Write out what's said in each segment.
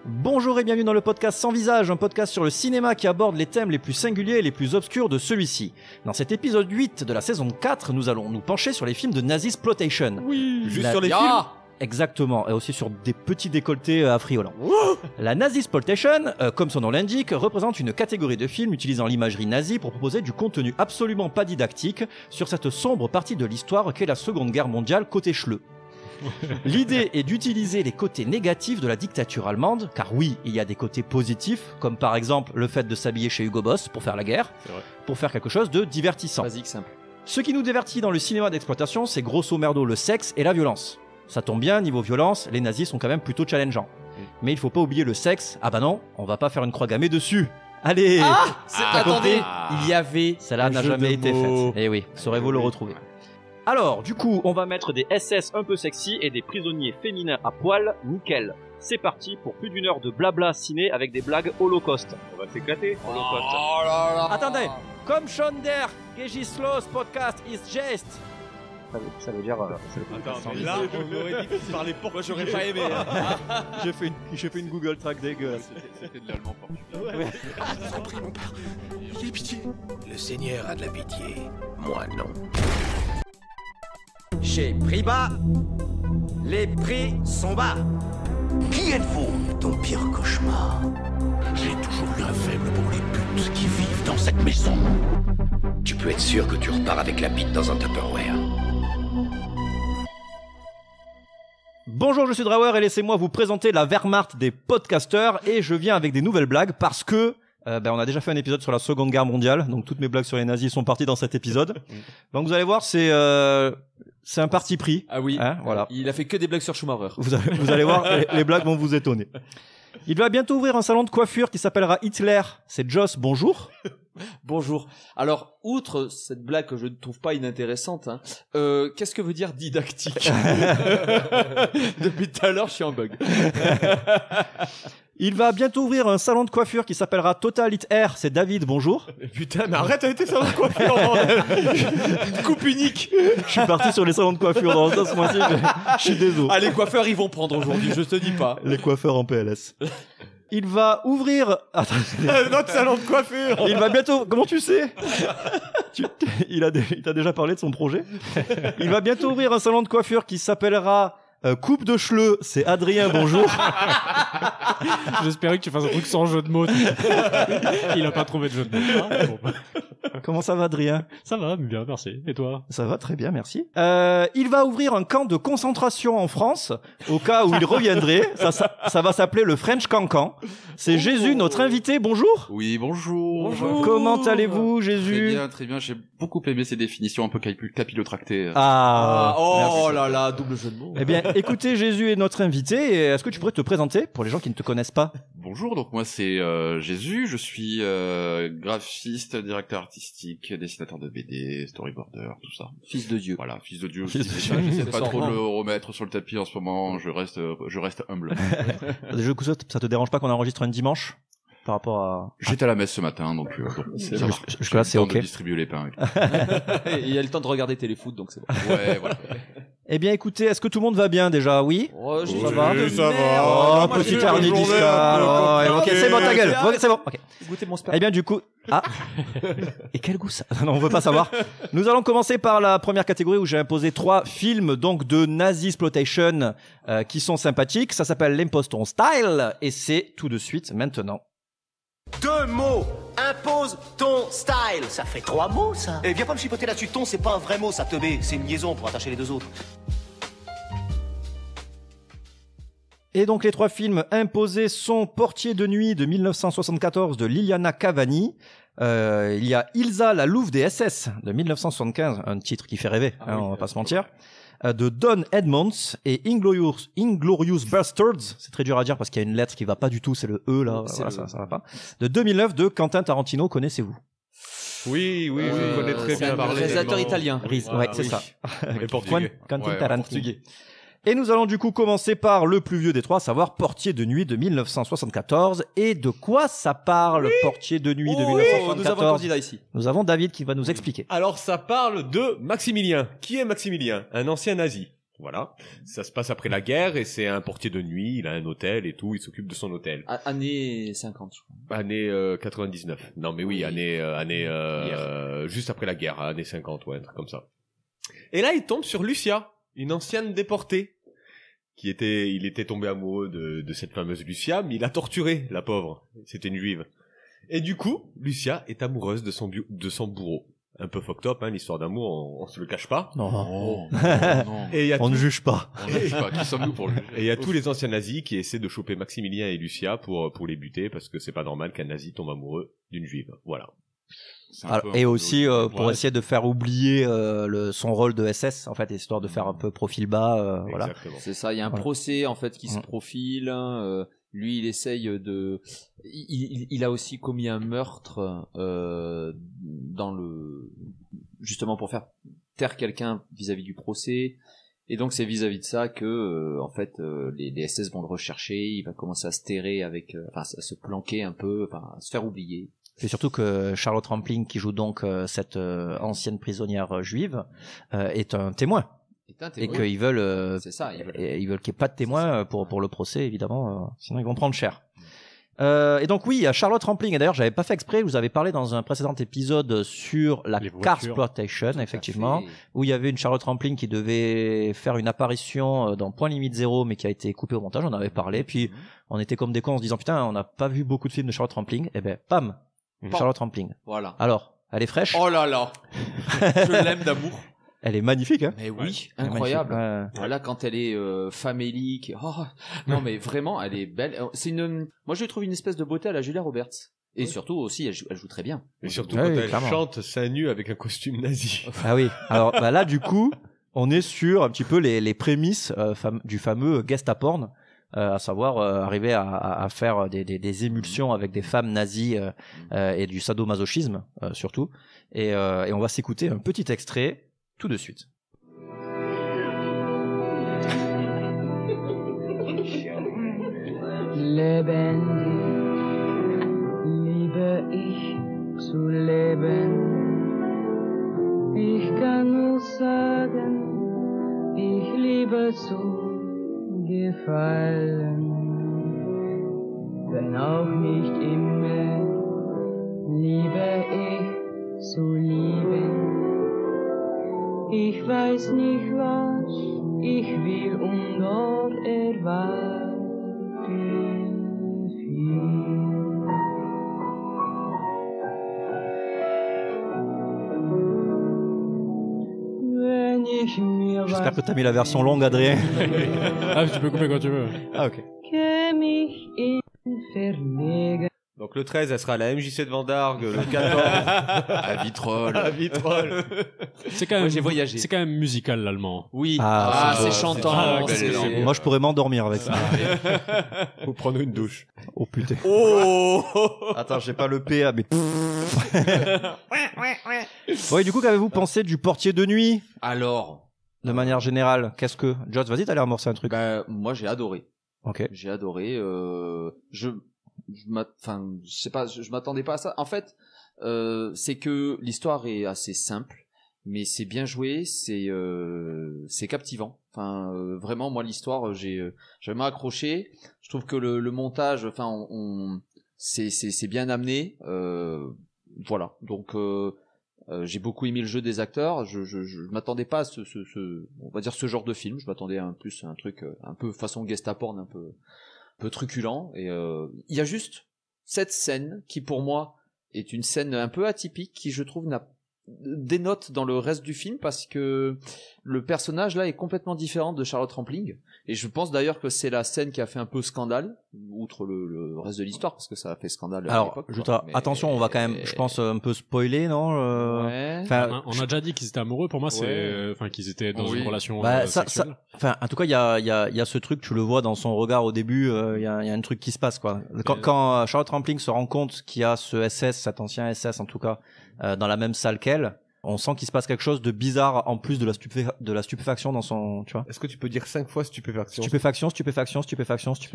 Bonjour et bienvenue dans le podcast Sans Visage, un podcast sur le cinéma qui aborde les thèmes les plus singuliers et les plus obscurs de celui-ci. Dans cet épisode 8 de la saison 4, nous allons nous pencher sur les films de Nazisploitation. Oui, juste sur les films. Exactement, et aussi sur des petits décolletés affriolants. La Nazisploitation, comme son nom l'indique, représente une catégorie de films utilisant l'imagerie nazie pour proposer du contenu absolument pas didactique sur cette sombre partie de l'histoire qu'est la Seconde Guerre mondiale côté schleu. L'idée est d'utiliser les côtés négatifs de la dictature allemande, car oui, il y a des côtés positifs, comme par exemple le fait de s'habiller chez Hugo Boss pour faire la guerre, pour faire quelque chose de divertissant. Basique, simple. Ce qui nous divertit dans le cinéma d'exploitation, c'est grosso merdo le sexe et la violence. Ça tombe bien, niveau violence, les nazis sont quand même plutôt challengeants. Mais il faut pas oublier le sexe, ah bah non, on va pas faire une croix gammée dessus. Allez Attendez, il y avait... Celle-là n'a jamais été faite. Eh oui, saurez-vous le retrouver. Alors, du coup, on va mettre des SS un peu sexy et des prisonniers féminins à poil, nickel. C'est parti pour plus d'une heure de blabla ciné avec des blagues holocauste. On va s'éclater, holocauste. Oh là là. Attendez, comme Sean Der, Gegislos podcast is jest. Ça veut dire... Attends, mais là, on aurait dit qu'il parlait portugais. Moi, j'aurais pas aimé. J'ai fait une Google Track dégueulasse. C'était de l'allemand portugais. Ouais. Je vous en prie, mon père. J'ai pitié. Le Seigneur a de la pitié. Moi, non. Chez Prix-Bas, les prix sont bas. Qui êtes-vous? Ton pire cauchemar. J'ai toujours eu un faible pour les putes qui vivent dans cette maison. Tu peux être sûr que tu repars avec la bite dans un Tupperware. Bonjour, je suis Drawer et laissez-moi vous présenter la Wehrmacht des podcasteurs et je viens avec des nouvelles blagues parce que on a déjà fait un épisode sur la Seconde Guerre mondiale, donc toutes mes blagues sur les nazis sont parties dans cet épisode. Donc vous allez voir, c'est un parti pris. Ah oui, hein, voilà. Il a fait que des blagues sur Schumacher. Vous allez voir, les blagues vont vous étonner. Il va bientôt ouvrir un salon de coiffure qui s'appellera Hitler. C'est Joss, bonjour. Bonjour. Alors, outre cette blague que je ne trouve pas inintéressante, hein, qu'est-ce que veut dire didactique? Depuis tout à l'heure, je suis en bug. Il va bientôt ouvrir un salon de coiffure qui s'appellera Total It Hair. C'est David, bonjour. Putain, mais arrête avec tes salons de coiffure, bordel. Une coupe unique. Je suis parti sur les salons de coiffure dans ce mois-ci. Je suis désolé. Ah, les coiffeurs, ils vont prendre aujourd'hui, je te dis pas. Les coiffeurs en PLS. Il va ouvrir... Attends. Notre salon de coiffure. Il va bientôt... Comment tu sais? Il t'a déjà parlé de son projet. Il va bientôt ouvrir un salon de coiffure qui s'appellera... Coupe de cheveux, c'est Adrien, bonjour. J'espérais que tu fasses un truc sans jeu de mots. Il a pas trouvé de jeu de mots. Bon. Comment ça va, Adrien? Ça va, bien, merci. Et toi? Ça va, très bien, merci. Il va ouvrir un camp de concentration en France, au cas où il reviendrait. Ça va s'appeler le French Cancan. C'est Jésus, notre invité, bonjour. Oui, bonjour. Bonjour. Comment allez-vous, Jésus? Très bien. J'ai beaucoup aimé ces définitions un peu capillotractées. Oh là là, double jeu de mots. Eh bien, écoutez, Jésus est notre invité. Et est-ce que tu pourrais te présenter pour les gens qui ne te connaissent pas? Bonjour, donc moi c'est Jésus, je suis graphiste, directeur artistique, dessinateur de BD, storyboarder, tout ça. Fils de Dieu. Voilà, fils de Dieu. Fils de Je Dieu. sais pas C'est trop ça. le remettre sur le tapis en ce moment, je reste humble. Du coup, ça te dérange pas qu'on enregistre un dimanche? Par rapport à... J'étais à la messe ce matin, donc ça va. Jusque-là, c'est J'ai le temps ok. de distribuer les pains. Et il y a le temps de regarder téléfoot, donc c'est bon. Ouais, voilà. Eh bien, écoutez, est-ce que tout le monde va bien déjà? Oui? Oh, j'ai Ça une va? journée de Ça va. merde. Oh, moi, petit j'ai hernie une journée discale. un peu Oh, ok, c'est bon, ta gueule. Ok, c'est bon. Ok. Goûtez mon sperme. Eh bien, du coup, ah. Et quel goût ça? Non, on veut pas savoir. Nous allons commencer par la première catégorie où j'ai imposé 3 films, donc de Nazisploitation, qui sont sympathiques. Ça s'appelle l'Imposton Style, et c'est tout de suite maintenant. 2 mots. Impose ton style. Ça fait 3 mots, ça. Et viens pas me chipoter là-dessus. Ton, c'est pas un vrai mot, ça teubé. C'est une liaison pour attacher les deux autres. Et donc les 3 films imposés sont Portier de nuit de 1974 de Liliana Cavani. Il y a Ilsa, la louve des SS de 1975, un titre qui fait rêver, on va pas se mentir. De Don Edmonds et Inglorious Bastards, c'est très dur à dire parce qu'il y a une lettre qui va pas du tout, c'est le E là, voilà, ça va pas. De 2009 de Quentin Tarantino, connaissez-vous? Oui, je connais très c'est bien. un réalisateur italien. Ouais, c'est ça. Mais portugais. Quentin Ouais, Tarantino. Portugais. Et nous allons du coup commencer par le plus vieux des 3, à savoir Portier de nuit de 1974. Et de quoi ça parle, Portier de nuit de Nous avons un 1974? candidat ici. Nous avons David qui va nous expliquer. Alors ça parle de Maximilien. Qui est Maximilien? Un ancien nazi. Voilà. Ça se passe après la guerre et c'est un portier de nuit, il a un hôtel et tout, il s'occupe de son hôtel. Année 50, je crois. Année 99. Non mais oui, année juste après la guerre, année 50, ouais, un truc comme ça. Et là, il tombe sur Lucia, une ancienne déportée. Il était tombé amoureux de cette fameuse Lucia, mais il a torturé la pauvre. C'était une juive. Et du coup, Lucia est amoureuse de son bourreau. Un peu fucked up, hein, l'histoire d'amour, on se le cache pas. Non. Et il y a On ne juge pas. On ne juge pas. Qui sommes-nous pour juger? Et il y a tous les anciens nazis qui essaient de choper Maximilien et Lucia pour les buter parce que c'est pas normal qu'un nazi tombe amoureux d'une juive. Voilà. Et aussi pour essayer de faire oublier son rôle de SS en fait, histoire de faire un peu profil bas. Voilà. C'est ça. Il y a un procès en fait qui se profile. Lui, il essaye de. Il a aussi commis un meurtre justement pour faire taire quelqu'un vis-à-vis du procès. Et donc c'est vis-à-vis de ça que en fait les SS vont le rechercher. Il va commencer à se terrer à se planquer un peu, à se faire oublier. Et surtout que Charlotte Rampling, qui joue donc cette ancienne prisonnière juive, est un témoin. Et qu'ils veulent, c'est ça, ils veulent qu'il n'y ait pas de témoin pour le procès, évidemment, sinon ils vont prendre cher. Et donc oui, Charlotte Rampling, et d'ailleurs j'avais pas fait exprès, je vous avais parlé dans un précédent épisode sur la Carsploitation, effectivement, où il y avait une Charlotte Rampling qui devait faire une apparition dans Point Limite Zéro, mais qui a été coupée au montage, on en avait parlé, puis on était comme des cons en se disant putain, on n'a pas vu beaucoup de films de Charlotte Rampling, et ben pam, Charlotte Rampling. Voilà. Alors, elle est fraîche. Oh là là, je l'aime d'amour. Elle est magnifique, hein. Mais oui, incroyable. Voilà, quand elle est famélique. Non, mais vraiment, elle est belle. Moi, je lui trouve une espèce de beauté à la Julia Roberts. Et surtout aussi, elle joue très bien. Et surtout quand elle chante seins nus avec un costume nazi. Ah oui. Alors là, du coup, on est sur un petit peu les prémices du fameux gestaporn. À savoir arriver à faire des émulsions avec des femmes nazies et du sadomasochisme surtout. Et on va s'écouter un petit extrait tout de suite. Lebendig liebe ich zu leben. Ich kann nur sagen, ich liebe zu gefallen. Wenn auch nicht immer liebe ich zu lieben. Ich weiß nicht, was ich will und dort erwarte viel. Wenn ich mir J'espère que t'as mis la version longue, Adrien. Tu peux couper quand tu veux. Ah, ok. que mich in Verlegen. Donc le 13, elle sera à la MJC de Vendargue, le 14 à Vitrolles. À Vitrolles. C'est quand même j'ai voyagé. C'est quand même musical l'allemand. Oui. C'est c'est chantant. Moi, je pourrais m'endormir avec ça. Ou prendre une douche. Oh putain. Oh. Attends, j'ai pas le PA, mais. Ouais, du coup, qu'avez-vous pensé du portier de nuit? Alors, de manière générale, qu'est-ce que Joss, vas-y, t'allais amorcer un truc. Moi, j'ai adoré. Ok. J'ai adoré. Je sais pas, je m'attendais pas à ça. En fait, c'est que l'histoire est assez simple, mais c'est bien joué, c'est captivant. Vraiment, moi, l'histoire, j'ai vraiment accroché. Je trouve que le montage, c'est bien amené. Voilà. Donc, j'ai beaucoup aimé le jeu des acteurs. Je m'attendais pas à on va dire ce genre de film. Je m'attendais à un truc un peu façon Gestaporn, un peu truculent. Et il y a juste cette scène qui pour moi est une scène un peu atypique qui je trouve dénote dans le reste du film parce que le personnage là est complètement différent de Charlotte Rampling et je pense d'ailleurs que c'est la scène qui a fait un peu scandale outre le reste de l'histoire parce que ça a fait scandale à l'époque. Attention, on va quand même je pense un peu spoiler, non? Ouais. On a déjà dit qu'ils étaient amoureux, pour moi c'est qu'ils étaient dans une relation sexuelle. En tout cas il y a ce truc, tu le vois dans son regard au début, il y a un truc qui se passe quoi. Quand Charlotte Rampling se rend compte qu'il y a ce SS, cet ancien SS en tout cas dans la même salle qu'elle, on sent qu'il se passe quelque chose de bizarre en plus de la stupéfaction dans son, tu vois. Est-ce que tu peux dire 5 fois stupéfaction? Stupéfaction.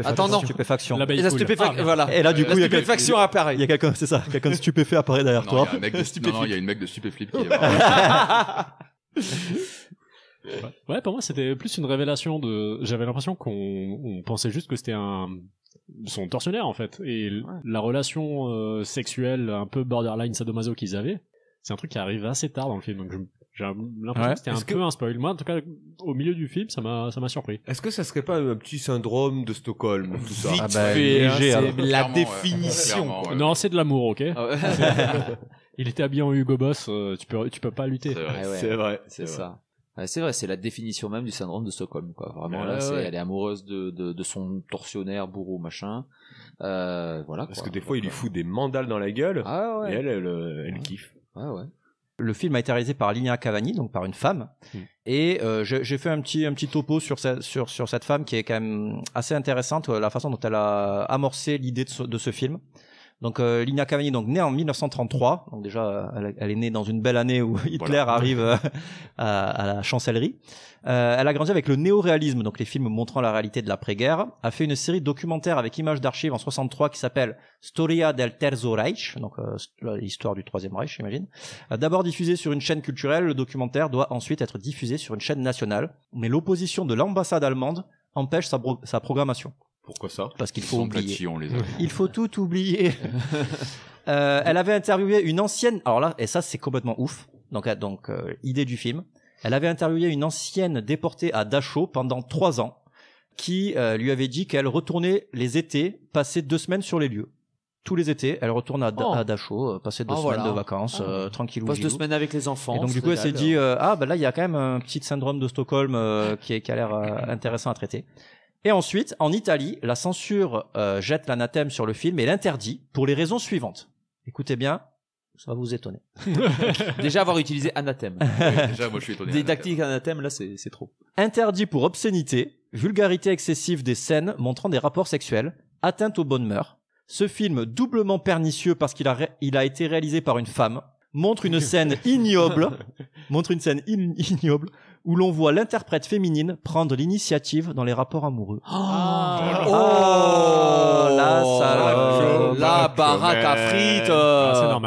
Attends, stupéfaction. Et la stupéfaction, voilà. Et là, du coup, il y a stupéfaction apparaît. Il y a quelqu'un, c'est ça. Quelqu'un de stupéfait apparaît derrière toi. Il y a un mec de stupéflip. Non, il y a une mec de stupéflip qui est Ouais, pour moi, c'était plus une révélation de. J'avais l'impression qu'on pensait juste que c'était son tortionnaire en fait, et la relation sexuelle un peu borderline sadomaso qu'ils avaient, c'est un truc qui arrive assez tard dans le film. Donc j'ai l'impression que c'était peu un spoil. Moi, en tout cas, au milieu du film, ça m'a surpris. Est-ce que ça serait pas un petit syndrome de Stockholm, tout ça? Vite fait, c'est la définition. Non, c'est de l'amour, ok. Il était habillé en Hugo Boss, tu peux pas lutter. C'est vrai. C'est ça. Ouais, c'est vrai, c'est la définition même du syndrome de Stockholm, quoi. Vraiment, là, elle est amoureuse de son tortionnaire, bourreau, machin. Voilà. Parce que des fois, il lui fout des mandales dans la gueule. Et elle kiffe. Ouais. Le film a été réalisé par Linnea Cavani, donc par une femme. Et j'ai fait un petit topo sur cette femme qui est quand même assez intéressante, la façon dont elle a amorcé l'idée de ce film. Donc Linnea Cavani, donc née en 1933, donc déjà elle est née dans une belle année où Hitler arrive à la chancellerie. Elle a grandi avec le néo-réalisme, donc les films montrant la réalité de l'après-guerre. A fait une série documentaire avec images d'archives en 63 qui s'appelle Storia del Terzo Reich, donc l'histoire du Troisième Reich, j'imagine. D'abord diffusé sur une chaîne culturelle, le documentaire doit ensuite être diffusé sur une chaîne nationale, mais l'opposition de l'ambassade allemande empêche sa programmation. Pourquoi ça? Parce qu'il faut oublier. Il faut tout oublier. Elle avait interviewé une ancienne. Alors là, et ça c'est complètement ouf. Donc idée du film. Elle avait interviewé une ancienne déportée à Dachau pendant 3 ans, qui lui avait dit qu'elle retournait les étés passer 2 semaines sur les lieux. Tous les étés, elle retourne à Dachau, passer 2 semaines de vacances, tranquillou. Passe 2 semaines avec les enfants. Et donc du coup, elle s'est dit là il y a quand même un petit syndrome de Stockholm qui a l'air intéressant à traiter. Et ensuite, en Italie, la censure jette l'anathème sur le film et l'interdit pour les raisons suivantes. Écoutez bien, ça va vous étonner. Déjà avoir utilisé anathème. Déjà, moi je suis étonné. Didactique anathème, là c'est trop. Interdit pour obscénité, vulgarité excessive des scènes montrant des rapports sexuels, atteinte aux bonnes mœurs. Ce film, doublement pernicieux parce qu'il a été réalisé par une femme, montre une scène ignoble où l'on voit l'interprète féminine prendre l'initiative dans les rapports amoureux. La baraque à frites.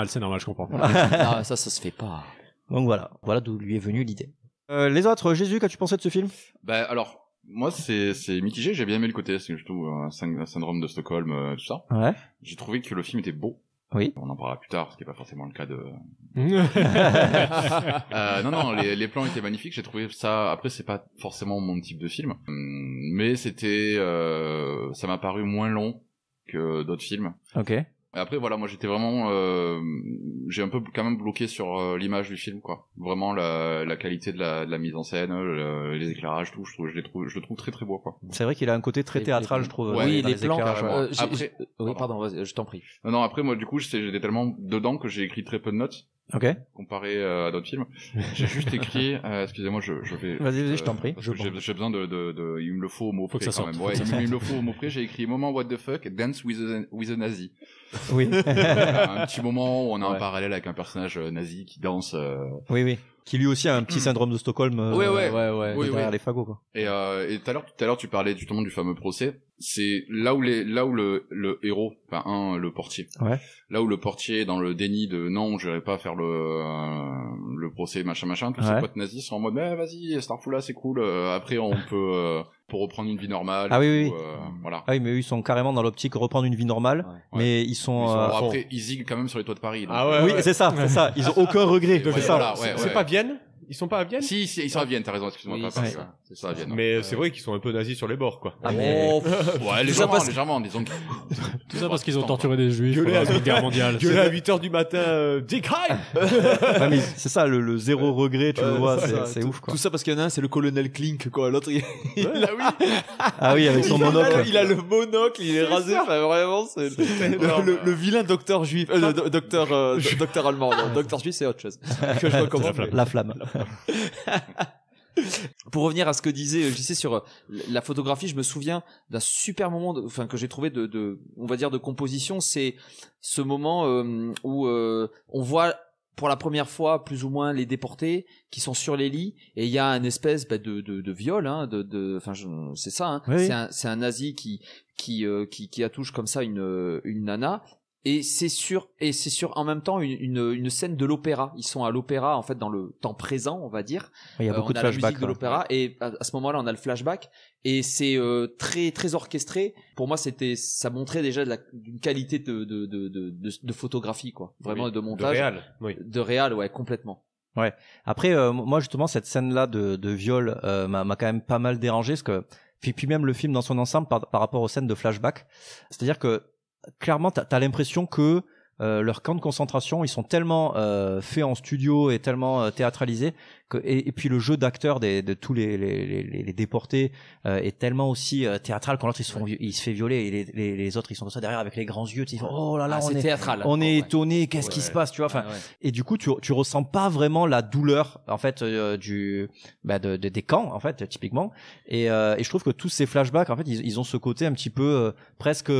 C'est normal, je comprends. Non, ça se fait pas. Donc voilà d'où lui est venue l'idée. Les autres, Jésus, qu'as-tu pensé de ce film? Alors, moi c'est mitigé, j'ai bien aimé le côté, c'est tout un syndrome de Stockholm, tout ça. Ouais. J'ai trouvé que le film était beau. Oui. On en parlera plus tard, ce qui est pas forcément le cas de... non, les plans étaient magnifiques, j'ai trouvé ça... Après, c'est pas forcément mon type de film, mais c'était... ça m'a paru moins long que d'autres films. Ok. Et après, voilà, moi j'étais vraiment... j'ai un peu quand même bloqué sur l'image du film, quoi. Vraiment la qualité de la mise en scène, les éclairages, tout, je le trouve très très beau, quoi. C'est vrai qu'il a un côté très théâtral, je trouve. Oui, les plans... Après... Oui, pardon, vas-y, je t'en prie. Non, après, moi, du coup, j'étais tellement dedans que j'ai écrit très peu de notes. Ok. Comparé à d'autres films. J'ai juste écrit, excusez-moi, je vais... Vas-y, je t'en prie. J'ai besoin de, il me le faut au mot près que ça quand même. Ouais, il me le faut au mot près, j'ai écrit moment what the fuck, dance with a nazi. Oui. Un petit moment où on a un parallèle avec un personnage nazi qui danse. Oui. Qui lui aussi a un petit syndrome de Stockholm. Derrière les fagots, quoi. Et tout à l'heure, tu parlais justement du fameux procès. C'est là où le héros, enfin le portier. Ouais. Là où le portier est dans le déni de non, je vais pas faire le procès machin, tous ses potes nazis sont en mode vas-y, Starfula c'est cool, après on peut pour reprendre une vie normale. Ah oui. Voilà. Ah oui, mais eux ils sont carrément dans l'optique reprendre une vie normale, mais ils sont après ils ziguent quand même sur les toits de Paris. Donc, oui, c'est ça. Ils ont aucun regret. C'est ça. C'est pas Vienne? Ils sont pas à Vienne? Si, ils sont à Vienne, t'as raison, excuse-moi, pas à Paris. C'est ça, à Vienne. Mais c'est vrai qu'ils sont un peu nazis sur les bords, quoi. Ah, mais... légèrement, disons. Tout ça parce qu'ils ont torturé des juifs pendant la Guerre mondiale. Gueuler à 8h du matin, Dick Heim! Ouais, mais c'est ça, le zéro regret, tu le vois, c'est ouf, quoi. Tout ça parce qu'il y en a un, c'est le colonel Klink, quoi. L'autre, Ah oui, avec son monocle. Il a le monocle, il est rasé, enfin, vraiment, c'est le vilain docteur juif, docteur allemand. Docteur juif, c'est autre chose. Que je recommande. La flamme. Pour revenir à ce que disait JC sur la photographie, je me souviens d'un super moment que j'ai trouvé on va dire de composition, c'est ce moment où on voit pour la première fois plus ou moins les déportés qui sont sur les lits et il y a une espèce de viol c'est ça, hein. Oui. C'est un nazi qui attouche comme ça une nana. Et c'est sur en même temps une scène de l'opéra. Ils sont à l'opéra en fait dans le temps présent, on va dire. Il y a beaucoup de on a la flashbacks. musique de l'opéra et à ce moment-là on a le flashback et c'est très très orchestré. Pour moi ça montrait déjà d'une qualité de photographie quoi, vraiment de montage, de réal, ouais, complètement. Ouais. Après moi justement cette scène là de viol m'a quand même pas mal dérangé parce que puis même le film dans son ensemble par rapport aux scènes de flashback, c'est-à-dire que clairement t'as l'impression que leurs camps de concentration ils sont tellement faits en studio et tellement théâtralisés que et puis le jeu d'acteurs de tous les déportés est tellement aussi théâtral quand l'autre il se fait violer et les autres ils sont comme ça derrière avec les grands yeux, ils font oh là là, c'est théâtral, on est étonné, qu'est-ce qui se passe, tu vois, enfin et du coup tu ressens pas vraiment la douleur en fait des camps en fait typiquement et je trouve que tous ces flashbacks en fait ils ont ce côté un petit peu presque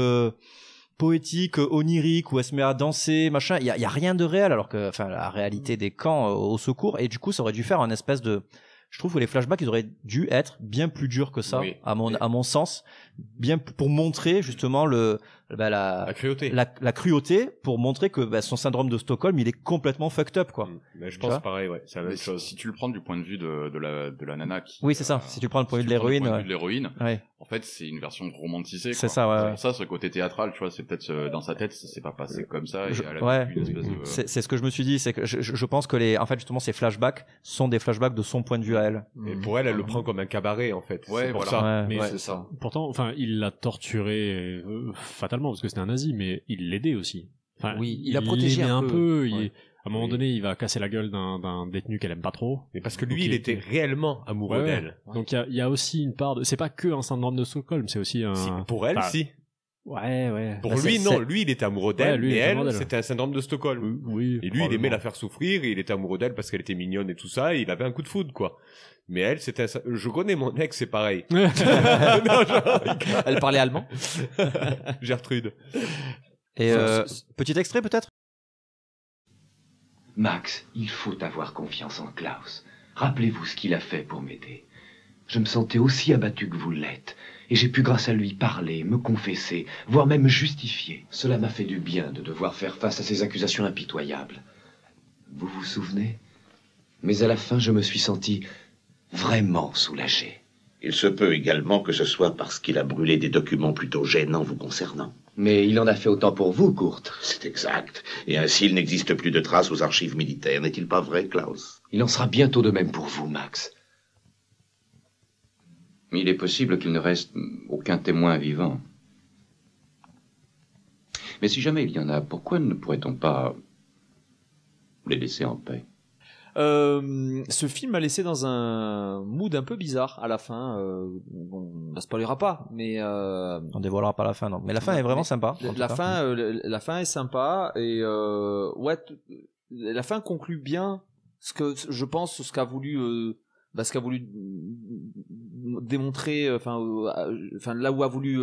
poétique, onirique, où elle se met à danser, machin. Il y a rien de réel, alors que, enfin, la réalité des camps au secours. Et du coup, ça aurait dû faire un espèce de. Je trouve que les flashbacks, ils auraient dû être bien plus durs que ça, à mon sens, bien pour montrer justement la cruauté. La cruauté pour montrer que son syndrome de Stockholm, il est complètement fucked up, quoi. Mais je pense pareil, ouais, c'est la même chose. Si tu le prends du point de vue de la nana qui. Oui, c'est ça. Si tu prends le point de vue de l'héroïne. Ouais. En fait, c'est une version romantisée. C'est ça, ouais. C'est pour ça, ce côté théâtral, tu vois, c'est peut-être dans sa tête, ça s'est pas passé comme ça. Et elle a ouais. une espèce de. C'est ce que je me suis dit, c'est que je pense que en fait, justement, ces flashbacks sont des flashbacks de son point de vue à elle. Et pour elle le prend comme un cabaret, en fait. Ouais, c'est pour voilà. ça. Mais c'est ça. Pourtant, enfin, il l'a torturé fatalement parce que c'était un nazi, mais il l'aidait aussi. Enfin, oui, il a protégé un peu. Ouais. À un moment donné, il va casser la gueule d'un détenu qu'elle aime pas trop. Mais parce que lui, il était réellement amoureux d'elle. Ouais. Donc il y a aussi une part de. C'est pas que un syndrome de Stockholm, c'est aussi un. Si, pour elle, si. Ouais. Pour lui, non. Lui, il était amoureux d'elle, lui, mais elle, c'était un syndrome de Stockholm. Oui. Et lui, il aimait la faire souffrir, et il était amoureux d'elle parce qu'elle était mignonne et tout ça, et il avait un coup de foudre, quoi. Mais elle, je connais mon ex, c'est pareil. Non, elle parlait allemand. Gertrude. Et petit extrait, peut-être? Max, il faut avoir confiance en Klaus. Rappelez-vous ce qu'il a fait pour m'aider. Je me sentais aussi abattu que vous l'êtes. Et j'ai pu, grâce à lui, parler, me confesser, voire même me justifier. Cela m'a fait du bien de devoir faire face à ces accusations impitoyables. Vous vous souvenez? Mais à la fin, je me suis senti vraiment soulagé. Il se peut également que ce soit parce qu'il a brûlé des documents plutôt gênants vous concernant. Mais il en a fait autant pour vous, Kurt. C'est exact. Et ainsi, il n'existe plus de traces aux archives militaires. N'est-il pas vrai, Klaus? Il en sera bientôt de même pour vous, Max. Il est possible qu'il ne reste aucun témoin vivant. Mais si jamais il y en a, pourquoi ne pourrait-on pas les laisser en paix? Ce film m'a laissé dans un mood un peu bizarre à la fin. Bon, on ne spoilera pas, mais on dévoilera pas la fin, non. Mais la fin est vraiment sympa. La fin est sympa et la fin conclut bien ce qu'a voulu démontrer, enfin là où a voulu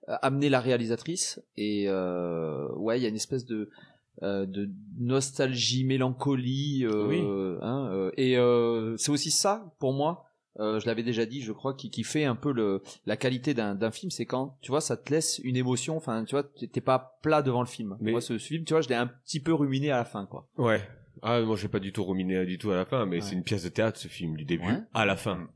amener la réalisatrice. Et il y a une espèce de nostalgie, mélancolie, et c'est aussi ça pour moi. Je l'avais déjà dit, je crois, qui fait un peu la qualité d'un film, c'est quand tu vois ça te laisse une émotion. Enfin, tu vois, t'es pas plat devant le film. Mais moi, ce film, tu vois, je l'ai un petit peu ruminé à la fin, quoi. Ouais. Ah, moi j'ai pas du tout ruminé du tout à la fin, mais c'est une pièce de théâtre ce film, du début à la fin.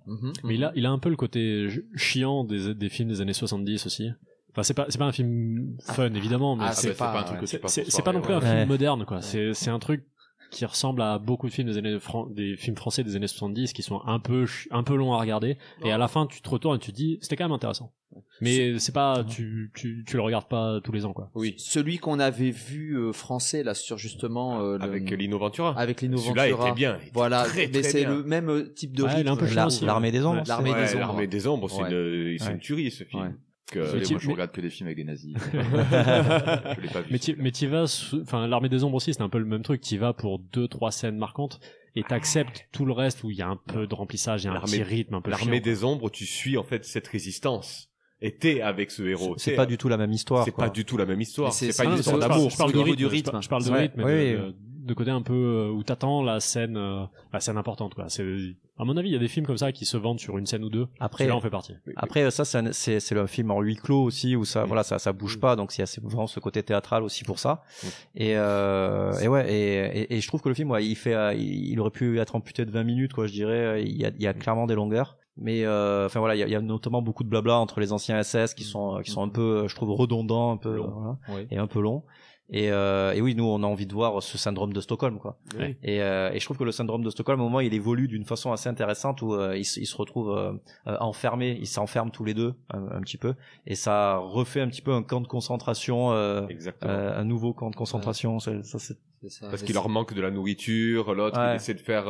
Mais il a un peu le côté chiant des films des années 70 aussi. Enfin, c'est pas un film fun, évidemment, mais c'est pas un truc que tu passes c'est pas non plus un film moderne, quoi. C'est un truc qui ressemble à beaucoup de films des films français des années 70 qui sont un peu longs à regarder. Et à la fin, tu te retournes et tu te dis, c'était quand même intéressant. Mais c'est pas, tu le regardes pas tous les ans, quoi. Oui. Celui qu'on avait vu français, là, sur justement, avec Lino Ventura. Avec Lino Ventura. Celui-là était bien. Voilà. Très, mais c'est bien. le même type de rythme. Il est un peu chiant aussi. L'Armée des Ombres. L'Armée des Ombres, c'est une tuerie, ce film. Ouais. Moi, je regarde que des films avec des nazis. Je l'ai pas vu. Mais t'y vas, enfin, l'Armée des Ombres aussi, c'est un peu le même truc. T'y vas pour 2-3 scènes marquantes et t'acceptes tout le reste où il y a un peu de remplissage, il y a un petit rythme un peu chiant. L'Armée des Ombres, tu suis en fait cette résistance. Et t'es avec ce héros. C'est pas du tout la même histoire. C'est pas du tout la même histoire. C'est pas une histoire d'amour. Je parle du rythme. Je parle de rythme, de côté un peu où t'attends la scène importante, quoi. C'est, à mon avis, il y a des films comme ça qui se vendent sur une scène ou deux. Après, là, on fait partie. Après, ça, c'est le film en huis clos aussi, où ça, voilà, ça bouge pas, donc c'est vraiment ce côté théâtral aussi pour ça. Et je trouve que le film, ouais, il aurait pu être amputé de 20 minutes, quoi, je dirais. Il y a clairement des longueurs. Mais enfin voilà, il y a notamment beaucoup de blabla entre les anciens SS qui sont un peu, je trouve, redondants, un peu voilà, et un peu longs. Et oui, nous on a envie de voir ce syndrome de Stockholm, quoi. Oui. Et je trouve que le syndrome de Stockholm, au moment il évolue d'une façon assez intéressante où ils se retrouvent enfermés, ils s'enferment tous les deux un petit peu, et ça refait un petit peu un camp de concentration, un nouveau camp de concentration. C'est ça. Parce qu'il leur manque de la nourriture, l'autre il essaie de faire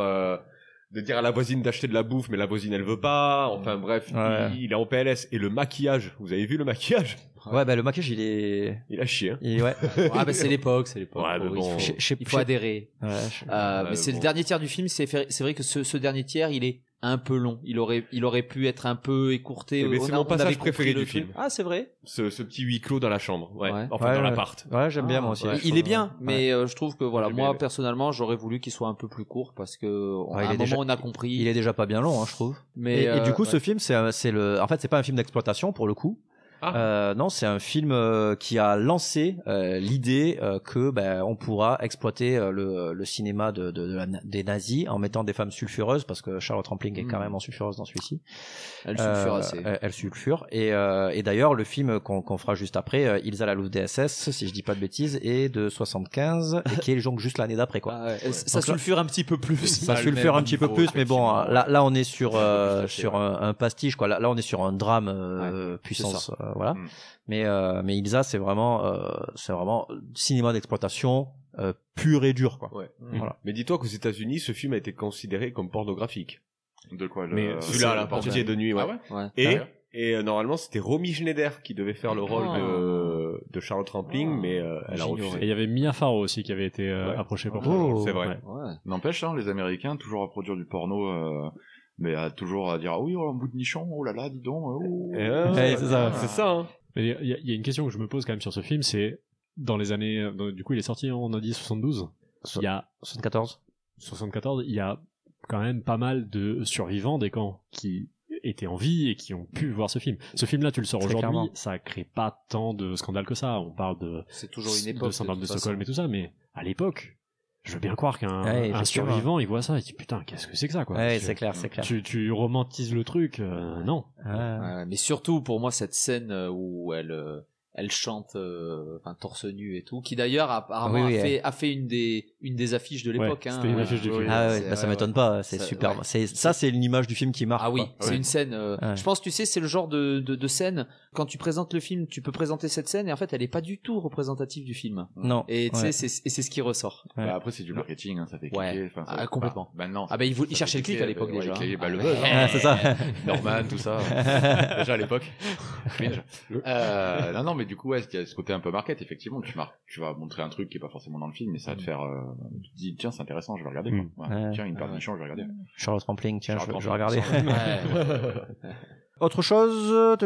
de dire à la voisine d'acheter de la bouffe, mais la voisine elle veut pas. Enfin bref, il est en PLS. Et le maquillage, vous avez vu le maquillage? Ouais, bah le maquillage il a chié. Hein. Ouais, bah c'est l'époque. Ouais, mais bon, il faut adhérer. Mais c'est le dernier tiers du film. C'est vrai que ce dernier tiers, il est un peu long. Il aurait pu être un peu écourté. Mais c'est mon passage préféré du film. Ah, c'est vrai. Ce petit huis clos dans la chambre. Enfin, dans l'appart. Ouais, j'aime bien moi aussi. Il est bien, mais je trouve que voilà, moi personnellement, j'aurais voulu qu'il soit un peu plus court parce que à un moment on a compris. Il est déjà pas bien long, hein, je trouve. Mais et du coup, ce film, en fait, c'est pas un film d'exploitation pour le coup. Non, c'est un film qui a lancé l'idée que on pourra exploiter le cinéma des nazis en mettant des femmes sulfureuses, parce que Charlotte Rampling est carrément sulfureuse dans celui-ci. Elle sulfure assez. Elle sulfure. Et d'ailleurs, le film qu'on fera juste après, Ilsa la Louve des SS, si je dis pas de bêtises, est de 75 et qui est donc juste l'année d'après, quoi. Ça sulfure un petit peu plus. Ça sulfure un petit peu plus, mais bon, là on est sur un pastiche, quoi. Là on est sur un drame puissance. Voilà. Mais Ilsa, c'est vraiment cinéma d'exploitation pur et dur, quoi. Voilà. Mais dis-toi qu'aux États-Unis, ce film a été considéré comme pornographique. De quoi Mais celui-là, la portier de nuit, ouais. Ah ouais. Et normalement, c'était Romy Schneider qui devait faire le rôle de Charlotte Rampling, mais elle a refusé. Et il y avait Mia Farrow aussi qui avait été approchée pour ça. C'est vrai. N'empêche, les Américains, toujours à produire du porno, mais toujours à dire, ah oui, un bout de nichon, oh là là, dis donc. C'est ça. Hein. Mais il y a une question que je me pose quand même sur ce film, c'est dans les années, du coup il est sorti, on a dit 72. Il y a 74, il y a quand même pas mal de survivants des camps qui étaient en vie et qui ont pu voir ce film. Ce film-là, tu le sors aujourd'hui, ça crée pas tant de scandale que ça. On parle c'est toujours une époque, de syndrome de Stockholm et tout ça, mais à l'époque, je veux bien croire qu'un survivant, il voit ça, il dit putain, qu'est-ce que c'est que ça, quoi. Ouais, c'est clair. Tu romantises le truc, non. Mais surtout, pour moi, cette scène où elle chante, torse nu et tout, qui d'ailleurs apparemment a fait une des affiches de l'époque. C'était une affiche du film. Ça m'étonne pas, c'est super. C'est une image du film qui marque. Ah oui, quoi. C'est une scène. Je pense, tu sais, c'est le genre de scène. Quand tu présentes le film, tu peux présenter cette scène et en fait, elle est pas du tout représentative du film. Non. Et tu sais, c'est ce qui ressort. Bah, après, c'est du marketing, ça fait cliquer. Complètement. Non. Ah il cherchait le clic à l'époque déjà. Le buzz. C'est ça. Norman, tout ça. Déjà à l'époque. Non, mais du coup, il y a ce côté un peu market, effectivement. Tu vas montrer un truc qui est pas forcément dans le film, mais ça va te faire, tu te dis, tiens, c'est intéressant, je vais regarder, quoi. Tiens, une paire de nichons, je vais regarder. Charlotte Rampling, tiens, je vais regarder. Autre chose?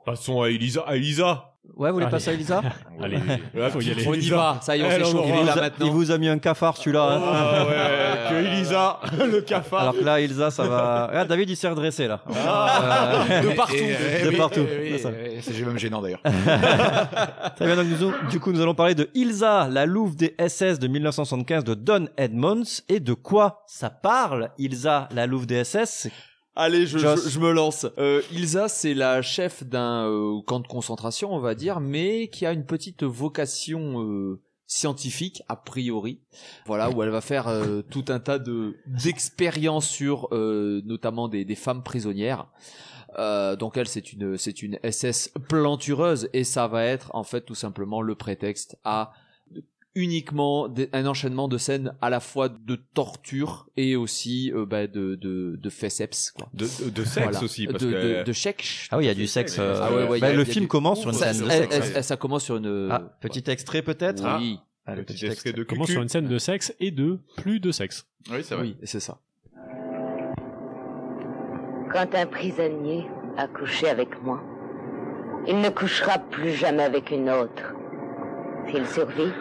Passons à Elisa. Ouais, vous voulez passer à Elisa? Allez, faut y aller. On y va. Ça y est, on s'est chauffé là maintenant. Il vous a mis un cafard, celui-là. Que Elisa, le cafard. Alors que là, Elsa, ça va. Regarde, David, il s'est redressé, là. De partout. De partout. C'est même gênant, d'ailleurs. Très bien, donc du coup, nous allons parler de Ilsa, la louve des SS de 1975 de Don Edmonds. Et de quoi ça parle, Ilsa, la louve des SS? Allez, je me lance. Ilsa, c'est la chef d'un camp de concentration, on va dire, mais qui a une petite vocation scientifique, a priori. Voilà, où elle va faire tout un tas d'expériences sur notamment des femmes prisonnières. Donc elle, c'est une SS plantureuse, et ça va être en fait tout simplement le prétexte à uniquement un enchaînement de scènes à la fois de torture et aussi de fesseps, quoi. De sexe aussi, parce que de sexe. Ah oui, il y a du sexe. Le film commence sur une scène de sexe. Ça commence sur une. Petit extrait peut-être. Oui. Le petit extrait de commence sur une scène de sexe et de plus de sexe. Oui, c'est vrai. Oui, c'est ça. Quand un prisonnier a couché avec moi, il ne couchera plus jamais avec une autre. S'il survit,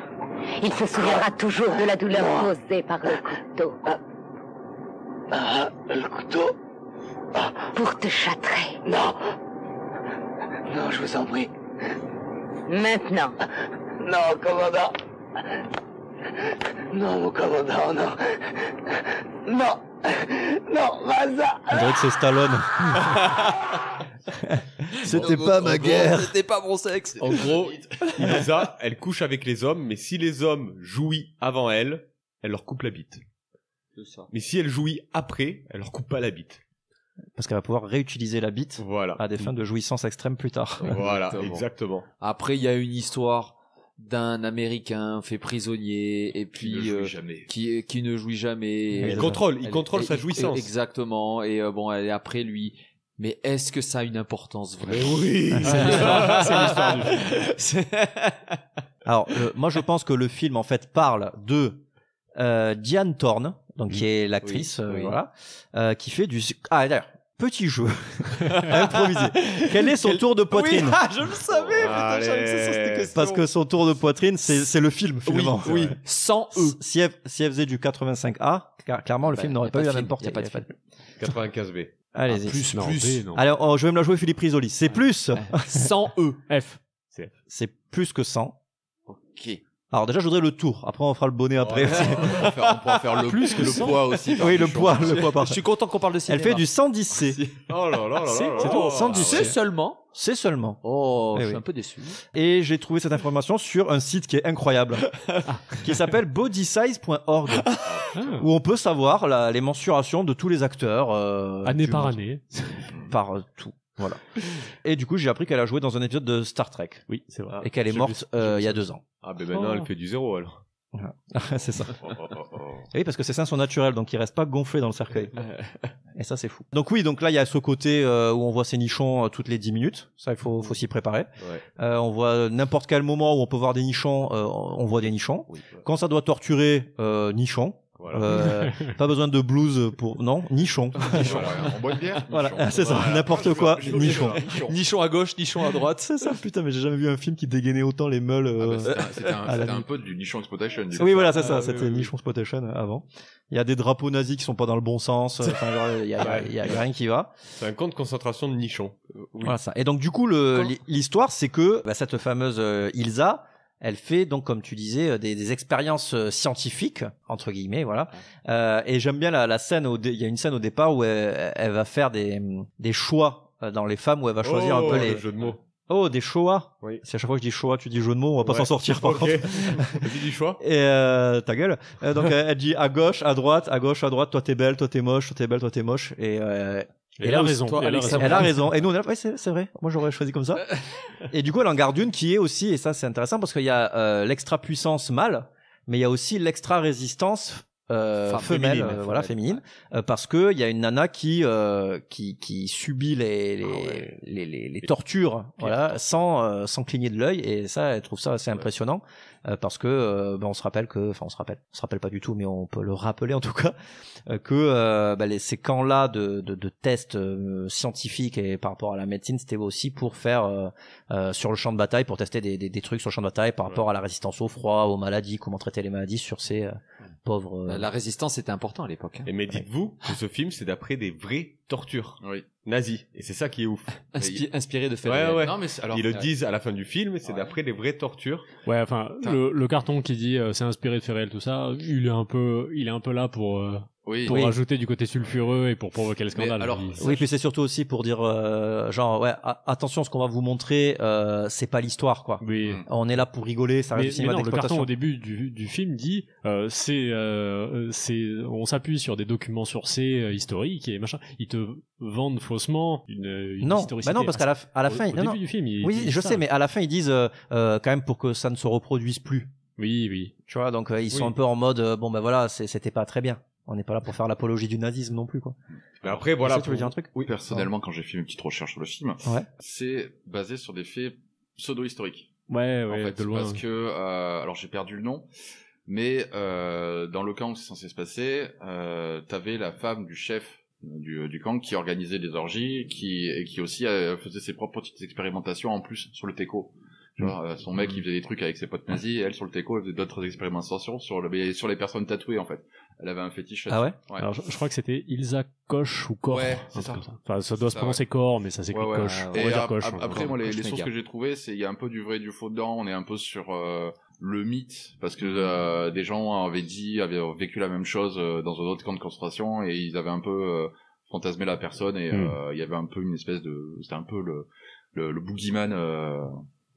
il se souviendra toujours de la douleur causée par le couteau. Le couteau. Pour te châtrer. Non. Non, je vous en prie. Maintenant. Non, commandant. Non, mon commandant, non. Non. Non, Maza. On dirait que c'est Stallone. C'était pas ma guerre. C'était pas mon sexe. En gros, Ilsa, elle couche avec les hommes, mais si les hommes jouissent avant elle, elle leur coupe la bite. C'est ça. Mais si elle jouit après, elle leur coupe pas la bite. Parce qu'elle va pouvoir réutiliser la bite à des fins de jouissance extrême plus tard. Voilà, exactement. Après, il y a une histoire d'un Américain fait prisonnier et puis qui ne jouit jamais. Il contrôle sa jouissance. Exactement. Et bon, elle est après lui. Mais est-ce que ça a une importance vraie? Oui. C'est l'histoire du film. Alors, moi, je pense que le film en fait parle de Diane Thorne, donc qui est l'actrice, voilà, qui fait du. Ah d'ailleurs. Petit jeu improvisé. Quel est son tour de poitrine? Oui, je le savais. Putain, j'avais que ça, c'était question. Parce que son tour de poitrine, c'est le film finalement. Oui. Sans E. Si elle faisait du 85A, clairement le film n'aurait pas eu la même portée. 95B. Allez-y. Plus. Non. Alors, je vais me la jouer Philippe Risoli. C'est plus. Sans E. F. C'est plus que 100. Ok. Alors déjà, je voudrais le tour. Après, on fera le bonnet après. On pourra faire le poids aussi. Oui, le poids par. Je suis content qu'on parle de cinéma. Elle fait du 110C. Oh là là là là. C'est tout. 110C. C'est seulement. Oh, Eh je suis oui. un peu déçu. Et j'ai trouvé cette information sur un site qui est incroyable, qui s'appelle bodysize.org, où on peut savoir les mensurations de tous les acteurs. Année par année. Par tout. Voilà. Et du coup, j'ai appris qu'elle a joué dans un épisode de Star Trek. Oui, c'est vrai. Et qu'elle est morte il y a 2 ans. Ah, ben maintenant, elle fait du 0 alors. C'est ça. Et oui, parce que ses seins sont naturels, donc ils restent pas gonflés dans le cercueil. Et ça, c'est fou. Donc oui, donc là, il y a ce côté où on voit ses nichons toutes les 10 minutes. Ça, il faut s'y préparer. Ouais. On voit n'importe quel moment où on peut voir des nichons, on voit des nichons. Oui, Quand ça doit torturer, nichons. Voilà. Pas besoin de blues pour non nichon. On boit de bière. Voilà, c'est ça, n'importe quoi, nichon. Nichon à gauche, nichon à droite. C'est ça, putain, mais j'ai jamais vu un film qui dégainait autant les meules. C'était un peu du nichon exploitation. Oui, voilà, c'est ça, c'était nichon exploitation avant. Il y a des drapeaux nazis qui sont pas dans le bon sens. Enfin, il y a rien qui va. C'est un camp de concentration de nichons. Voilà ça. Et donc du coup, l'histoire, c'est que cette fameuse Ilsa. Elle fait donc, comme tu disais, des expériences scientifiques entre guillemets, voilà. Et j'aime bien la scène il y a une scène au départ où elle va faire des choix dans les femmes, où elle va choisir un peu les jeux de mots. Oh, des choix. Oui. Si à chaque fois que je dis choix, tu dis jeu de mots, on va pas s'en sortir par contre. Tu dis choix. Et ta gueule. Donc elle dit à gauche, à droite, toi t'es belle, toi t'es moche, toi t'es belle, toi t'es moche. Et elle a raison. Elle a raison. Et nous, on est là, ouais, c'est vrai. Moi, j'aurais choisi comme ça. Et du coup, elle en garde une qui est aussi, et ça, c'est intéressant parce qu'il y a l'extra puissance mâle, mais il y a aussi l'extra résistance femelle, voilà, féminine, parce que il y a une nana qui subit les tortures, voilà, sans cligner de l'œil, et ça, elle trouve ça assez impressionnant. Parce que on se rappelle pas du tout, mais on peut le rappeler en tout cas, que ces camps-là de tests scientifiques et par rapport à la médecine, c'était aussi pour faire sur le champ de bataille, pour tester des trucs sur le champ de bataille par rapport à la résistance au froid, aux maladies, comment traiter les maladies sur ces pauvres. La résistance était important à l'époque. Mais dites-vous que ce film, c'est d'après des vraies tortures nazies, et c'est ça qui est ouf. Inspiré de faits. Ouais. Non, mais ils le disent à la fin du film, c'est d'après des vraies tortures. Ouais, enfin, le carton qui dit c'est inspiré de faits réels, tout ça, il est un peu là pour rajouter du côté sulfureux et pour provoquer le scandale. Oui, puis c'est surtout aussi pour dire attention, ce qu'on va vous montrer, c'est pas l'histoire, quoi. Oui. On est là pour rigoler, ça reste du cinéma d'exploitation. Le carton au début du film dit on s'appuie sur des documents sourcés historiques et machin. Ils te vendent faussement une historicité. Non, parce qu'à la fin, au début du film, je sais, mais à la fin ils disent quand même pour que ça ne se reproduise plus. Oui. Tu vois, donc ils sont un peu en mode voilà, c'était pas très bien. On n'est pas là pour faire l'apologie du nazisme non plus, quoi. Mais après, voilà. Tu veux dire un truc? Oui. Personnellement, quand j'ai fait une petite recherche sur le film, c'est basé sur des faits pseudo-historiques. Ouais, en fait, de loin. Parce que, alors j'ai perdu le nom, mais dans le camp où c'est censé se passer, t'avais la femme du chef du camp qui organisait des orgies, et qui aussi faisait ses propres petites expérimentations en plus sur le teco. Genre, son mec, il faisait des trucs avec ses potes nazis, et elle, sur le teco, elle faisait d'autres expérimentations sur les personnes tatouées, en fait. Elle avait un fétiche là-dessus. Ah ouais? Alors, je crois que c'était Ilsa Koch ou Koch. Ouais, c'est ça. Enfin, ça doit se prononcer Koch, mais ça s'écrit Koch. On va dire Koch. Après, moi, les sources que j'ai trouvées, c'est, il y a un peu du vrai et du faux dedans. On est un peu sur, le mythe, parce que, des gens avaient vécu la même chose, dans un autre camp de concentration, et ils avaient un peu, fantasmé la personne, et, il y avait un peu une espèce c'était un peu le boogeyman,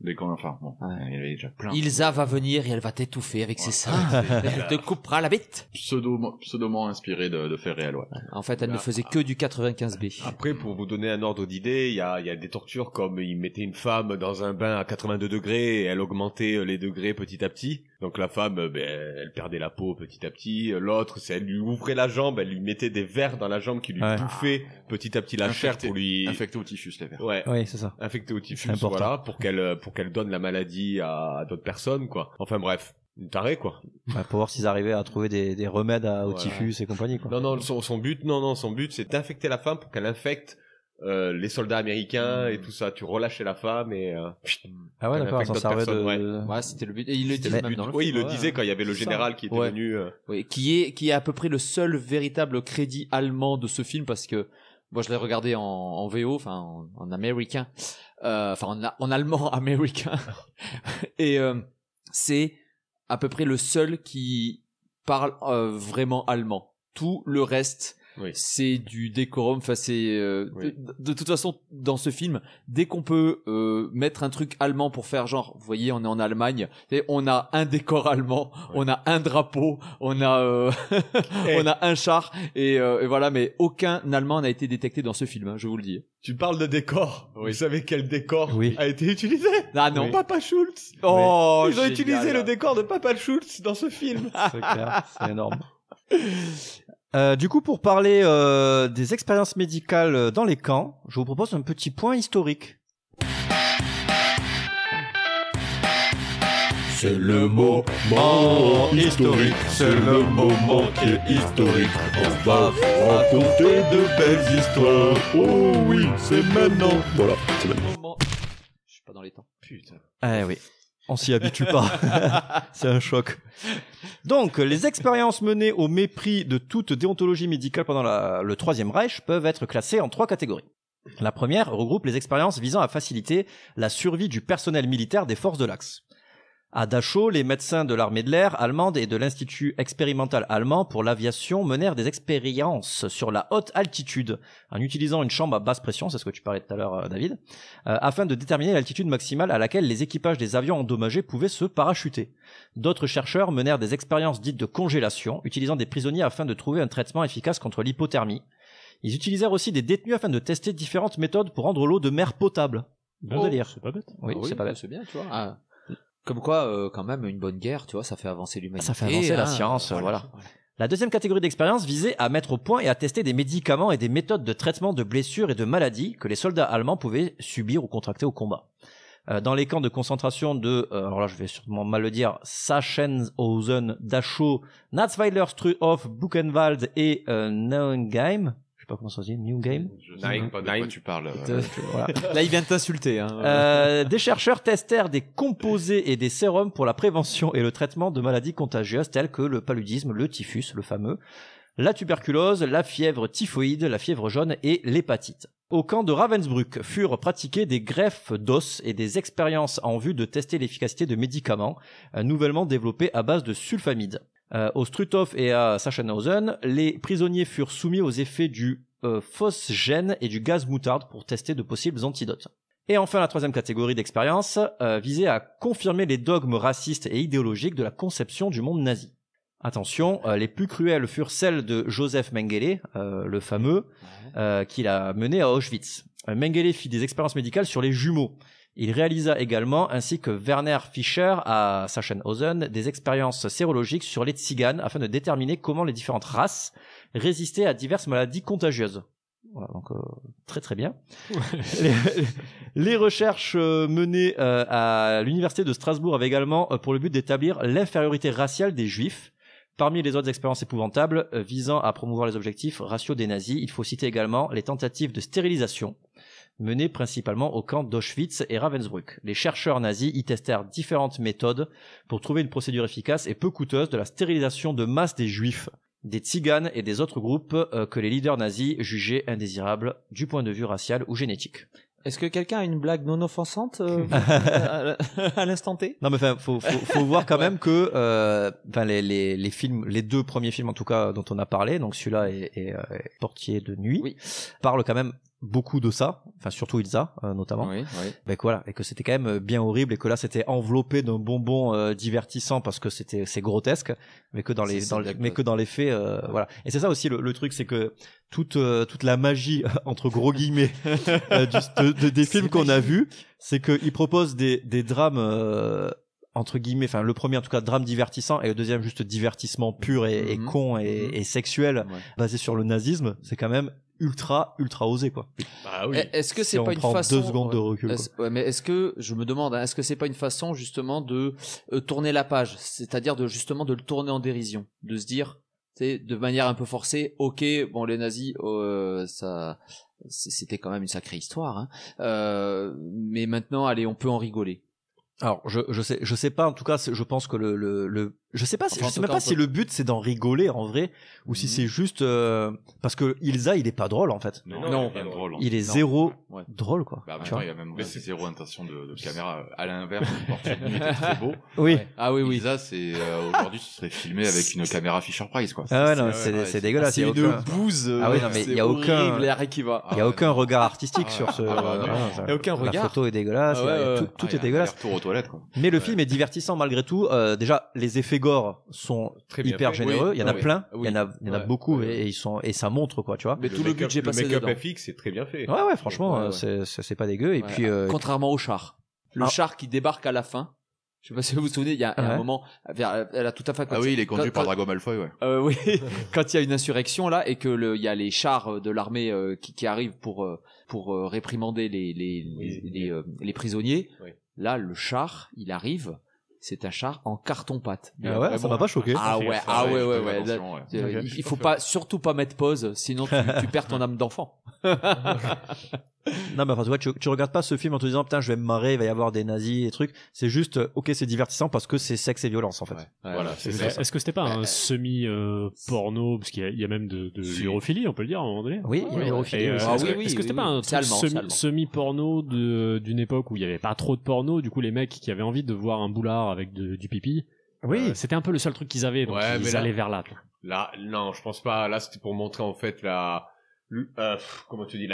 des camps, enfin, bon, il y avait déjà plein. Ilsa va venir et elle va t'étouffer avec ses seins. Elle te coupera la bite. Pseudoment inspiré de faits réels, ouais. En fait, elle ne faisait que du 95B. Après, pour vous donner un ordre d'idée, il y a des tortures comme il mettait une femme dans un bain à 82 degrés et elle augmentait les degrés petit à petit. Donc la femme, elle perdait la peau petit à petit. L'autre, c'est elle lui ouvrait la jambe, elle lui mettait des vers dans la jambe qui lui bouffaient petit à petit la chair pour lui... Infecté au typhus, les vers. Ouais. Oui, c'est ça. Infecté au typhus, voilà, pour qu'elle donne la maladie à d'autres personnes, quoi. Enfin bref. Une tarée, quoi. Pour voir s'ils arrivaient à trouver des remèdes au typhus et compagnie, quoi. Non, son but, c'est d'infecter la femme pour qu'elle infecte les soldats américains et tout ça. Tu relâchais la femme et ah ouais, d'accord, ça servait de... Ouais, c'était le but. Et il le disait même dans le film. Oui, il le disait quand il y avait le général qui était venu. Oui, qui est à peu près le seul véritable crédit allemand de ce film, parce que moi je l'ai regardé en VO, enfin en américain, en allemand américain, et c'est à peu près le seul qui parle vraiment allemand. Tout le reste, c'est du décorum. Enfin, c'est de toute façon dans ce film, dès qu'on peut mettre un truc allemand pour faire genre, vous voyez, on est en Allemagne, et on a un décor allemand, on a un drapeau, on a on a un char et voilà, mais aucun Allemand n'a été détecté dans ce film, hein, je vous le dis. Tu parles de décor. Vous savez quel décor a été utilisé? Ah non. Papa Schultz. Oh, ils ont utilisé le décor de Papa Schultz dans ce film. C'est clair, c'est énorme. Du coup, pour parler des expériences médicales dans les camps, je vous propose un petit point historique. C'est le moment historique, c'est le moment qui est historique. On va vous raconter de belles histoires. Oh oui, c'est maintenant. Voilà, c'est maintenant. Je suis pas dans les temps. Putain. Eh oui. On s'y habitue pas. C'est un choc. Donc, les expériences menées au mépris de toute déontologie médicale pendant le Troisième Reich peuvent être classées en 3 catégories. La première regroupe les expériences visant à faciliter la survie du personnel militaire des forces de l'Axe. À Dachau, les médecins de l'armée de l'air allemande et de l'Institut expérimental allemand pour l'aviation menèrent des expériences sur la haute altitude en utilisant une chambre à basse pression, c'est ce que tu parlais tout à l'heure, David, afin de déterminer l'altitude maximale à laquelle les équipages des avions endommagés pouvaient se parachuter. D'autres chercheurs menèrent des expériences dites de congélation, utilisant des prisonniers afin de trouver un traitement efficace contre l'hypothermie. Ils utilisèrent aussi des détenus afin de tester différentes méthodes pour rendre l'eau de mer potable. Bon délire. C'est pas bête. Oui, c'est pas bête. C'est bien, tu vois. Comme quoi, quand même, une bonne guerre, tu vois, ça fait avancer l'humanité. Ça fait avancer la science, voilà. La deuxième catégorie d'expérience visait à mettre au point et à tester des médicaments et des méthodes de traitement de blessures et de maladies que les soldats allemands pouvaient subir ou contracter au combat. Dans les camps de concentration de, alors là je vais sûrement mal le dire, Sachsenhausen, Dachau, Natzweiler, Struthof, Buchenwald et Neuengamme. Je sais pas comment ça se dit, Neuengamme. Je sais pas de quoi tu parles. Voilà. Là, il vient de t'insulter. Hein. Des chercheurs testèrent des composés et des sérums pour la prévention et le traitement de maladies contagieuses telles que le paludisme, le typhus, le fameux, la tuberculose, la fièvre typhoïde, la fièvre jaune et l'hépatite. Au camp de Ravensbrück furent pratiquées des greffes d'os et des expériences en vue de tester l'efficacité de médicaments nouvellement développés à base de sulfamide. Au Struthof et à Sachsenhausen, les prisonniers furent soumis aux effets du phosgène et du gaz moutarde pour tester de possibles antidotes. Et enfin, la troisième catégorie d'expérience visait à confirmer les dogmes racistes et idéologiques de la conception du monde nazi. Attention, les plus cruelles furent celles de Joseph Mengele, le fameux, qu'il a mené à Auschwitz. Mengele fit des expériences médicales sur les jumeaux. Il réalisa également, ainsi que Werner Fischer à Sachsenhausen, des expériences sérologiques sur les tziganes afin de déterminer comment les différentes races résistaient à diverses maladies contagieuses. Voilà, donc très très bien. Les recherches menées à l'université de Strasbourg avaient également pour le but d'établir l'infériorité raciale des juifs. Parmi les autres expériences épouvantables visant à promouvoir les objectifs raciaux des nazis, il faut citer également les tentatives de stérilisation, menée principalement au camp d'Auschwitz et Ravensbrück. Les chercheurs nazis y testèrent différentes méthodes pour trouver une procédure efficace et peu coûteuse de la stérilisation de masse des juifs, des tziganes et des autres groupes que les leaders nazis jugeaient indésirables du point de vue racial ou génétique. Est-ce que quelqu'un a une blague non offensante à l'instant T? Non mais enfin faut voir quand même que enfin les films, les deux premiers films en tout cas dont on a parlé, donc celui-là et Portier de nuit, parlent quand même beaucoup de ça, enfin surtout Ilsa notamment. Ben que voilà, et que c'était quand même bien horrible et que là c'était enveloppé d'un bonbon divertissant parce que c'est grotesque, mais que dans les faits voilà. Et c'est ça aussi le truc, c'est que toute la magie entre gros guillemets des films qu'on a vus, c'est qu'ils proposent des drames entre guillemets, enfin le premier en tout cas drame divertissant et le deuxième juste divertissement pur et con et sexuel basé sur le nazisme. C'est quand même ultra osé quoi. Bah oui. Est-ce que c'est si pas on une prend façon 2 secondes de recul mais est-ce que je me demande est-ce que c'est pas une façon justement de tourner la page, c'est-à-dire de justement de le tourner en dérision, de se dire de manière un peu forcée, OK, bon les nazis ça c'était quand même une sacrée histoire mais maintenant allez, on peut en rigoler. Alors je sais pas, en tout cas je pense que je sais pas si, je sais même pas si le but c'est d'en rigoler en vrai ou si c'est juste parce que Ilsa il est pas drôle en fait. Non, il est drôle. Il est zéro drôle quoi. Bah, il y a même zéro intention de caméra. À l'inverse, Portier de nuit était très beau. Oui. Ah oui. Ilsa c'est aujourd'hui ce serait filmé avec une caméra Fisher Price quoi. Ah ouais non, c'est dégueulasse. C'est une bouse. Ah oui non mais il y a aucun il y a aucun regard artistique sur ce. Il y a aucun regard. La photo est dégueulasse, tout est dégueulasse. Retour aux toilettes quoi. Mais le film est divertissant malgré tout. Déjà, les effets gore sont hyper généreux. Il y en a plein. Il y en a beaucoup et ça montre quoi, tu vois. Mais tout le budget passé dedans. Le make-up FX c'est très bien fait. Ouais, franchement, c'est pas dégueu. Et puis, contrairement au char. Le char qui débarque à la fin. Je sais pas si vous vous souvenez, il y a un moment, elle a tout à fait. Il est conduit par Drago Malfoy, oui, quand il y a une insurrection là et que il y a les chars de l'armée qui arrivent pour réprimander les prisonniers. Là, le char, il arrive. C'est un char en carton-pâte. Ah ouais, ça m'a pas choqué. Ah ouais. Il faut surtout pas mettre pause, sinon tu perds ton âme d'enfant. Non mais enfin tu regardes pas ce film en te disant putain je vais me marrer, il va y avoir des nazis et trucs. C'est juste OK, c'est divertissant parce que c'est sexe et violence en fait. Voilà. Est-ce que c'était pas un semi porno, parce qu'il y a même de l'hérophilie, on peut le dire à un moment donné. Oui, il y a l'hérophilie. Est-ce que c'était pas un semi porno d'une époque où il y avait pas trop de porno, du coup les mecs qui avaient envie de voir un boulard avec du pipi. Oui, c'était un peu le seul truc qu'ils avaient, donc ils allaient vers là. Là, non, je pense pas. Là, c'était pour montrer en fait comment tu dis,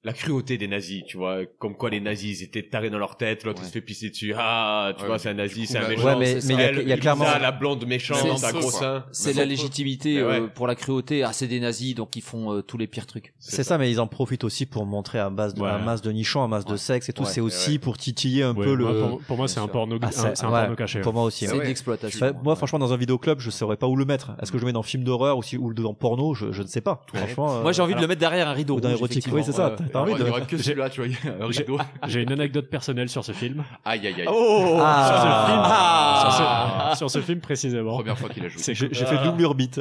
la cruauté des nazis, tu vois, comme quoi les nazis ils étaient tarés dans leur tête, l'autre il se fait pisser dessus, tu vois, c'est un nazi, c'est un méchant. Ouais, mais il y a clairement la blonde méchante, un gros sein. C'est la légitimité pour la cruauté. C'est des nazis, donc ils font tous les pires trucs. C'est ça, mais ils en profitent aussi pour montrer un masse de nichons, un masse de sexe et tout. C'est aussi pour titiller un peu le. Pour moi, c'est un porno, c'est un porno caché. Pour moi aussi. C'est une exploitation. Moi, franchement, dans un vidéoclub, je saurais pas où le mettre. Est-ce que je le mets dans film d'horreur ou dans porno? Je ne sais pas. Franchement. Moi, j'ai envie de le mettre derrière un rideau. Ou dans érotique. Oui, c'est ça. T'as envie de. Là, tu vois, j'ai une anecdote personnelle sur ce film. Aïe. Sur ce film précisément. Première fois qu'il a joué. J'ai fait double orbite.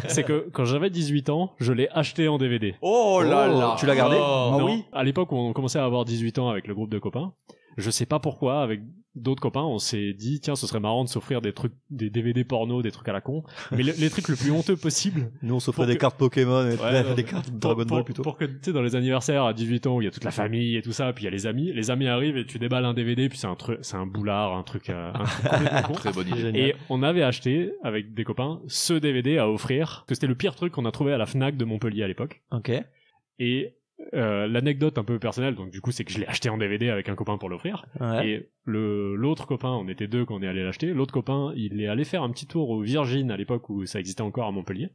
C'est que quand j'avais 18 ans, je l'ai acheté en DVD. Oh là là. Tu l'as gardé? Non. Oui. À l'époque où on commençait à avoir 18 ans avec le groupe de copains, je sais pas pourquoi, avec d'autres copains, on s'est dit tiens, ce serait marrant de s'offrir des trucs, des DVD porno, des trucs à la con, mais les trucs le plus honteux possible. Nous on s'offrait des cartes Pokémon et des cartes Dragon Ball plutôt. Pour que tu sais, dans les anniversaires à 18 ans où il y a toute la famille et tout ça, puis il y a les amis arrivent et tu déballes un DVD, puis c'est un boulard, un truc complètement con. Très bonne idée. Et on avait acheté avec des copains ce DVD à offrir, que c'était le pire truc qu'on a trouvé à la Fnac de Montpellier à l'époque. OK. Et l'anecdote un peu personnelle, donc du coup c'est que je l'ai acheté en DVD avec un copain pour l'offrir. Et l'autre copain, on était deux quand on est allé l'acheter, l'autre copain il est allé faire un petit tour au Virgin à l'époque où ça existait encore à Montpellier,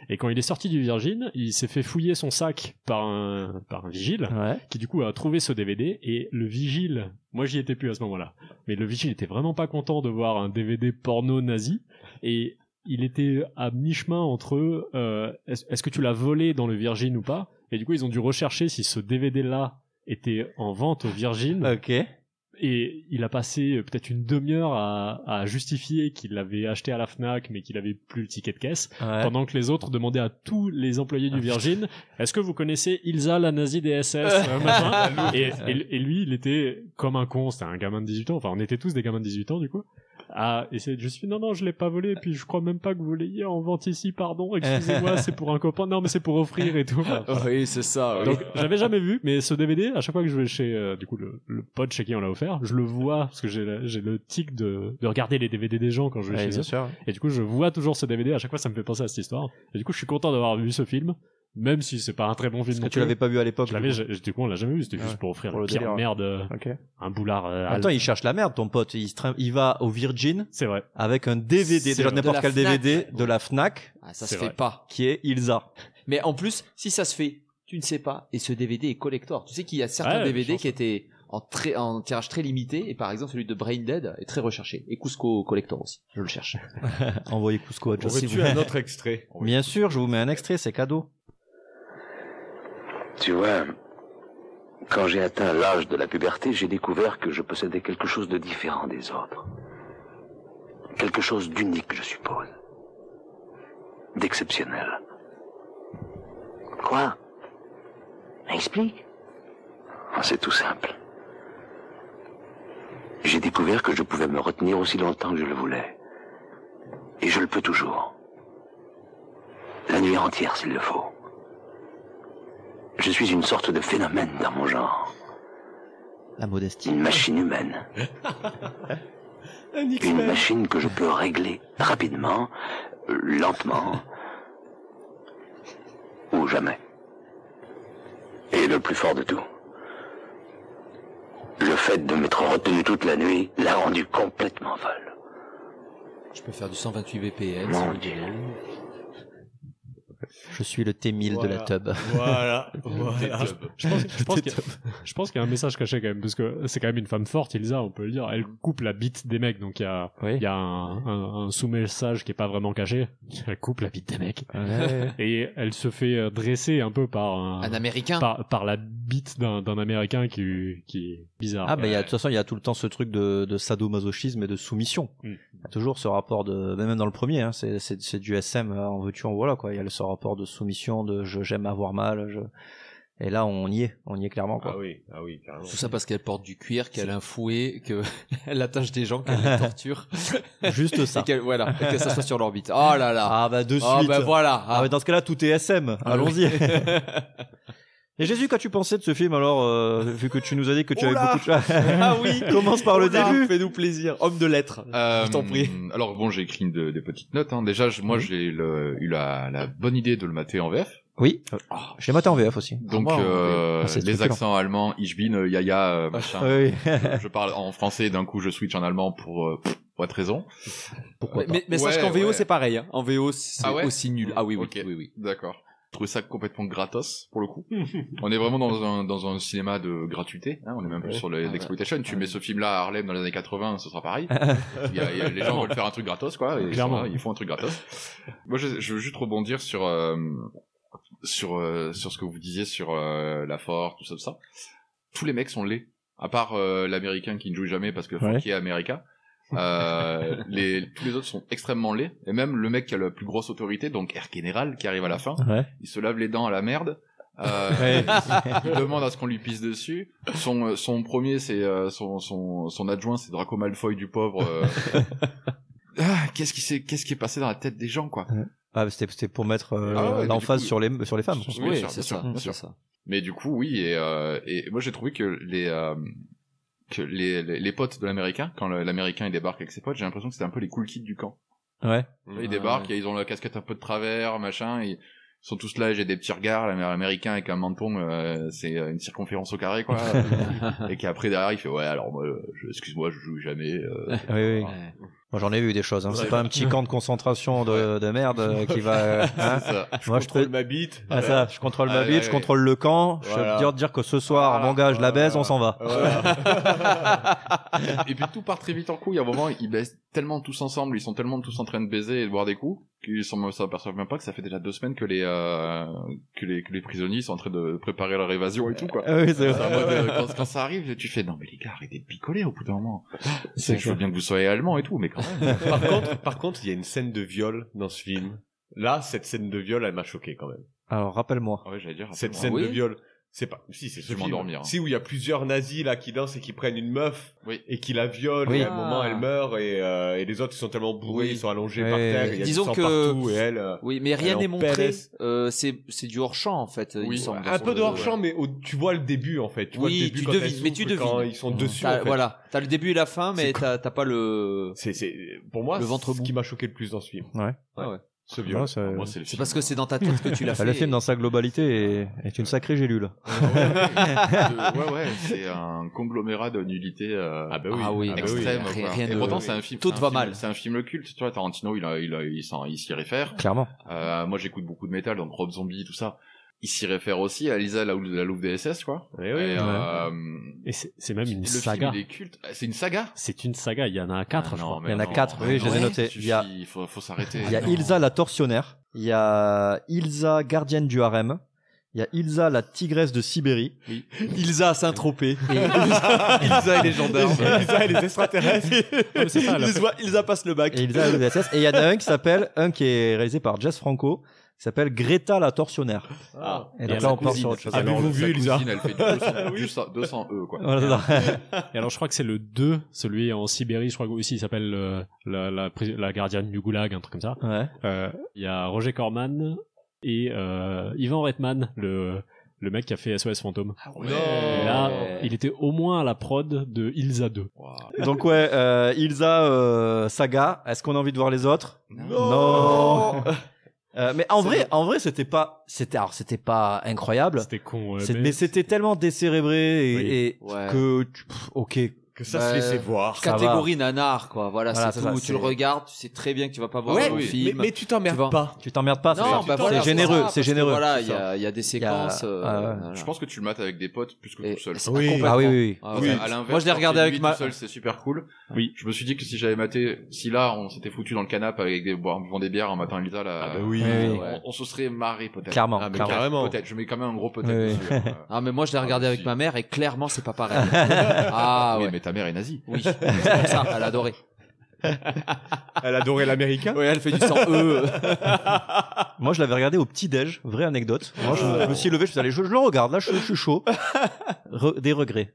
et quand il est sorti du Virgin, il s'est fait fouiller son sac par un vigile qui du coup a trouvé ce DVD, et le vigile, moi j'y étais plus à ce moment-là, mais le vigile était vraiment pas content de voir un DVD porno nazi, et il était à mi-chemin entre est-ce que tu l'as volé dans le Virgin ou pas, et du coup ils ont dû rechercher si ce DVD là était en vente au Virgin. OK. Et il a passé peut-être une demi-heure à justifier qu'il l'avait acheté à la Fnac, mais qu'il avait plus le ticket de caisse, pendant que les autres demandaient à tous les employés du Virgin, est-ce que vous connaissez Ilsa, la nazie des SS, machin? Et lui, il était comme un con, c'était un gamin de 18 ans, enfin, on était tous des gamins de 18 ans, du coup, à essayer de justifier, non, je l'ai pas volé, puis je crois même pas que vous l'ayez en vente ici, pardon, excusez-moi, c'est pour un copain, non, mais c'est pour offrir et tout. Enfin, oui, c'est ça. Oui. Donc, j'avais jamais vu, mais ce DVD, à chaque fois que je vais chez, du coup, le pote chez qui on l'a offert, je le vois, parce que j'ai le tic de regarder les DVD des gens quand je vais chez eux. Sûr. Et du coup, je vois toujours ce DVD, à chaque fois, ça me fait penser à cette histoire. Et du coup, je suis content d'avoir vu ce film, même si c'est pas un très bon film. Parce que tu l'avais pas vu à l'époque. Du coup, on l'a jamais vu, c'était juste pour offrir le pire merde, un boulard. Attends, il cherche la merde, ton pote. Il va au Virgin. C'est vrai. Avec un DVD, déjà n'importe quel DVD de la Fnac. Ah, ça se fait pas. Qui est Ilsa. Mais en plus, si ça se fait, tu ne sais pas, et ce DVD est collector. Tu sais qu'il y a certains DVD qui étaient en tirage très limité, et par exemple celui de Brain Dead est très recherché. Et Cusco collector aussi, je le cherche. Envoyez Cusco à Joe. Aurais-tu un autre extrait? Bien sûr, je vous mets un extrait, c'est cadeau. Tu vois, quand j'ai atteint l'âge de la puberté, j'ai découvert que je possédais quelque chose de différent des autres. Quelque chose d'unique, je suppose. D'exceptionnel. Quoi? Explique. C'est tout simple. J'ai découvert que je pouvais me retenir aussi longtemps que je le voulais. Et je le peux toujours. La nuit entière, s'il le faut. Je suis une sorte de phénomène dans mon genre. La modestie. Une machine humaine. Une machine que je peux régler rapidement, lentement, ou jamais. Et le plus fort de tout, le fait de m'être retenu toute la nuit l'a rendu complètement folle. Je peux faire du 128 VPN. Mon Dieu. Je suis le T1000 de la tub. Voilà. Je pense qu'il y a un message caché quand même, parce que c'est quand même une femme forte, Ilsa, on peut le dire. Elle coupe la bite des mecs, donc il y a un sous-message qui est pas vraiment caché. Elle coupe la bite des mecs. Et elle se fait dresser un peu par un Américain. Par la bite d'un Américain qui est bizarre. Ah, bah, de toute façon, il y a tout le temps ce truc de sadomasochisme et de soumission. Il y a toujours ce rapport même dans le premier, hein, c'est du SM, en veux-tu, en voilà, quoi. Il y a ce rapport de soumission, j'aime avoir mal, et là on y est clairement, quoi. Ah oui, carrément. Tout ça parce qu'elle porte du cuir, qu'elle a un fouet, qu'elle attache des gens, qu'elle les torture. Juste ça. Et que ça soit sur l'orbite. Oh là là. Ah bah de suite. Ah bah voilà. Ah bah dans ce cas-là tout est SM. Allons-y. Et Jésus, qu'as-tu pensé de ce film alors, vu que tu nous as dit que tu avais beaucoup de choses. Ah oui. Commence par le début. Fais-nous plaisir. Homme de lettres. Je t'en prie. Alors bon, j'ai écrit des petites notes, hein. Déjà, moi, j'ai eu la bonne idée de le mater en VF. Oui. Je l'ai maté en VF aussi. Donc, les accents allemands, ich bin, yaya, machin. Oui. Je parle en français, d'un coup, je switch en allemand pour autre raison. Pourquoi pas. Mais sache qu'en VO, c'est pareil, hein. En VO, c'est aussi nul. Ah oui, oui. Okay. Oui. D'accord. Je trouve ça complètement gratos, pour le coup. On est vraiment dans un cinéma de gratuité, hein. On est même plus sur l'exploitation. Tu mets ce film-là à Harlem dans les années 80, ce sera pareil. Les gens veulent faire un truc gratos, quoi. Et ils font un truc gratos. Moi, je veux juste rebondir sur ce que vous disiez sur la force, tout ça. Tous les mecs sont laids. À part l'américain qui ne joue jamais parce que fuck yeah America. Tous les autres sont extrêmement laids, et même le mec qui a la plus grosse autorité, donc Air General, qui arrive à la fin, il se lave les dents à la merde, il demande à ce qu'on lui pisse dessus. Son premier, c'est son adjoint, c'est Draco Malfoy du pauvre. Qu'est-ce qui est passé dans la tête des gens, quoi. Ah, c'était pour mettre l'emphase sur les femmes. Oui, c'est ça. Mais du coup, oui, et moi j'ai trouvé que les potes de l'américain, quand l'américain il débarque avec ses potes, j'ai l'impression que c'était un peu les cool kids du camp. Ouais. Ils débarquent, ils ont la casquette un peu de travers, machin, ils sont tous là, j'ai des petits regards, l'américain avec un menton, c'est une circonférence au carré, quoi. Et qu'après derrière il fait, ouais, alors moi, excuse-moi, je joue jamais. Oui. Moi, j'en ai vu des choses. Hein. C'est pas un petit camp de concentration de merde qui va. Hein. Ça. Moi, je contrôle ma bite. Ah, ça, je contrôle ma bite, je contrôle le camp. Voilà. Je veux dire que ce soir, mon gars, je la baise, on s'en va. Et puis tout part très vite en couille. À un moment, ils baissent tellement tous ensemble, ils sont tellement tous en train de baiser et de boire des coups qu'ils s'aperçoivent même pas que ça fait déjà 2 semaines que les prisonniers sont en train de préparer leur évasion et tout, quoi. Ah oui, c'est vrai. En mode, quand ça arrive, tu fais non mais les gars, arrêtez de picoler au bout d'un moment. Je veux bien que vous soyez allemands et tout, mais quand même. Par contre, il y a une scène de viol dans ce film. Là, cette scène de viol, elle m'a choqué quand même. Alors, rappelle-moi. Ah ouais, j'allais dire. Cette scène de viol. C'est pas, si, c'est ce m'endormir. Si, où il y a plusieurs nazis, là, qui dansent et qui prennent une meuf. Oui. Et qui la violent. Oui. Et à un moment, elle meurt et les autres, ils sont tellement bourrés, ils sont allongés par terre, il y a Disons du sang que partout et elle. Oui, mais rien n'est montré. C'est du hors champ en fait. Il me semble, un peu de hors champ, mais tu vois le début en fait. Tu vois le début tu quand devines, elle mais tu souffre, devines. quand ils sont dessus. En fait. Voilà, t'as le début et la fin, mais t'as pas le. C'est pour moi le ventre ce qui m'a choqué le plus dans ce film. Ouais. Ah ouais. Ce viol. Ouais, c'est parce que c'est dans ta tête que tu l'as fait. Le film dans sa globalité est une sacrée gélule. Ouais, c'est un conglomérat de nullité extrême. Et pourtant, c'est un film. Tout va mal. C'est un film culte. Tu vois, Tarantino, il s'y réfère. Clairement. Moi, j'écoute beaucoup de métal, donc Rob Zombie, tout ça. Il s'y réfère aussi à Lisa, la Louve des SS, quoi. Et c'est même une saga. Film, il est culte. C'est une saga? C'est une saga. Il y en a 4, je crois. Il y en a 4. Oui, je les ai notés. Il faut s'arrêter. Il y a Ilsa la tortionnaire. Il y a Ilsa gardienne du harem. Il y a Ilsa la tigresse de Sibérie. Oui. Ilsa à Saint-Tropez. Ilsa et les gendarmes. Ilsa et les extraterrestres. C'est ça, Ilsa passe le bac. Et Ilsa la SS. Et il y en a un qui est réalisé par Jess Franco. Qui s'appelle Greta la tortionnaire. Et donc là, on part sur autre chose. Avez-vous vu, Elisa? Elle fait 200 E, quoi. Voilà, et alors, je crois que c'est le 2, celui en Sibérie, je crois aussi, il s'appelle la gardienne du goulag, un truc comme ça. Ouais. Il y a Roger Corman et Ivan Reitman, le mec qui a fait SOS Fantôme. Et là, il était au moins à la prod de Ilsa 2. Wow. Donc ouais, Ilsa saga. Est-ce qu'on a envie de voir les autres? Non. Mais en vrai, c'était pas incroyable. C'était con, mais c'était tellement décérébré et que, ok. Que ça se laissait voir. Catégorie nanar, quoi. Voilà, c'est tout. Tu le regardes, tu sais très bien que tu vas pas voir le film. Mais tu t'emmerdes pas. Tu t'emmerdes pas, non, c'est généreux, c'est généreux. Voilà, il y a des séquences. Je pense que tu le mates avec des potes plus que tout seul. Oui. À l'inverse, moi, je l'ai regardé avec tout seul, c'est super cool. Oui. Je me suis dit que si j'avais maté, si là, on s'était foutu dans le canapé avec buvant des bières en matant Elisa, là, on se serait marré peut-être. Clairement. Carrément. Peut-être. Je mets quand même un gros peut-être. Ah, mais moi, je l'ai regardé avec ma mère et clairement, c'est pas pareil. Ah, ouais. Mais ta mère est nazie. Oui. C'est pour ça, elle adorait. Elle adorait l'américain? Oui, elle fait du sang E. Moi, je l'avais regardé au petit-déj, vraie anecdote. Moi, je me suis levé, je me suis dit, je le regarde, là, je suis chaud. Des regrets.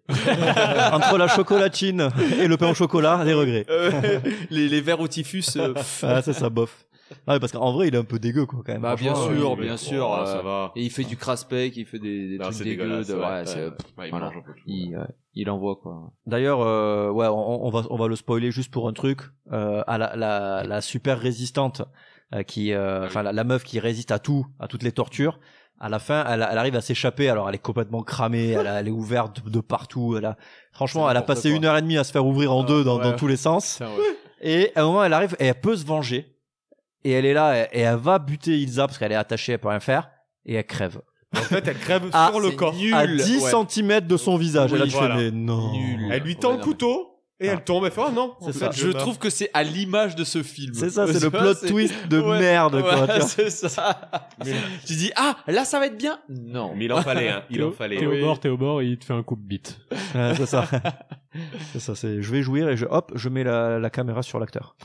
Entre la chocolatine et le pain au chocolat, des regrets. Les verres au typhus. Ah, ça, bof. Ah, ouais, parce qu'en vrai, il est un peu dégueu, quoi, quand même. Bah, bien sûr. Ça va. Et il fait du crasse-pec, il fait des trucs dégueux. Il envoie, quoi. D'ailleurs, on va le spoiler juste pour un truc. À la super résistante, la meuf qui résiste à toutes les tortures. À la fin, elle arrive à s'échapper. Alors, elle est complètement cramée. Elle est ouverte de partout. Franchement, elle a passé 1h30 à se faire ouvrir en deux dans tous les sens. Et à un moment, elle arrive et elle peut se venger. Et elle est là et elle va buter Ilsa parce qu'elle est attachée, elle peut rien faire. Et elle crève. En fait, elle crève sur le corps. À 10 cm de son visage. Oui, et là, tu fais, mais non. Elle lui tend le couteau. Et elle tombe, elle fait, oh non. C'est ça. Je trouve que c'est à l'image de ce film. C'est ça, c'est le plot twist de merde, quoi. C'est ça. Tu dis, là, ça va être bien. Non. Mais il en fallait, hein. T'es au bord, il te fait un coup de bite. C'est ça. C'est ça, je vais jouir et je mets la caméra sur l'acteur.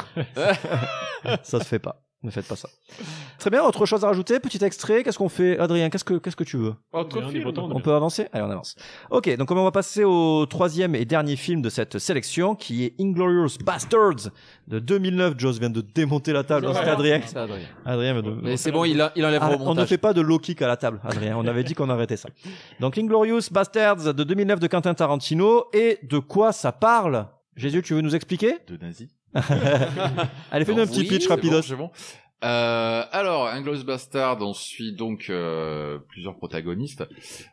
Ça se fait pas. Ne faites pas ça. Très bien, autre chose à rajouter, petit extrait, qu'est-ce qu'on fait? Adrien, qu'est-ce que tu veux? On peut avancer? Allez, on avance. Ok, donc on va passer au troisième et dernier film de cette sélection, qui est Inglourious Basterds de 2009. Joss vient de démonter la table. C'est Adrien. Adrien vient de... Mais c'est bon, il enlève au montage. On ne fait pas de low kick à la table, Adrien. On avait dit qu'on arrêtait ça. Donc Inglourious Basterds de 2009 de Quentin Tarantino. Et de quoi ça parle? Jésus, tu veux nous expliquer? De nazis. Allez, fais-nous un petit pitch rapidos. C'est bon. Alors, Inglourious Basterds, on suit donc plusieurs protagonistes.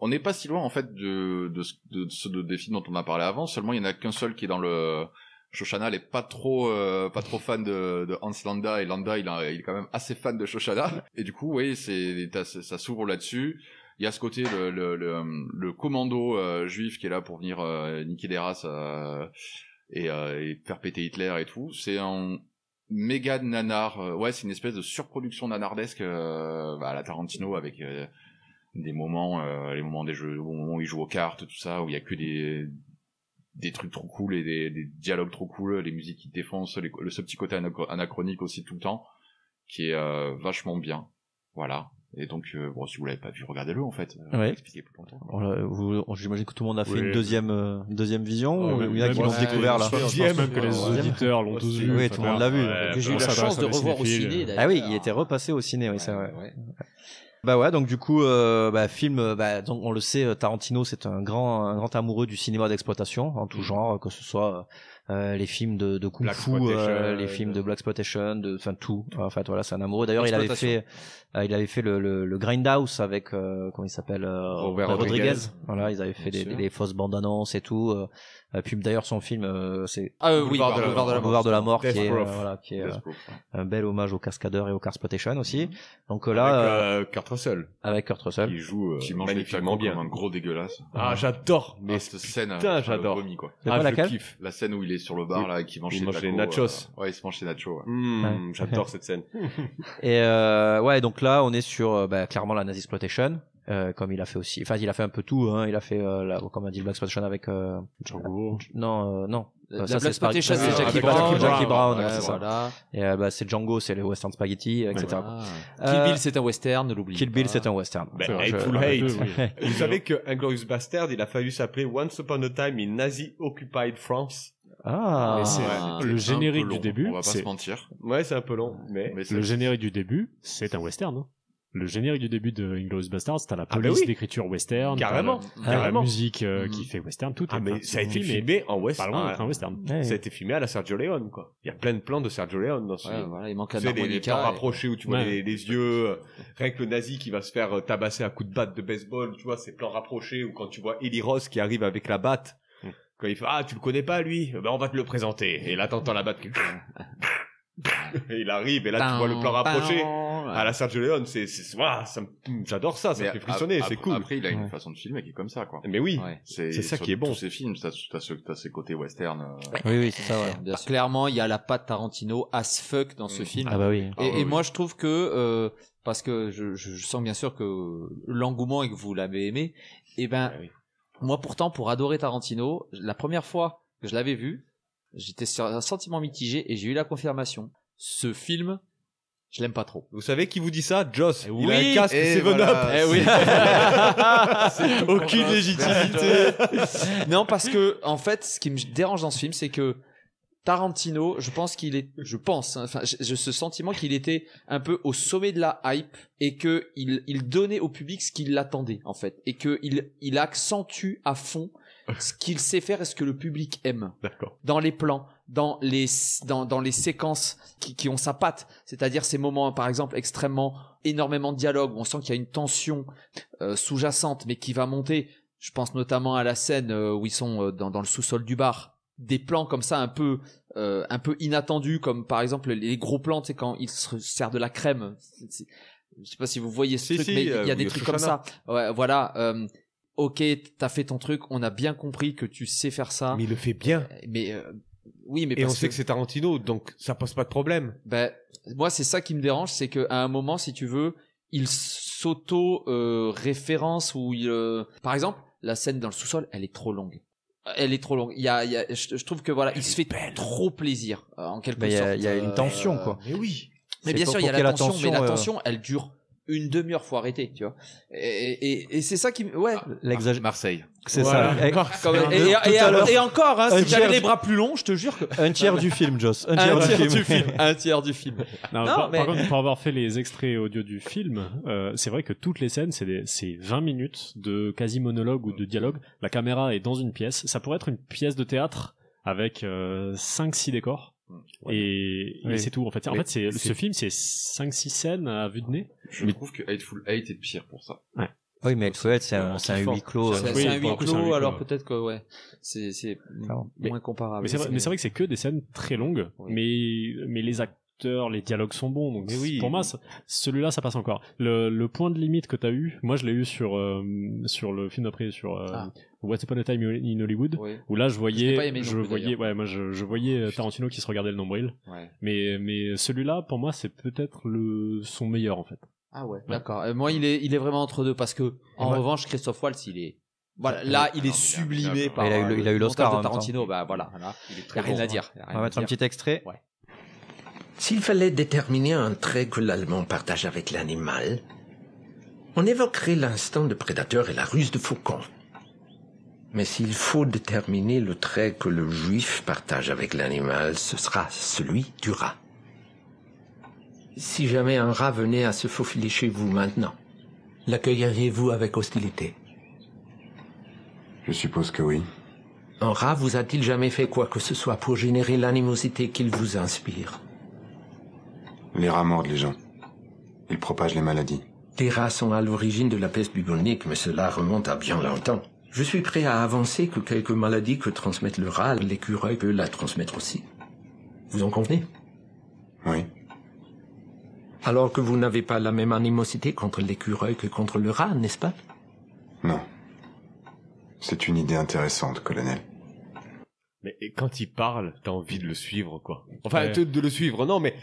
On n'est pas si loin en fait de des films dont on a parlé avant. Seulement, il y en a qu'un seul qui est dans le Shoshana, elle est pas trop fan de Hans Landa, et Landa, il est quand même assez fan de Shoshana. Et du coup, oui, ça s'ouvre là-dessus. Il y a ce côté, le commando juif qui est là pour venir niquer des races et faire péter Hitler et tout. C'est un méga nanar. Ouais, c'est une espèce de surproduction nanardesque à la Tarantino avec des moments, les moments des jeux, au moment où il joue aux cartes, tout ça, où il y a que des trucs trop cool et des dialogues trop cool, les musiques qui défoncent, ce petit côté anachronique aussi tout le temps, qui est vachement bien. Voilà. Et donc, bon, si vous l'avez pas vu, regardez-le en fait. Ouais. Expliquer plus longtemps. J'imagine que tout le monde a fait une deuxième vision, ou il y en a qui l'ont l'ont découvert là. Je pense même que les auditeurs l'ont tous vu. Oui, tout le monde l'a vu. J'ai eu la chance de revoir au ciné. Ah oui, il était repassé au ciné, oui, c'est vrai. Bah ouais, donc du coup, film, donc on le sait, Tarantino, c'est un grand amoureux du cinéma d'exploitation en tout genre, que ce soit les films de kung fu, les films de blaxploitation, enfin tout. En fait, voilà, c'est un amoureux. D'ailleurs, il avait fait le Grindhouse avec comment il s'appelle, Robert Rodriguez. Voilà, ils avaient fait les fausses bandes annonces et tout. Puis d'ailleurs son film c'est Boulevard de la mort qui est un bel hommage aux cascadeurs et aux carsploitation aussi. Donc là avec Kurt Russell qui joue magnifiquement bien, comme un gros dégueulasse. J'adore, mais cette scène, j'adore. Vomi, quoi. Je kiffe la scène où il est sur le bar là et qui mange les nachos. Il se mange ses nachos. J'adore cette scène. Et donc là on est sur clairement la Nazisploitation. Comme il a fait aussi, enfin il a fait un peu tout, hein. Il a fait comme on dit le blaxploitation avec Django. Non. La blaxploitation c'est Jackie Brown, c'est ça. Voilà. Et c'est Django, c'est le western spaghetti, etc. Kill Bill c'est un western, ne l'oublie pas. Kill Bill c'est un western. Hateful Eight. Vous savez que Inglourious Bastard, il a fallu s'appeler Once Upon a Time in Nazi Occupied France. Le générique du début, on va pas se mentir. Ouais, c'est un peu long, mais le générique du début, c'est un western. Hein. Le générique du début de Inglourious Basterds, t'as la police d'écriture western, carrément, la musique qui fait western, tout. Mais ça a été filmé en western. Pas loin d'être un western. Ça a été filmé à la Sergio Leone, quoi. Il y a plein de plans de Sergio Leone dans ce film. Voilà, il manque un des plans rapprochés où tu vois les yeux, rien que le nazi qui va se faire tabasser à coups de batte de baseball, tu vois, ces plans rapprochés, ou quand tu vois Eli Roth qui arrive avec la batte, quand il fait tu le connais pas lui, on va te le présenter. Et là t'entends la batte qui et il arrive et là tu vois le plan rapproché à la Sergio Leone, j'adore ça me fait frissonner, c'est cool. Après il a une façon de filmer qui est comme ça, quoi. Mais oui, c'est ça qui est bon. Tous ces films, t'as ces côtés western. Oui, c'est ça. Ouais. Clairement, il y a la patte Tarantino as fuck dans ce film. Ah bah oui. Et moi je trouve que parce que je sens bien sûr que l'engouement et que vous l'avez aimé, moi pourtant pour adorer Tarantino, la première fois que je l'avais vu, j'étais sur un sentiment mitigé et j'ai eu la confirmation. Ce film, je l'aime pas trop. Vous savez qui vous dit ça? Joss. Oui, il a un casque Seven Up. Aucune légitimité. Non, parce que, en fait, ce qui me dérange dans ce film, c'est que Tarantino, je pense, ce sentiment qu'il était un peu au sommet de la hype et que il donnait au public ce qu'il attendait, en fait. Et que il accentue à fond ce qu'il sait faire et ce que le public aime. D'accord. Dans les plans, dans les séquences qui ont sa patte, c'est-à-dire ces moments, par exemple, énormément de dialogue, où on sent qu'il y a une tension sous-jacente, mais qui va monter. Je pense notamment à la scène où ils sont dans le sous-sol du bar. Des plans comme ça un peu inattendus, comme par exemple les gros plans, tu sais, quand il se sert de la crème. Je sais pas si vous voyez ce truc, mais il y a des trucs comme ça. Ouais, voilà. Ok, t'as fait ton truc, on a bien compris que tu sais faire ça. Mais il le fait bien. Oui, mais et on sait que c'est Tarantino, donc ça pose pas de problème. Moi, c'est ça qui me dérange, c'est qu'à un moment, si tu veux, il s'auto-référence ou par exemple, la scène dans le sous-sol, elle est trop longue. Je trouve que voilà, il se fait trop plaisir, en quelque sorte. Il y a une tension, quoi. Mais oui. Mais bien sûr, il y a la tension, mais la tension, elle dure une demi-heure, faut arrêter, tu vois. Et c'est ça qui Marseille. C'est ça. Et encore, hein, si j'avais les bras plus longs, je te jure que... Un tiers du film, Joss. Un tiers du film. Par contre, pour avoir fait les extraits audio du film, c'est vrai que toutes les scènes, c'est 20 minutes de quasi monologue ou de dialogue. La caméra est dans une pièce. Ça pourrait être une pièce de théâtre avec 5-6 décors. Et c'est tout, en fait. Ce film, c'est 5-6 scènes à vue de nez. Je trouve que Hateful Eight est pire pour ça. Ouais. Oui, mais Elfouette, c'est un huis clos. C'est un huis clos, alors peut-être que ouais, c'est moins comparable. Mais c'est vrai que c'est que des scènes très longues, mais les acteurs, les dialogues sont bons. Donc pour moi, celui-là, ça passe encore. Le point de limite que t'as eu, moi, je l'ai eu sur le film d'après, sur Once Upon a Time in Hollywood, où là, je voyais Tarantino qui se regardait le nombril. Ouais. Mais celui-là, pour moi, c'est peut-être son meilleur en fait. Ah ouais, d'accord. Moi, il est vraiment entre deux parce que en revanche, Christophe Waltz, il est sublimé par. Il a eu l'Oscar de Tarantino. Bah voilà, il est très bon, rien à dire. On va mettre un petit extrait. Ouais. S'il fallait déterminer un trait que l'Allemand partage avec l'animal, on évoquerait l'instinct de prédateur et la ruse de faucon. Mais s'il faut déterminer le trait que le juif partage avec l'animal, ce sera celui du rat. Si jamais un rat venait à se faufiler chez vous maintenant, l'accueilleriez-vous avec hostilité? Je suppose que oui. Un rat vous a-t-il jamais fait quoi que ce soit pour générer l'animosité qu'il vous inspire? Les rats mordent les gens. Ils propagent les maladies. Les rats sont à l'origine de la peste bubonique, mais cela remonte à bien longtemps. Je suis prêt à avancer que quelques maladies que transmettent le rat, l'écureuil peut la transmettre aussi. Vous en convenez? Oui. Alors que vous n'avez pas la même animosité contre l'écureuil que contre le rat, n'est-ce pas? Non. C'est une idée intéressante, colonel. Mais quand il parle, t'as envie de le suivre, quoi. Enfin, de le suivre, non, mais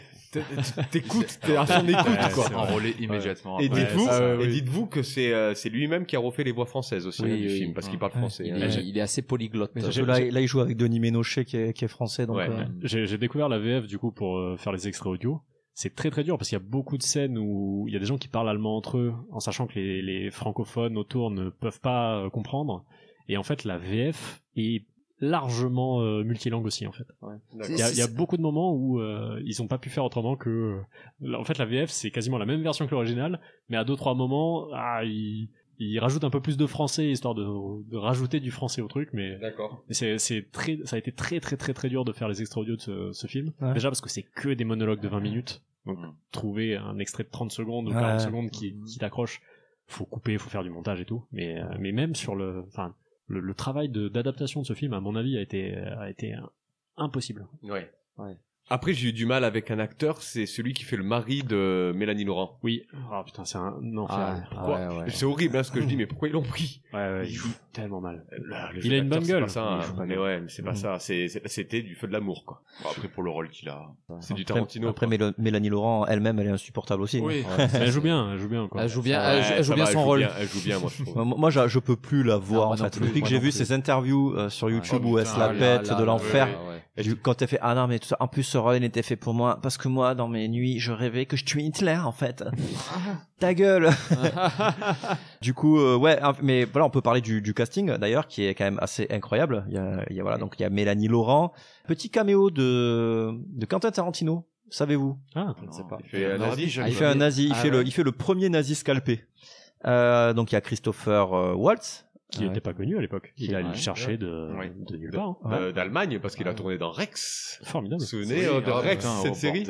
t'écoutes, t'es à son écoute, quoi. Enrôlé immédiatement. Et dites-vous que c'est lui-même qui a refait les voix françaises aussi du film, parce qu'il parle français. Il est assez polyglotte. Là, il joue avec Denis Ménochet qui est français, donc. J'ai découvert la VF du coup pour faire les extraits audio. C'est très très dur parce qu'il y a beaucoup de scènes où il y a des gens qui parlent allemand entre eux en sachant que les francophones autour ne peuvent pas comprendre. Et en fait, la VF est largement multilingue aussi en fait. Ouais. Il y a beaucoup de moments où ils ont pas pu faire autrement que en fait la VF c'est quasiment la même version que l'original, mais à 2-3 moments ils rajoutent un peu plus de français histoire de rajouter du français au truc, mais d'accord. Ça a été très très très très dur de faire les extraits audio de ce film. Ouais. Déjà parce que c'est que des monologues de 20 minutes. Donc trouver un extrait de 30 secondes ou 40 secondes qui t'accroche, faut couper, faut faire du montage et tout. Mais même sur le travail d'adaptation de ce film, à mon avis, a été impossible. Ouais. Après, j'ai eu du mal avec un acteur, c'est celui qui fait le mari de Mélanie Laurent. Oui. Ah putain, c'est un enfer. Pourquoi c'est horrible hein, ce que je dis, mais pourquoi ils l'ont pris? Il joue tellement mal. Il a une bonne gueule. Mais c'est pas ça. C'était du feu de l'amour, quoi. Bon, après, pour le rôle qu'il a, c'est du Tarantino. Après, Mélanie Laurent, elle-même, elle est insupportable aussi. Oui. Elle joue bien, quoi. Elle joue bien son rôle. Elle joue bien, moi, je trouve. Moi, je peux plus la voir, en fait. Depuis que j'ai vu ses interviews sur YouTube où elle se la pète de l'enfer. Quand elle fait ah non mais tout ça, en plus ce rôle n'était fait pour moi parce que moi dans mes nuits je rêvais que je tuais Hitler en fait. Ta gueule. Du coup mais voilà on peut parler du casting d'ailleurs qui est quand même assez incroyable. Il y a Mélanie Laurent, petit caméo de Quentin Tarantino, savez-vous? Je ne sais pas. Il fait un nazi, il fait le premier nazi scalpé. Donc il y a Christopher Waltz qui n'était pas connu à l'époque. Il a cherché de nulle part. D'Allemagne, parce qu'il a tourné dans Rex. Formidable. Vous vous souvenez de Rex, cette série?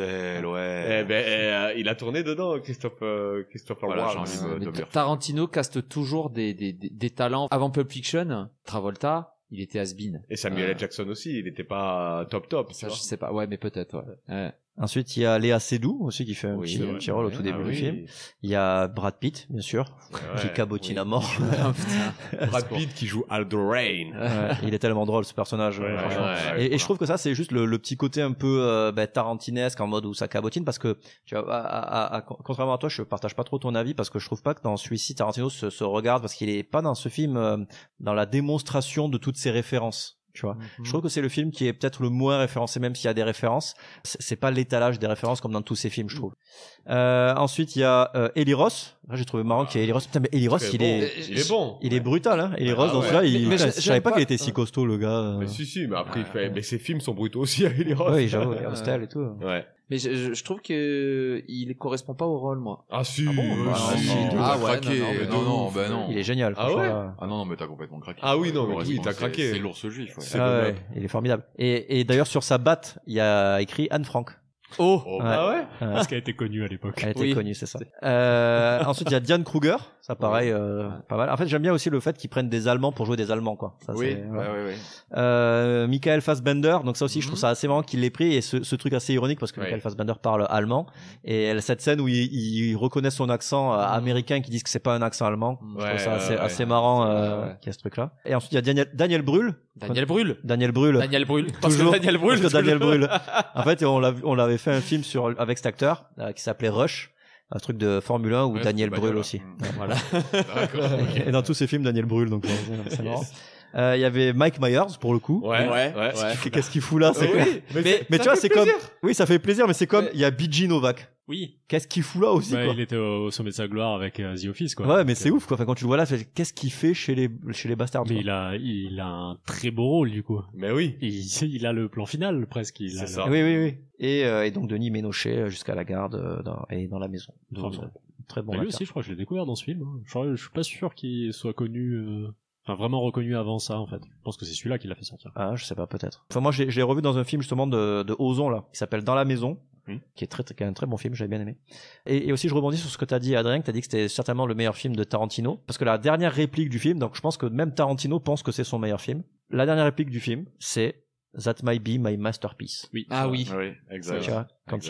Il a tourné dedans, Christopher Waltz. Tarantino caste toujours des talents. Avant Pulp Fiction, Travolta, il était has-been. Et Samuel L. Jackson aussi, il n'était pas top. Ça, je sais pas. Ouais, mais peut-être, ouais. Ensuite, il y a Léa Seydoux aussi qui fait un petit rôle au tout début du film. Il y a Brad Pitt, bien sûr, qui cabotine à mort. Brad Pitt qui joue Aldo Rain. Il est tellement drôle ce personnage. Et je trouve que ça c'est juste le petit côté un peu tarantinesque en mode où ça cabotine parce que tu vois, contrairement à toi, je partage pas trop ton avis parce que je trouve pas que dans celui-ci Tarantino se regarde parce qu'il est pas dans ce film dans la démonstration de toutes ses références. Tu vois, je trouve que c'est le film qui est peut-être le moins référencé, même s'il y a des références. C'est pas l'étalage des références comme dans tous ces films, je trouve. Ensuite, il y a Eli Roth. J'ai trouvé marrant qu'il y ait Eli Roth. Putain, mais Eli Roth, il est bon. Il est brutal, hein. Eli Roth, dans celui-là, je savais pas qu'il était si costaud, le gars. Mais si, mais après, mais ses films sont brutaux aussi à Eli Roth. Oui, j'avoue, Hostel et tout. Ouais. Mais je trouve que il correspond pas au rôle, moi. Ah si, t'as craqué. Non. Il est génial. Ah ouais? Ah non, mais t'as complètement craqué. Ah oui, non, oui, t'as craqué. C'est l'ours juif. Il est formidable. Et d'ailleurs, sur sa batte, il y a écrit Anne Frank. Oh, Ouais. ah ouais Parce qu'elle était connue à l'époque. Elle était connue, c'est ça. Ensuite, il y a Diane Kruger, ça pareil, pas mal. En fait, j'aime bien aussi le fait qu'ils prennent des Allemands pour jouer des Allemands, quoi. Ça, Oui, c'est, voilà. ouais. Michael Fassbender, donc ça aussi, je trouve ça assez marrant qu'il l'ait pris, et ce truc assez ironique parce que Michael Fassbender parle allemand, et cette scène où il reconnaît son accent américain, qui disent que c'est pas un accent allemand, je trouve ça assez marrant, qu'il y a ce truc-là. Et ensuite, il y a Daniel Brühl. Daniel Brühl. Parce que Daniel Brühl. Parce que Daniel Brühl. En fait, on l'avait fait un film avec cet acteur, qui s'appelait Rush. Un truc de Formule 1 où Daniel Brühl aussi. Voilà. D'accord. Et dans tous ces films, Daniel Brühl, donc c'est marrant. Il y avait Mike Myers pour le coup. Qu'est-ce qu'il fout là? Mais tu vois, c'est comme, oui, ça fait plaisir, mais c'est comme, il y a B.J. Novak. Oui. Qu'est-ce qu'il fout là aussi, quoi? Il était au sommet de sa gloire avec The Office, quoi. Ouais, mais c'est ouf, quoi. Enfin, quand tu le vois là, qu'est-ce qu'il fait chez les bastards? Mais il a un très beau rôle, du coup. Mais oui. Il a le plan final, presque. C'est ça. Oui. Et donc, Denis Ménochet jusqu'à la garde, et dans la maison. Donc, très bon. Lui aussi, je crois que je l'ai découvert dans ce film. Je suis pas sûr qu'il soit connu, vraiment reconnu avant ça, en fait. Je pense que c'est celui-là qui l'a fait sortir. Ah, je sais pas, peut-être. Enfin, moi, je l'ai revu dans un film, justement, de Ozon, là, qui s'appelle Dans la maison. Qui est un très bon film, j'avais bien aimé. Et aussi, je rebondis sur ce que t'as dit, Adrien, que t'as dit que c'était certainement le meilleur film de Tarantino. Parce que la dernière réplique du film, donc je pense que même Tarantino pense que c'est son meilleur film. La dernière réplique du film, c'est That might be my masterpiece. Oui. Ah oui. Oui, exact. Tu vois, quand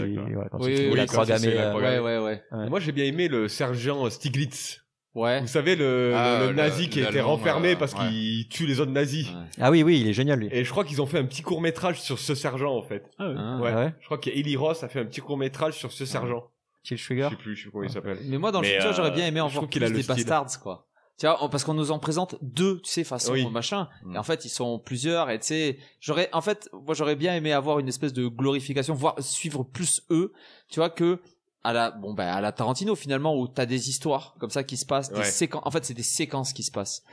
Oui, il la croix gammée. Ouais. Moi, j'ai bien aimé le sergent Stiglitz. Ouais. Vous savez, le nazi qui était renfermé parce qu'il tue les autres nazis. Ah oui, il est génial, lui. Et je crois qu'ils ont fait un petit court-métrage sur ce sergent, en fait. Ah ouais. Je crois qu'Eli Ross a fait un petit court-métrage sur ce sergent. Chill Trigger. Je sais plus comment il s'appelle. Mais moi, dans le futur, j'aurais bien aimé en voir plus des bastards, quoi. Tu vois, parce qu'on nous en présente deux, tu sais, façon machin. Et en fait, ils sont plusieurs, et tu sais, moi, j'aurais bien aimé avoir une espèce de glorification, voire suivre plus eux, tu vois, que à la Tarantino, finalement, où t'as des histoires comme ça qui se passent, des séquences. En fait, c'est des séquences qui se passent.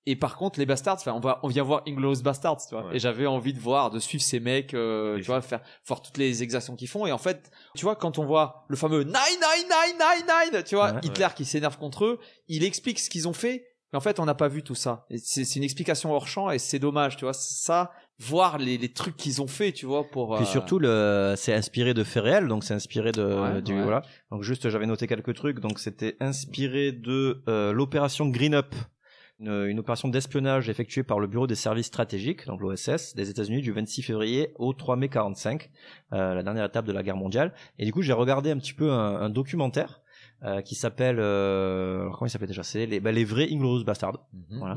Et par contre, les bastards, on vient voir Inglourious Bastards, tu vois. Et j'avais envie de suivre ces mecs, tu vois, faire toutes les exactions qu'ils font. Et en fait, tu vois, quand on voit le fameux 99999, tu vois, Hitler qui s'énerve contre eux, il explique ce qu'ils ont fait. Mais en fait, on n'a pas vu tout ça. Et c'est une explication hors champ et c'est dommage, tu vois. Ça, voir les trucs qu'ils ont fait, tu vois, pour. Puis surtout, c'est inspiré de faits réels, donc c'est inspiré voilà. Donc juste, j'avais noté quelques trucs. Donc c'était inspiré de l'opération Green Up. Une opération d'espionnage effectuée par le Bureau des services stratégiques, donc l'OSS, des États-Unis du 26 février au 3 mai 45, la dernière étape de la guerre mondiale. Et du coup, j'ai regardé un petit peu un documentaire qui s'appelle comment il s'appelait déjà, c'est les vrais Inglourious Bastards. Voilà.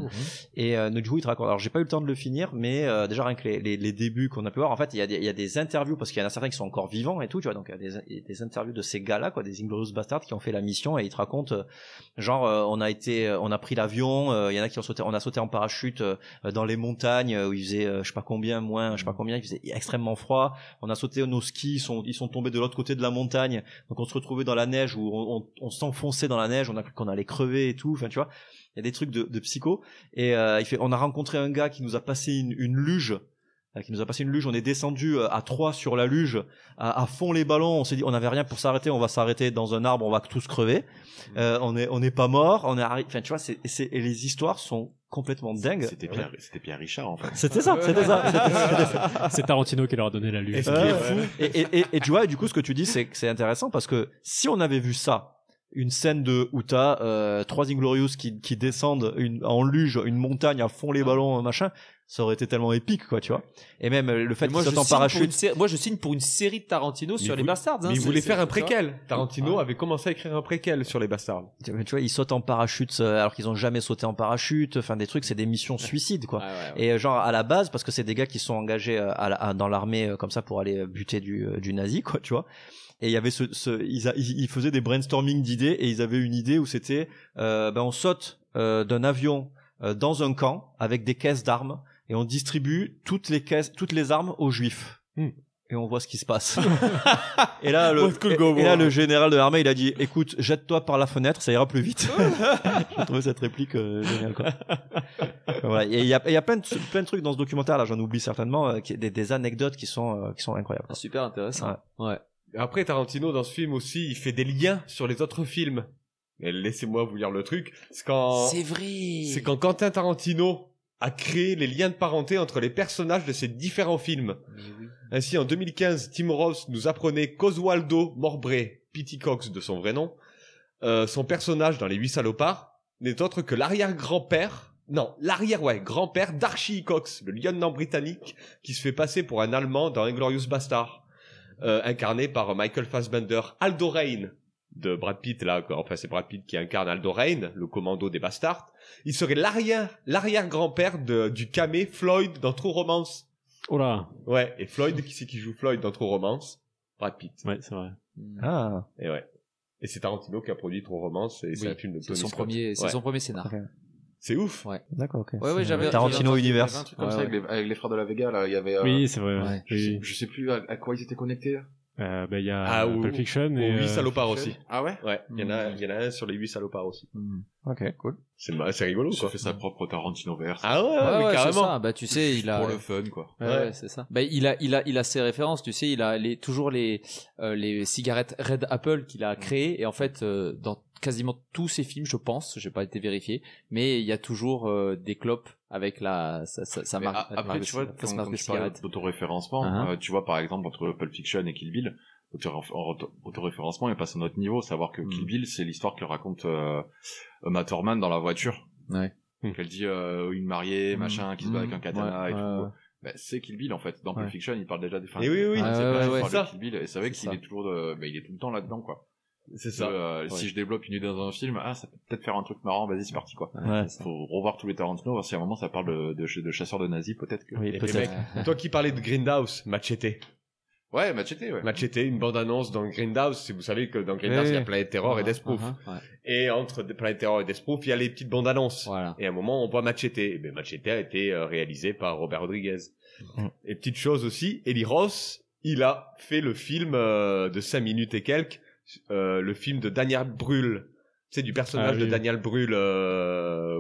Et du coup il te raconte, alors j'ai pas eu le temps de le finir, mais déjà rien que les débuts qu'on a pu voir, en fait il y a des interviews, parce qu'il y en a certains qui sont encore vivants et tout, tu vois, donc il y a des interviews de ces gars là, quoi, des Inglourious Bastards qui ont fait la mission, et ils te racontent genre on a pris l'avion, il y en a qui on a sauté en parachute dans les montagnes où il faisait je sais pas combien, il faisait extrêmement froid, on a sauté nos skis, ils sont tombés de l'autre côté de la montagne, donc on se retrouvait dans la neige où on s'enfonçait dans la neige, on a cru qu'on allait crever et tout, enfin tu vois, il y a des trucs de psycho. Et on a rencontré un gars qui nous a passé une luge, on est descendu à 3 sur la luge, à fond les ballons, on s'est dit on n'avait rien pour s'arrêter, on va s'arrêter dans un arbre, on va tous crever, on n'est pas mort, enfin tu vois, et les histoires sont complètement dingues. C'était Pierre Richard, en fait. C'était ça. C'est Tarantino qui leur a donné la luge. Et tu vois, et du coup ce que tu dis c'est intéressant, parce que si on avait vu ça, une scène où t'as 3 Inglorious qui descendent en luge une montagne à fond les ballons, machin, ça aurait été tellement épique, quoi, tu vois. Et même le fait qu'ils sautent en parachute. Moi je signe pour une série de Tarantino sur les bastards. Mais il voulait faire un préquel. Tarantino avait commencé à écrire un préquel sur les bastards. Tu vois, ils sautent en parachute alors qu'ils ont jamais sauté en parachute. Enfin des trucs, c'est des missions suicides, quoi. Et genre à la base, parce que c'est des gars qui sont engagés dans l'armée comme ça pour aller buter du nazi, quoi, tu vois. Et il y avait ils faisaient des brainstorming d'idées, et ils avaient une idée où c'était on saute d'un avion dans un camp avec des caisses d'armes, et on distribue toutes les armes aux juifs. Et on voit ce qui se passe. Et là, le général de l'armée, il a dit, écoute, jette-toi par la fenêtre, ça ira plus vite. J'ai trouvé cette réplique géniale, quoi. Voilà. Et il y a plein de trucs dans ce documentaire, là, j'en oublie certainement, des anecdotes qui sont incroyables. Super intéressant. Ouais. Après, Tarantino, dans ce film aussi, il fait des liens sur les autres films. Mais laissez-moi vous lire le truc. C'est vrai. C'est quand Quentin Tarantino à créer les liens de parenté entre les personnages de ces différents films. Ainsi, en 2015, Tim Roth nous apprenait qu'Oswaldo Mowbray Petticox, de son vrai nom, son personnage dans Les 8 salopards, n'est autre que l'arrière-grand-père d'Archie Cox, le lieutenant britannique qui se fait passer pour un Allemand dans Inglourious Basterds, incarné par Michael Fassbender. Aldo Raine de Brad Pitt, là, enfin c'est Brad Pitt qui incarne Aldo Raine, le commando des Bastards. Il serait l'arrière-grand-père du camé Floyd dans True Romance. Oh là. Ouais, et Floyd, qui c'est qui joue Floyd dans True Romance? Brad Pitt. Ouais, c'est vrai. Ah. Et ouais. Et c'est Tarantino qui a produit True Romance, et c'est un film de Tony Scott. C'est son premier scénar. Okay. C'est ouf. Ouais. D'accord, ok. Ouais, j'avais Tarantino Univers. Il y avait un truc comme ça avec les frères de la Vega, là. Il y avait, oui, c'est vrai. Ouais. Je sais plus à quoi ils étaient connectés. Il y a Pulp Fiction et 8 salopards aussi. Ah ouais? Ouais. Il y en a un sur les 8 salopards aussi. Ok, cool. C'est rigolo, quoi. Il fait sa propre Tarantino verse. Ah ouais, mais carrément. Ça. Bah, tu sais, il a... Pour le fun, quoi. Ouais, c'est ça. Bah, il a ses références, tu sais, il a toujours les cigarettes Red Apple qu'il a créées, et en fait, dans quasiment tous ses films, je pense, j'ai pas été vérifié, mais il y a toujours des clopes avec sa marque. Après, tu vois, quand tu parles d'autoréférencement, tu vois, par exemple, entre Pulp Fiction et Kill Bill, autoréférencement est passé à notre niveau, savoir que Kill Bill, c'est l'histoire que raconte Uma Thurman dans la voiture. Ouais. Elle dit une mariée, machin, qui se bat avec un katana et tout. Bah, c'est Kill Bill en fait. Dans Pulp Fiction, il parle déjà des fins. Et oui, c'est ça. Kill Bill, et c'est vrai qu'il est toujours il est tout le temps là-dedans, quoi. C'est ça. Si je développe une idée dans un film, ça peut peut-être faire un truc marrant, vas-y, c'est parti, quoi. Ouais. Faut revoir tous les Tarantino, voir si à un moment ça parle de chasseurs de nazis, peut-être que. Oui, peut-être. Toi qui parlais de Grindhouse, Machete. Ouais, Machete, ouais. Machete, une bande-annonce dans Grindhouse. Si vous savez que dans Grindhouse, il y a Planète Terror et Death Proof. Et entre Planète Terror et Death Proof, il y a les petites bandes-annonces. Voilà. Et à un moment, on voit Machete. Et ben, Machete a été réalisé par Robert Rodriguez. Et petite chose aussi, Eli Roth, il a fait le film de 5 minutes et quelques, le film de Daniel Brühl. Tu sais, du personnage de Daniel Brühl,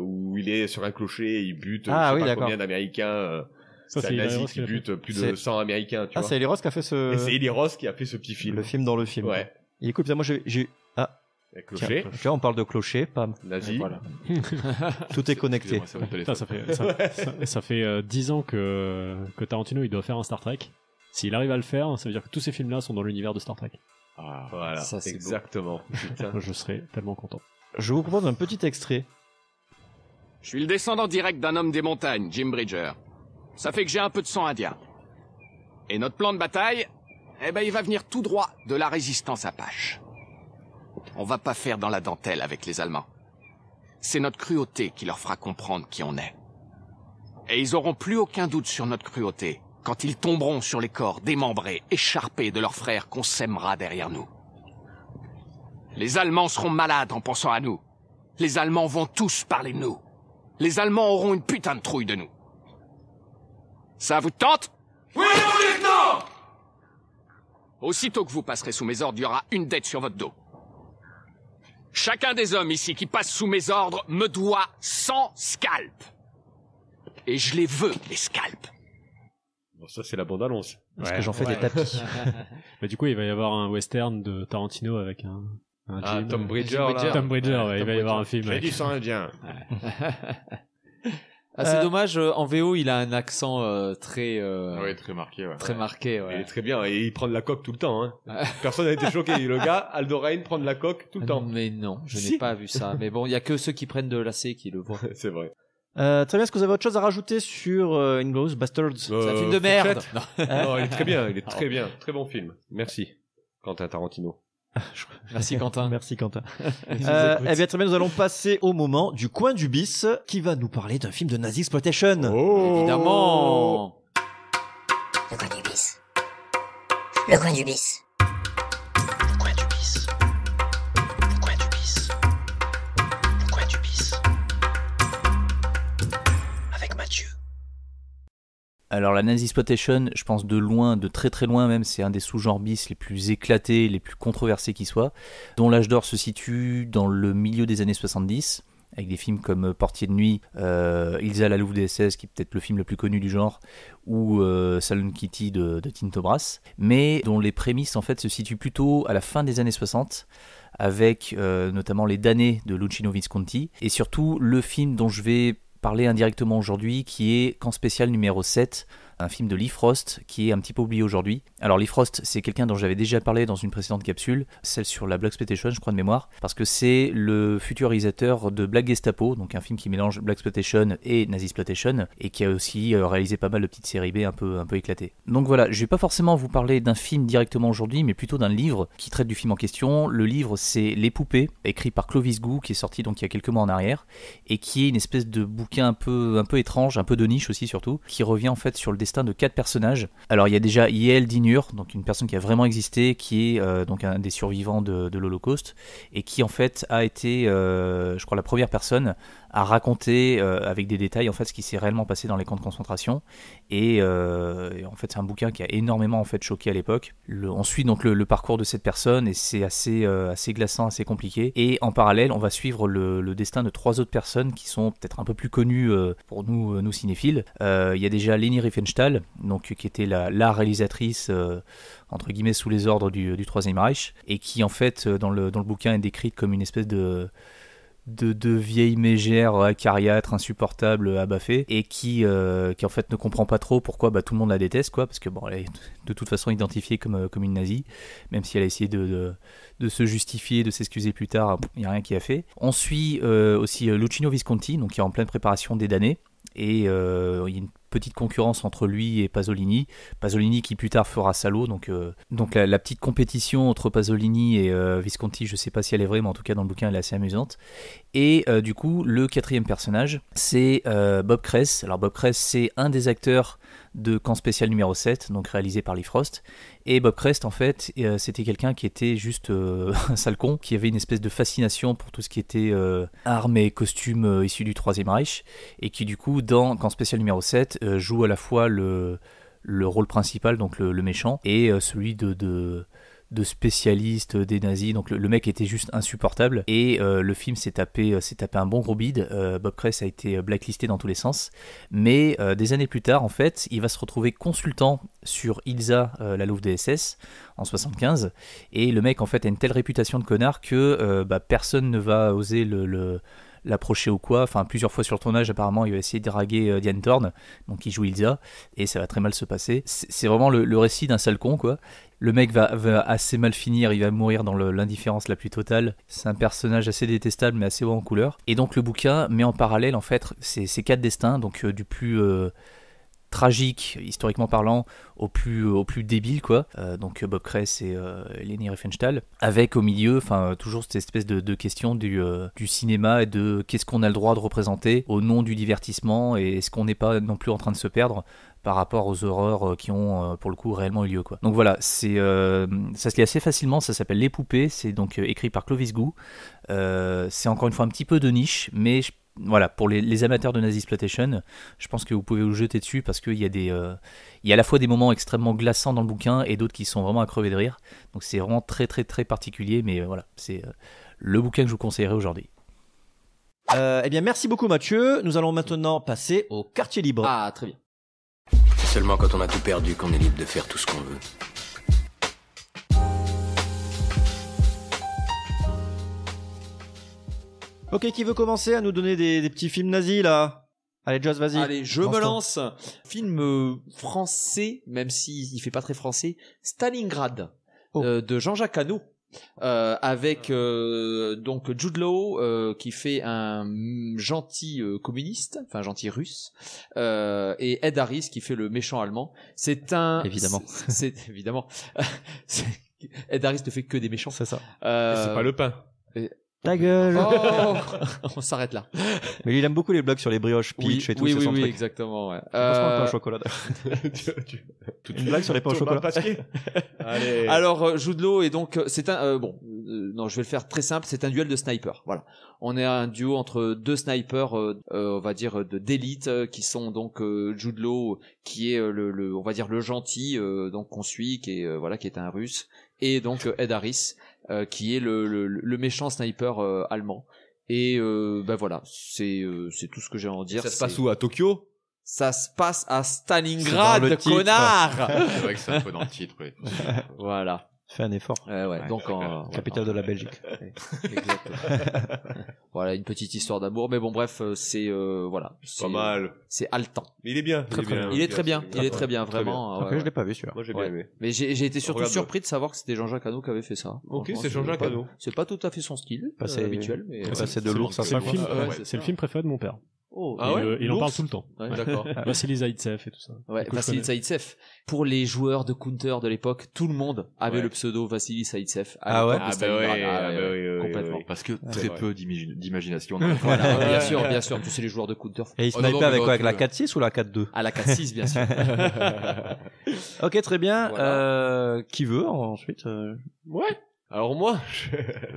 où il est sur un clocher, il bute, je sais pas combien d'Américains, c'est un nazi qui bute plus de 100 Américains, tu vois. C'est Eli Roth qui a fait ce... Et c'est Eli Roth qui a fait ce petit film. Le film dans le film. Ouais. Et écoute, moi j'ai... Ah. Clocher. Tiens, on parle de clocher, pam. Nazi. Voilà. Tout est connecté. Ça fait 10 ans que Tarantino il doit faire un Star Trek. S'il arrive à le faire, ça veut dire que tous ces films-là sont dans l'univers de Star Trek. Ah, voilà, ça, c'est exactement. Je serais tellement content. Je vous propose un petit extrait. Je suis le descendant direct d'un homme des montagnes, Jim Bridger. Ça fait que j'ai un peu de sang indien. Et notre plan de bataille, il va venir tout droit de la résistance Apache. On va pas faire dans la dentelle avec les Allemands. C'est notre cruauté qui leur fera comprendre qui on est. Et ils auront plus aucun doute sur notre cruauté quand ils tomberont sur les corps démembrés, écharpés de leurs frères qu'on sèmera derrière nous. Les Allemands seront malades en pensant à nous. Les Allemands vont tous parler de nous. Les Allemands auront une putain de trouille de nous. Ça vous tente? Oui, mon lieutenant! Aussitôt que vous passerez sous mes ordres, il y aura une dette sur votre dos. Chacun des hommes ici qui passe sous mes ordres me doit 100 scalps. Et je les veux, les scalps. Bon, ça, c'est la bande-annonce. Parce que j'en fais des tapis. Mais du coup, il va y avoir un western de Tarantino avec un Tom Bridger, là. Tom Bridger, il va y avoir un film. J'ai du sang indien. C'est dommage, en VO, il a un accent très... Oui, très marqué, ouais. Très marqué, ouais. Il est très bien, et il prend de la coque tout le temps, hein. Personne n'a été choqué. Le gars, Aldo Raine, prend de la coque tout le temps. Mais non, je n'ai pas vu ça. Mais bon, il y a que ceux qui prennent de l'AC qui le voient. C'est vrai. Très bien, est-ce que vous avez autre chose à rajouter sur Inglourious Basterds? C'est un film de merde. Non, il est très bien, très bien. Très bon film. Merci, Quentin Tarantino. Merci Quentin. Merci Quentin. Eh bien très bien, nous allons passer au moment du coin du bis qui va nous parler d'un film de Nazi Exploitation. Évidemment. Le coin du bis. Le coin du bis. Le coin du bis. Le coin du bis. Le coin du bis. Avec Mathieu. Alors la Nazi Exploitation, je pense de loin, de très très loin même, c'est un des sous-genres bis les plus éclatés, les plus controversés qui soient, dont l'âge d'or se situe dans le milieu des années 70, avec des films comme Portier de nuit, Ilsa la Louve des SS, qui est peut-être le film le plus connu du genre, ou Saloon Kitty de Tinto Brass, mais dont les prémices en fait se situent plutôt à la fin des années 60, avec notamment Les damnés de Luchino Visconti, et surtout le film dont je vais parler indirectement aujourd'hui, qui est Camp spécial numéro 7, un film de Lee Frost qui est un petit peu oublié aujourd'hui. Alors Lee Frost, c'est quelqu'un dont j'avais déjà parlé dans une précédente capsule, celle sur la Blaxploitation, je crois de mémoire, parce que c'est le futur réalisateur de Black Gestapo, donc un film qui mélange Blaxploitation et Nazisploitation, et qui a aussi réalisé pas mal de petites séries B un peu éclatées. Donc voilà, je vais pas forcément vous parler d'un film directement aujourd'hui, mais plutôt d'un livre qui traite du film en question. Le livre, c'est Les Poupées, écrit par Clovis Gou, qui est sorti donc il y a quelques mois en arrière, et qui est une espèce de bouquin un peu étrange, un peu de niche aussi surtout, qui revient en fait sur le destin de 4 personnages. Alors il y a déjà Yael Dinur, donc une personne qui a vraiment existé, qui est donc un des survivants de l'Holocauste, et qui en fait a été, je crois, la première personne à raconter avec des détails en fait ce qui s'est réellement passé dans les camps de concentration. Et en fait c'est un bouquin qui a énormément en fait choqué à l'époque. On suit donc le parcours de cette personne, et c'est assez glaçant, assez compliqué. Et en parallèle, on va suivre le destin de 3 autres personnes qui sont peut-être un peu plus connues pour nous cinéphiles. Il y a déjà Leni Riefenstahl, donc qui était la réalisatrice entre guillemets sous les ordres du Troisième Reich, et qui en fait dans le bouquin est décrite comme une espèce de vieille mégère acariâtre, insupportable, abaffée, et qui en fait ne comprend pas trop pourquoi tout le monde la déteste, quoi, parce que bon, elle est de toute façon identifiée comme une nazie, même si elle a essayé de se justifier, de s'excuser plus tard, il n'y a rien qui a fait. On suit aussi Luchino Visconti, donc qui est en pleine préparation des damnés, et il y a une petite concurrence entre lui et Pasolini qui plus tard fera Salo, donc la petite compétition entre Pasolini et Visconti, je sais pas si elle est vraie, mais en tout cas dans le bouquin elle est assez amusante. Et du coup le 4e personnage, c'est Bob Kress. Alors Bob Kress, c'est un des acteurs de Camp spécial numéro 7, donc réalisé par Lee Frost. Et Bob Kress, en fait, c'était quelqu'un qui était juste un sale con, qui avait une espèce de fascination pour tout ce qui était armes et costumes issus du Troisième Reich, et qui du coup, dans Camp spécial numéro 7, joue à la fois le rôle principal, donc le méchant, et celui de spécialiste des nazis. Donc le mec était juste insupportable, et le film s'est tapé un bon gros bide. Bob Kress a été blacklisté dans tous les sens, mais des années plus tard en fait il va se retrouver consultant sur Ilsa, la Louve des SS en 75, et le mec en fait a une telle réputation de connard que personne ne va oser l'approcher ou quoi. Enfin, plusieurs fois sur le tournage apparemment il va essayer de draguer Diane Thorne, donc qui joue Ilsa, et ça va très mal se passer. C'est vraiment le récit d'un sale con, quoi. Le mec va assez mal finir, il va mourir dans l'indifférence la plus totale. C'est un personnage assez détestable mais assez haut en couleur. Et donc le bouquin met en parallèle en fait ces 4 destins, donc du plus tragique historiquement parlant au plus débile, quoi. Donc Bob Kress et Leni Riefenstahl, avec au milieu toujours cette espèce de question du cinéma, et de qu'est-ce qu'on a le droit de représenter au nom du divertissement, et est-ce qu'on n'est pas non plus en train de se perdre par rapport aux horreurs qui ont pour le coup réellement eu lieu, quoi. Donc voilà, ça se lit assez facilement, ça s'appelle Les Poupées, c'est donc écrit par Clovis Gou. C'est encore une fois un petit peu de niche, mais voilà, pour les amateurs de Nazisploitation, je pense que vous pouvez vous jeter dessus, parce qu'il y a il y a à la fois des moments extrêmement glaçants dans le bouquin et d'autres qui sont vraiment à crever de rire. Donc c'est vraiment très très très particulier, mais voilà, c'est le bouquin que je vous conseillerais aujourd'hui. Eh bien merci beaucoup Mathieu, nous allons maintenant passer au quartier libre. Ah, très bien. C'est seulement quand on a tout perdu qu'on est libre de faire tout ce qu'on veut. Ok, qui veut commencer à nous donner des petits films nazis là? Allez Joss, vas-y. Allez, je me lance. Film français, même s'il fait pas très français, Stalingrad, de Jean-Jacques Hano. Avec donc Jude Law qui fait un gentil communiste, enfin gentil russe, et Ed Harris qui fait le méchant allemand. C'est évidemment Ed Harris ne fait que des méchants, c'est ça. C'est pas le pain. Ta gueule. Oh on s'arrête là. Mais il aime beaucoup les blagues sur les brioches Peach et tout. Oui, son truc. exactement. Ouais. Pain au chocolat. Une blague sur les pains au chocolat. Allez. Alors Jude Law, et donc c'est un non, je vais le faire très simple. C'est un duel de snipers. Voilà. On est un duo entre 2 snipers, on va dire d'élite, qui sont donc Jude Law, qui est on va dire le gentil, donc qu'on suit, qui est un Russe, et donc Ed Harris, qui est le méchant sniper allemand. Et voilà, c'est tout ce que j'ai à en dire. Ça se passe où, à Tokyo? Ça se passe à Stalingrad, connard. C'est vrai que c'est un peu dans le titre, oui. Voilà. Fais un effort. Ouais. Donc capitale de la Belgique. Exactement. Voilà, une petite histoire d'amour, mais bon, bref, c'est voilà. Pas mal. C'est haletant. Mais il est bien. Il est très bien. Il est très bien, vraiment. Ok, je l'ai pas vu celui-là. Moi j'ai bien aimé. Mais j'ai été surtout Regarde. surpris de savoir que c'était Jean-Jacques Hano qui avait fait ça. Ok, Franchement, c'est Jean-Jacques Hano. C'est pas tout à fait son style habituel, mais c'est de lourd, ça. C'est le film, c'est c'est le film préféré de mon père. Oh, Il en parle tout le temps. Ouais, d'accord. Vassili Zaïtsev et tout ça. Ouais, Du coup, je Vassili connais. Zaïtsev. Pour les joueurs de Counter de l'époque, tout le monde avait Ouais. le pseudo Vassili Zaïtsev. Ah ouais? Complètement. Parce que très peu d'imagination. Voilà, bien sûr, tu sais les joueurs de Counter. Et il snipait avec quoi? Avec la 4.6 ou la 4.2? À la 4.6, bien sûr. Ok, très bien. Voilà. Qui veut ensuite Ouais. Alors moi,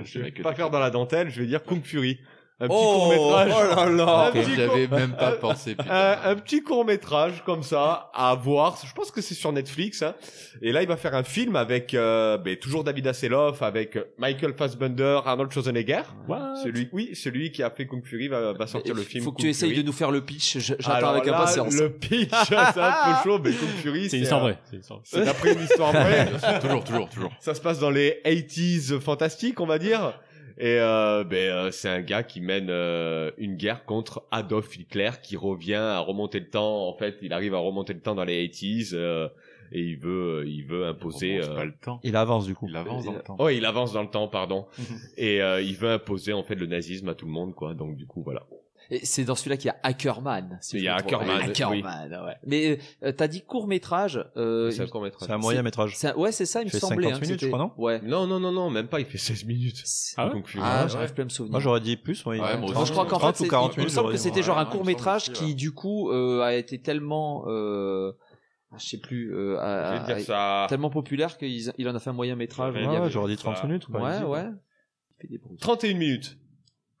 je vais pas faire dans la dentelle, je vais dire Kung Fury. Un petit Oh, court-métrage. oh là là. J'avais même pas pensé. Putain. Un petit court-métrage comme ça à voir. Je pense que c'est sur Netflix. Hein. Et là, il va faire un film avec toujours David Hasselhoff, avec Michael Fassbender, Arnold Schwarzenegger. Celui qui a fait Kung Fury va sortir le film. Faut que Kung tu essayes Fury. de nous faire le pitch. J'attends Alors avec là, impatience. Le pitch, c'est un peu chaud, mais Kung Fury, C'est une histoire vraie. C'est d'après une histoire vraie. toujours. Ça se passe dans les 80s fantastiques, on va dire. Et c'est un gars qui mène une guerre contre Adolf Hitler, qui revient à remonter le temps. En fait, il arrive à remonter le temps dans les 80s et il veut imposer. Pas le temps. Il avance du coup. Il avance dans le temps. Oh, il avance dans le temps, pardon. Et il veut imposer en fait le nazisme à tout le monde, quoi. Donc du coup, voilà. Et c'est dans celui-là qu'il y a Ackerman. Il y a Ackerman, ouais. Mais t'as dit court-métrage. C'est un court-métrage. C'est un moyen-métrage. Ouais, c'est ça, il me fait semblait. 50 minutes, je crois, non? Ouais. Non, même pas. Il fait 16 minutes. Ah ouais? Kung Fury. J'arrive plus à me souvenir. Moi j'aurais dit plus. Ouais, Ouais, moi aussi. Moi, je crois qu'en 30 fait, ou 40 il me minutes. semble que j'aurais dit. c'était genre un Ouais, court-métrage il me semble qui, du coup, a été tellement, je sais plus, Je vais dire ça. tellement populaire qu'il en a fait un moyen-métrage. Ouais, Il y avait- J'aurais dit 30 minutes. Ouais. 31 minutes.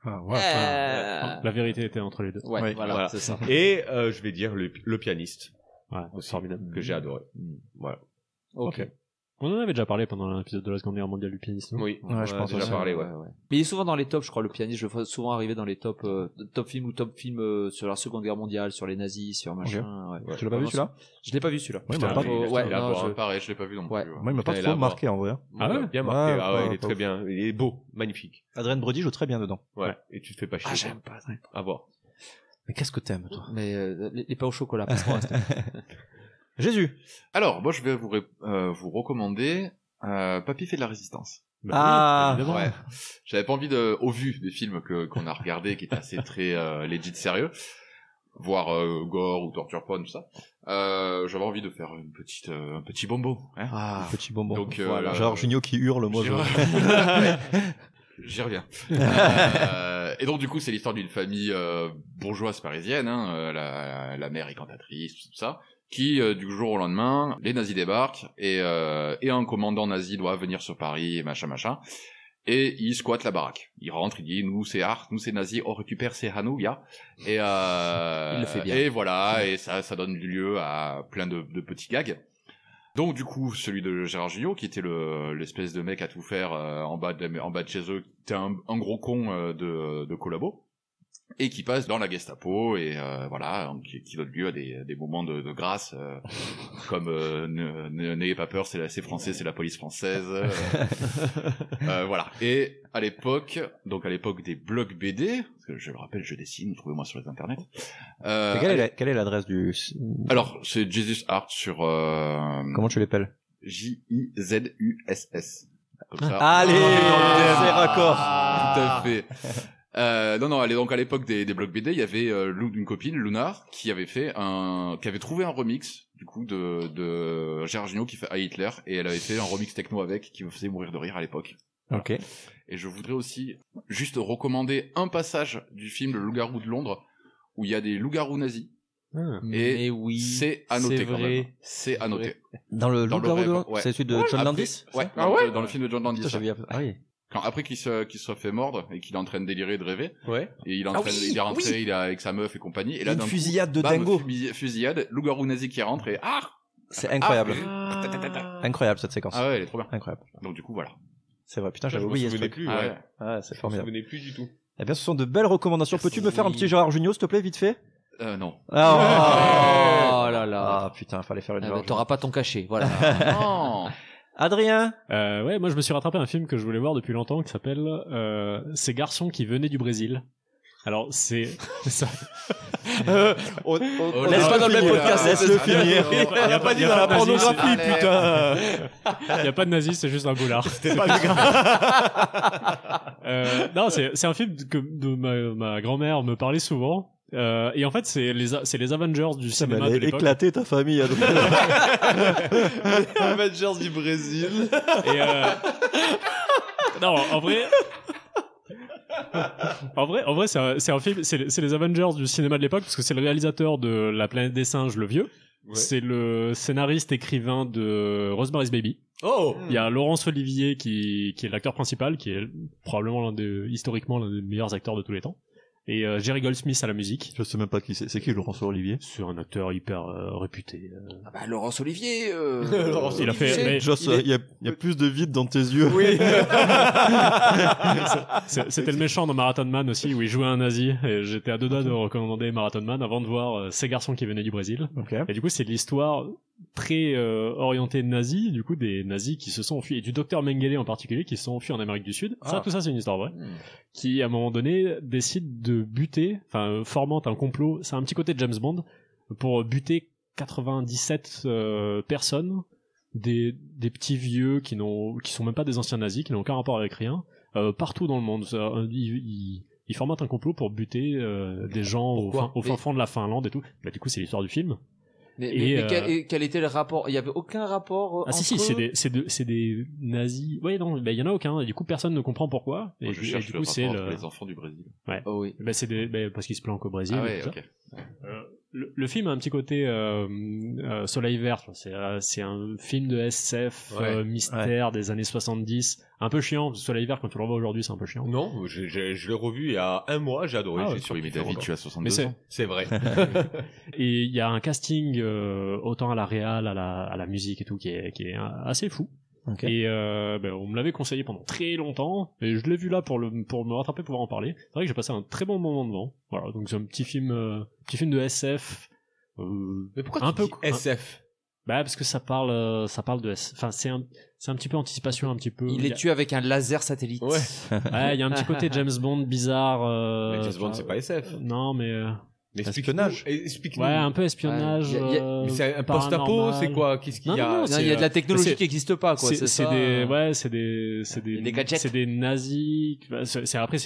La vérité était entre les deux. Ouais, voilà, c'est ça. Et je vais dire le pianiste. Ouais, Aussi, formidable, que j'ai adoré. Voilà. Ok. On en avait déjà parlé pendant l'épisode de la Seconde Guerre mondiale du pianiste. non Oui, Ouais, je on a pense déjà aussi. parlé, ouais. Mais il est souvent dans les tops, je crois, le pianiste. Je le vois souvent arriver dans les top films ou top films sur la Seconde Guerre mondiale, sur les nazis, sur machin. Ouais. Tu l'as pas vu celui-là? Je l'ai pas vu celui-là. Oui, Putain, mais pas il trop. est- Ouais, il est à non, voir, je- hein. Pareil, je l'ai pas vu non plus. Ouais. Moi il m'a pas Putain, il est trop à voir. marqué en vrai. Ah ouais? Bien marqué. Ouais, Ah ouais, pas- il est pas très ouf. bien. Il est beau, magnifique. Adrien Brody joue très bien dedans. Ouais. Et tu te fais pas chier. Ah, j'aime pas. À voir. Mais qu'est-ce que t'aimes toi? Mais les pains au chocolat, passe-moi. Jésus. Alors, moi, je vais vous recommander Papy fait de la résistance. Ah, évidemment. Ouais. J'avais pas envie au vu des films qu'on a regardés, qui étaient assez très legit sérieux, voire gore ou torture porn, tout ça. J'avais envie de faire un petit bonbon. Hein. Ah, petit bonbon. Donc, Voilà. Genre Junio qui hurle, moi je. J'y reviens. Et donc du coup, c'est l'histoire d'une famille bourgeoise parisienne. Hein, la mère est cantatrice, tout ça. Qui du jour au lendemain, les nazis débarquent et un commandant nazi doit venir sur Paris et machin. Et il squatte la baraque. Il rentre, il dit nous c'est nazis, on récupère ces Hanouya. Et il le fait bien. Et voilà, et ça donne lieu à plein de petits gags. Donc du coup, celui de Gérard Jugnot, qui était l'espèce de mec à tout faire en bas de chez eux, qui était un gros con de collabo, et qui passe dans la Gestapo et voilà, qui donne lieu à des moments de grâce, comme n'ayez pas peur, c'est français, c'est la police française. Voilà. Et à l'époque des blogs BD, parce que je le rappelle, je dessine, trouvez-moi sur les internets. Quelle est l'adresse du? Alors, c'est Jesus Art sur Comment tu l'appelles? JIZUSS. Comme ça. Allez, c'est raccord. Tout à fait. Non, elle est donc à l'époque des blogs BD, il y avait une copine, Lunar, qui avait trouvé un remix, du coup, de Gérard Jugnot qui fait à Hitler, et elle avait fait un remix techno avec, qui me faisait mourir de rire à l'époque. Voilà. Ok. Et je voudrais aussi juste recommander un passage du film Le Loup-garou de Londres, où il y a des loups-garous nazis. Mais oui, c'est à noter c'est quand vrai. même. C'est à noter. Dans le Loup-garou rêve, de Londres, ouais. c'est celui de Ouais, John après- Landis? Ouais, Ah ouais? dans le film de John Landis. Putain, ouais. j'ai vu ah oui. Après qu'il soit fait mordre et qu'il est en train de délirer et de rêver. Ouais. Et il est Oui, il est rentré, oui. il est avec sa meuf et compagnie. Et là, Une d'un coup, fusillade de bam, dingo. Fusillade, loup-garou nazi qui rentre et C'est incroyable. Ah. Incroyable cette séquence. Ah ouais, elle est trop bien. Incroyable. Donc du coup, voilà. C'est vrai, putain, Je j'avais me oublié ce souvenais truc. plus, ouais. C'est Je me formidable. souvenais plus du tout. Eh bien, ce sont de belles recommandations. Peux-tu me faire un petit Gérard Jugnot, s'il te plaît, vite fait? Non. Oh là là. Ah putain, fallait faire une Ah, Gérard bah, t'auras pas ton cachet, voilà. Non. Adrien. Ouais, moi je me suis rattrapé un film que je voulais voir depuis longtemps qui s'appelle Ces garçons qui venaient du Brésil. Alors c'est ça. On laisse pas dans le même podcast, laisse-le finir. Il n'y a pas dit dans la pornographie, putain. Il n'y a pas de nazis, c'est juste un boulard. C'était pas grave. Non, c'est un film que ma grand-mère me parlait souvent. Et en fait, c'est les Avengers du cinéma de l'époque. Éclaté ta famille. Avengers du Brésil. Et non, en vrai, c'est un film, c'est les Avengers du cinéma de l'époque parce que c'est le réalisateur de La Planète des Singes, le vieux. Ouais. C'est le scénariste écrivain de Rosemary's Baby. Oh. Il y a Laurence Olivier qui est l'acteur principal, qui est probablement historiquement l'un des meilleurs acteurs de tous les temps. Et Jerry Goldsmith à la musique. Je sais même pas qui c'est. C'est qui Laurence Olivier? C'est un acteur hyper réputé. Ah bah Laurence Olivier. Laurence il a fait. Joss, il y a plus de vide dans tes yeux. Oui. C'était le méchant dans Marathon Man aussi, où il jouait un nazi. Et j'étais à deux doigts de recommander Marathon Man avant de voir Ces garçons qui venaient du Brésil. Okay. Et du coup, c'est l'histoire très orientée nazi, du coup des nazis qui se sont enfuis, et du docteur Mengele en particulier, qui se sont enfuis en Amérique du Sud. Tout ça c'est une histoire vraie. Qui à un moment donné décide de buter, formente un complot, c'est un petit côté de James Bond, pour buter 97 personnes, des petits vieux qui sont même pas des anciens nazis, qui n'ont aucun rapport avec rien, partout dans le monde. Ils formentent un complot pour buter des gens au fin fond de la Finlande et tout. Bah, du coup c'est l'histoire du film. Mais quel était le rapport? Il y avait aucun rapport entre eux? C'est des nazis. Ouais, non, il y en a aucun. Et du coup, personne ne comprend pourquoi. Et, moi, je cherche du coup, c'est les enfants du Brésil. Ouais. Oh oui. C'est parce qu'ils se planquent au Brésil. Ah ouais, ok. Le film a un petit côté Soleil Vert. C'est un film de SF mystère des années 70. Un peu chiant. Soleil Vert, quand tu le revois aujourd'hui, c'est un peu chiant. Non, je l'ai revu il y a un mois, j'ai adoré. J'ai sur David, tu as 62 ans. C'est vrai. Et il y a un casting autant à la réal, à la musique et tout qui est assez fou. Okay. Et on me l'avait conseillé pendant très longtemps et je l'ai vu là pour me rattraper, pouvoir en parler. C'est vrai que j'ai passé un très bon moment devant. Voilà, donc c'est un petit film de SF. Mais pourquoi un peu SF? Parce que ça parle de SF. Enfin, c'est un petit peu anticipation, un petit peu. Il est tué avec un laser satellite. Ouais. Il y a un petit côté James Bond bizarre. Mais James Bond, c'est pas SF. Non, mais espionnage. Explique-nous. Ouais, un peu espionnage. Mais c'est un post-apo, c'est quoi? Qu'est-ce qu'il y a? Non, il y a de la technologie qui n'existe pas, quoi. C'est des gadgets. C'est des nazis. Après,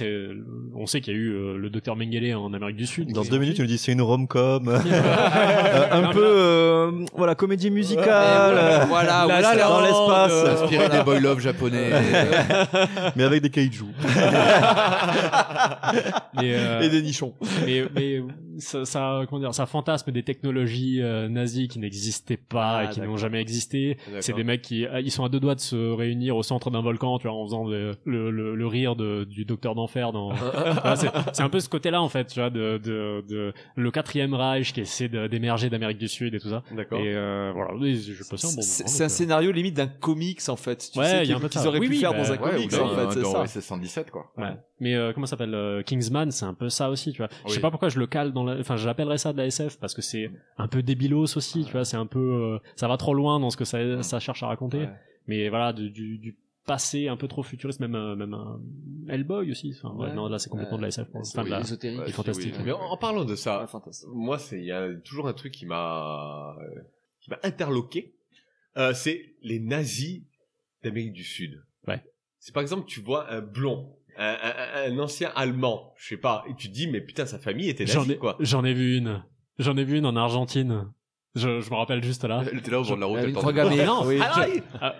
on sait qu'il y a eu le docteur Mengele en Amérique du Sud. Dans 2 minutes, tu nous dis c'est une rom-com. Un peu, comédie musicale. Voilà, dans l'espace. Inspiré des boy love japonais. Mais avec des kaiju. Et des nichons. Mais ça fantasme des technologies nazies qui n'existaient pas et qui n'ont jamais existé. C'est des mecs ils sont à deux doigts de se réunir au centre d'un volcan, tu vois, en faisant le rire du docteur d'enfer c'est un peu ce côté-là, en fait, tu vois, de le 4e Reich qui essaie d'émerger d'Amérique du Sud et tout ça. D'accord. Et voilà, je passais un bon moment. C'est un scénario limite d'un comics, en fait. Tu sais, il y a un peu qu'ils auraient pu faire dans un comics, en fait, c'est ça. C'est 117, quoi. Ouais. Mais comment ça s'appelle Kingsman, c'est un peu ça aussi, tu vois. Je sais pas pourquoi je le cale j'appellerais ça de la SF parce que c'est un peu débilos aussi, tu vois, c'est un peu ça va trop loin dans ce que ça cherche à raconter. Ouais. Mais voilà, du passé un peu trop futuriste, même un Hellboy aussi. Non, là c'est complètement de la SF. Ésotérique, fantastique. Mais en parlant de ça, moi il y a toujours un truc qui m'a interloqué. C'est les nazis d'Amérique du Sud. Ouais. C'est par exemple, tu vois un blond, un ancien allemand, je sais pas, et tu te dis mais putain, sa famille était nazie, quoi. J'en ai vu une en Argentine. Je me rappelle juste là. Elle était là au bord de la route.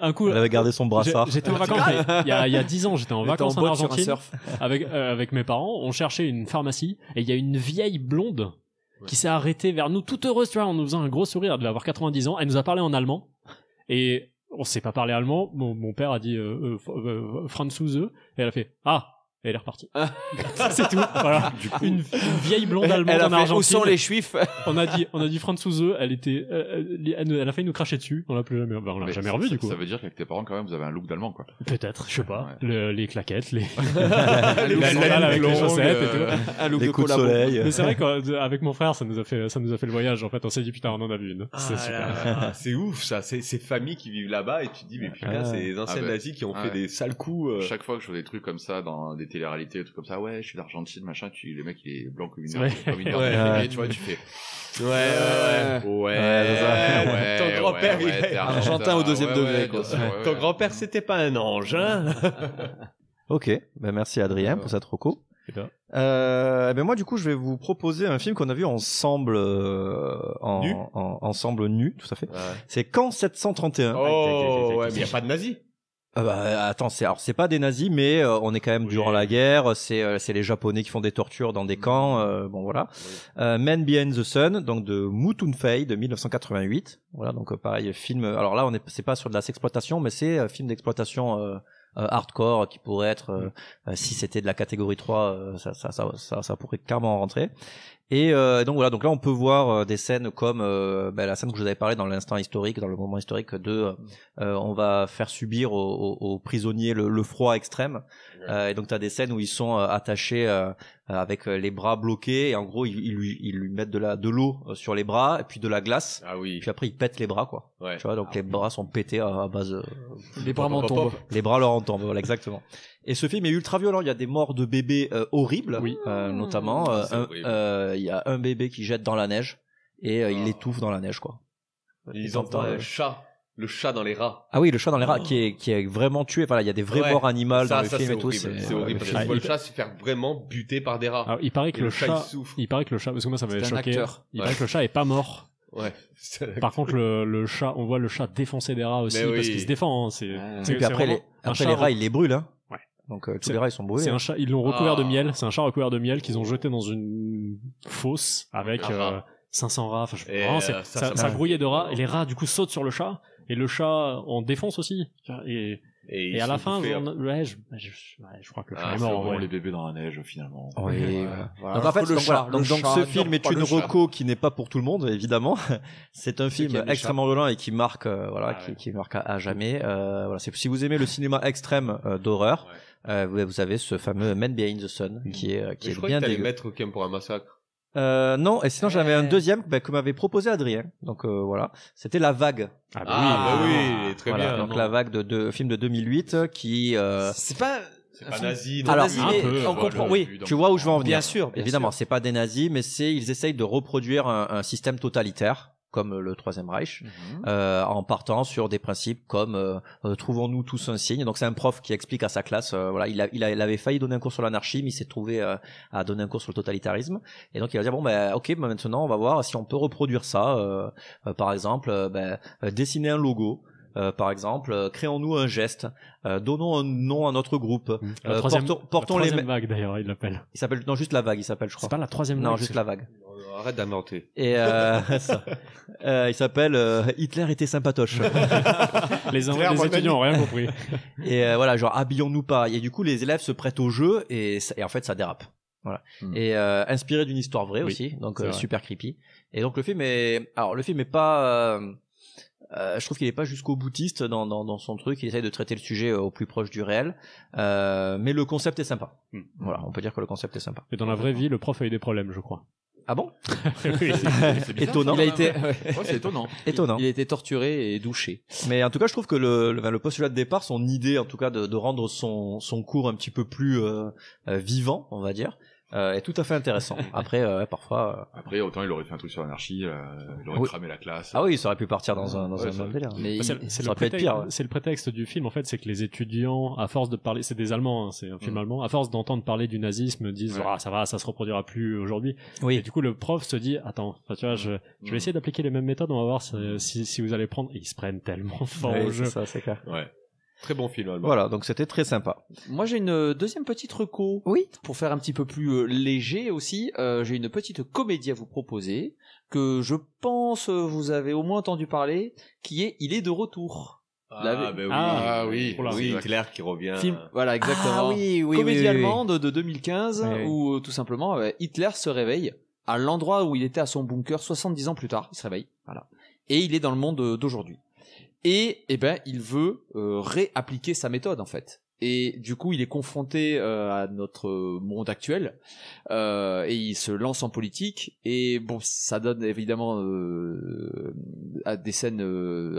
Un coup, elle avait gardé son brassard. J'étais en vacances. Il y a 10 ans, j'étais en vacances en Argentine avec mes parents. On cherchait une pharmacie et il y a une vieille blonde qui s'est arrêtée vers nous, toute heureuse, tu vois, en nous faisant un gros sourire. Elle devait avoir 90 ans. Elle nous a parlé en allemand et on sait pas parler allemand. Mon père a dit Franzose et elle a fait et elle est repartie. C'est tout. Voilà. Du coup, une vieille blonde allemande en Argentine. Où sont les juifs? On a dit Franzoose, elle a failli nous cracher dessus. On l'a plus jamais, on l'a jamais revu du coup. Ça veut dire qu'avec tes parents quand même vous avez un look d'allemand quoi. Peut-être, je sais pas. Les claquettes, les la sandales avec les chaussettes et tout. Un look les de coups de collabo. soleil. Mais c'est vrai qu'avec mon frère, ça nous a fait le voyage. En fait, on s'est dit putain, on en a vu une. C'est super. C'est ouf ça, c'est ces familles qui vivent là-bas et tu te dis mais putain, c'est les anciens nazis qui ont fait des sales coups. Chaque fois que je vois des trucs comme ça dans des téléréalités, des trucs comme ça, ouais, je suis d'Argentine, machin, les mecs il est blanc comme une heure, tu vois, tu fais. Ton grand-père, il est argentin au deuxième degré, quoi. Ton grand-père, c'était pas un ange, hein. Ok, ben merci Adrien pour cette reco. Ben moi du coup je vais vous proposer un film qu'on a vu ensemble ensemble nu, tout à fait. C'est Camp 731. Oh ouais, mais il y a pas de nazis. Attends, c'est pas des nazis, mais on est quand même durant la guerre. C'est les Japonais qui font des tortures dans des camps. Bon voilà. Men Behind the Sun, donc de Mutun Fei de 1988. Voilà, donc pareil film. Alors là, c'est pas sur de la sexploitation, mais c'est un film d'exploitation hardcore qui pourrait être si c'était de la catégorie 3, ça pourrait carrément rentrer. Et donc voilà, donc là on peut voir des scènes comme la scène que je vous avais parlé dans l'instant historique, dans le moment historique de on va faire subir aux prisonniers le froid extrême. Et donc t'as des scènes où ils sont attachés avec les bras bloqués et en gros ils lui mettent de l'eau sur les bras et puis de la glace. Ah oui. Puis après ils pètent les bras quoi. Ouais. Tu vois, donc les bras sont pétés à base les bras m'en tombent. Les bras leur en tombent, voilà exactement. Et ce film est ultra violent, il y a des morts de bébés horribles, notamment il y a un bébé qui jette dans la neige et il étouffe dans la neige quoi. Ils entendent le chat dans les rats. Ah oui, le chat dans les rats qui est vraiment tué. Voilà, il y a des vraies morts animales dans le film et tout. C'est horrible. Parce que le chat se fait vraiment buter par des rats. Alors, il paraît que le chat, parce que moi ça m'avait choqué. Il paraît que le chat est pas mort. Ouais. Par contre, le chat, on voit le chat défoncer des rats aussi parce qu'il se défend. Et puis après les rats, ils les brûlent. Hein. Ouais. Donc tous les rats ils sont brûlés. C'est un chat, ils l'ont recouvert de miel. C'est un chat recouvert de miel qu'ils ont jeté dans une fosse avec 500 rats. Enfin, vraiment, ça grouillait de rats. Et les rats du coup sautent sur le chat. Et le chat en défonce aussi. Et à la fin, je crois que le chat est mort. Les bébés dans la neige finalement. Oui. Voilà. Donc en fait, ce film est une reco qui n'est pas pour tout le monde évidemment. C'est un film extrêmement violent et qui marque qui marque à jamais. Voilà, si vous aimez le cinéma extrême d'horreur, vous avez ce fameux Men Behind the Sun qui est bien dégueu. Mettre Kem pour un massacre. Non, et sinon j'avais un deuxième que m'avait proposé Adrien. Donc voilà, c'était La Vague. Oui, très bien. Donc La Vague de film de 2008 qui c'est pas nazi. Alors, on comprend. Oui, tu vois où je veux en venir. Bien sûr. Évidemment, c'est pas des nazis, mais ils essayent de reproduire un système totalitaire comme le Troisième Reich, en partant sur des principes comme trouvons-nous tous un signe. Donc c'est un prof qui explique à sa classe, voilà, il avait failli donner un cours sur l'anarchie, mais il s'est trouvé à donner un cours sur le totalitarisme. Et donc il va dire maintenant on va voir si on peut reproduire ça. Par exemple, dessiner un logo. Par exemple, créons-nous un geste, donnons un nom à notre groupe, portons les vague d'ailleurs, il l'appelle. Il s'appelle juste La Vague, il s'appelle, je crois. C'est pas la troisième vague. Non, juste La Vague. Arrête d'inventer. Et il s'appelle Hitler était sympatoche. Les étudiants ont rien compris. Et voilà, genre habillons-nous pas. Et du coup, les élèves se prêtent au jeu et en fait, ça dérape. Voilà. Et inspiré d'une histoire vraie aussi, donc super creepy. Et donc le film est pas je trouve qu'il est pas jusqu'au boutiste dans son truc. Il essaye de traiter le sujet au plus proche du réel, mais le concept est sympa. Voilà, on peut dire que le concept est sympa. Et dans la vraie vie, le prof a eu des problèmes, je crois. Ah bon? Oui, c'est étonnant. Il a été, c'est étonnant. Il a été torturé et douché. Mais en tout cas, je trouve que le postulat de départ, son idée, en tout cas, de rendre son cours un petit peu plus vivant, on va dire, est tout à fait intéressant. Après, parfois. Après, autant il aurait fait un truc sur l'anarchie, il aurait cramé la classe. Ah oui, ça aurait pu partir dans un même délire. Mais c'est le prétexte du film, en fait, c'est que les étudiants, à force de parler, c'est des Allemands, hein, c'est un film allemand, à force d'entendre parler du nazisme, disent ça va, ça se reproduira plus aujourd'hui. Oui. Et du coup, le prof se dit attends, tu vois, je vais essayer d'appliquer les mêmes méthodes, on va voir si vous allez prendre. Et ils se prennent tellement fort au jeu. Ça, c'est clair. Ouais. Très bon film allemand. Voilà, donc c'était très sympa. Moi j'ai une deuxième petite reco. Oui. Pour faire un petit peu plus léger aussi, j'ai une petite comédie à vous proposer que je pense vous avez au moins entendu parler, qui est Il est de retour. oui, Hitler qui revient. Film, voilà, exactement. Comédie allemande de 2015 où tout simplement Hitler se réveille à l'endroit où il était à son bunker 70 ans plus tard. Il se réveille, voilà, et il est dans le monde d'aujourd'hui. Et il veut réappliquer sa méthode en fait. Et du coup, il est confronté à notre monde actuel et il se lance en politique. Et bon, ça donne évidemment à des scènes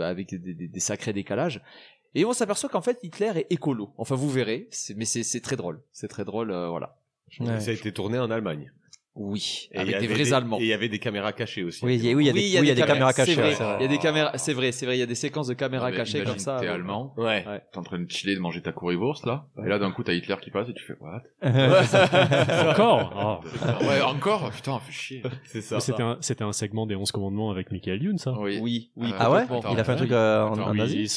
avec des sacrés décalages. Et on s'aperçoit qu'en fait, Hitler est écolo. Enfin, vous verrez, mais c'est très drôle. C'est très drôle, voilà. Ça a été tourné en Allemagne. Oui, avec des vrais Allemands. Et il y a des caméras cachées aussi. Il y a des caméras cachées. Il y a des caméras, c'est vrai, il y a des séquences de caméras cachées comme ça. T'es allemand, t'es en train de chiller, de manger ta currywurst là, et là d'un coup t'as Hitler qui passe et tu fais what? Encore? Ouais, encore? Putain, fais chier. C'est ça. C'était un segment des 11 commandements avec Michael Youn, ça? Oui. Ah ouais? Il a fait un truc en Asie?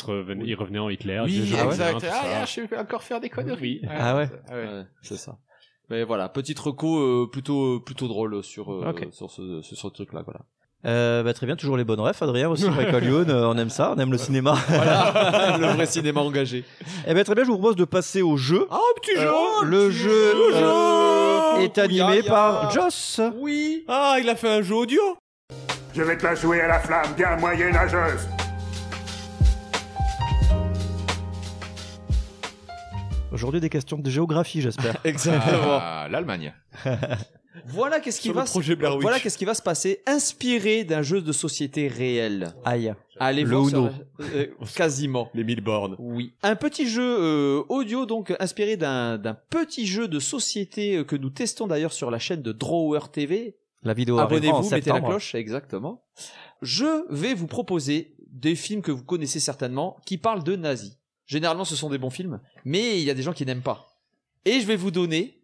Il revenait en Hitler. Oui, exact. Je vais encore faire des conneries. Ah ouais? C'est ça. Mais voilà, petite reco plutôt drôle sur ce truc là, voilà. Très bien, toujours les bonnes refs, Adrien aussi, Michael Youn, on aime ça, on aime le cinéma. Voilà, le vrai cinéma engagé. Très bien, je vous propose de passer au jeu. Ah, petit jeu. Le jeu est animé par Joss. Oui. Ah, il a fait un jeu audio. Je vais te la jouer à la flamme bien moyenâgeuse. Aujourd'hui, des questions de géographie, j'espère. Exactement. L'Allemagne. Voilà qu'est-ce qui va se passer, inspiré d'un jeu de société réel. Aïe. Allez le voir Uno. Quasiment. Les 1000 bornes. Oui. Un petit jeu audio donc inspiré d'un petit jeu de société que nous testons d'ailleurs sur la chaîne de Drawer TV. La vidéo abonnez-vous, mettez la cloche, exactement. Je vais vous proposer des films que vous connaissez certainement qui parlent de nazis. Généralement, ce sont des bons films, mais il y a des gens qui n'aiment pas. Et je vais vous donner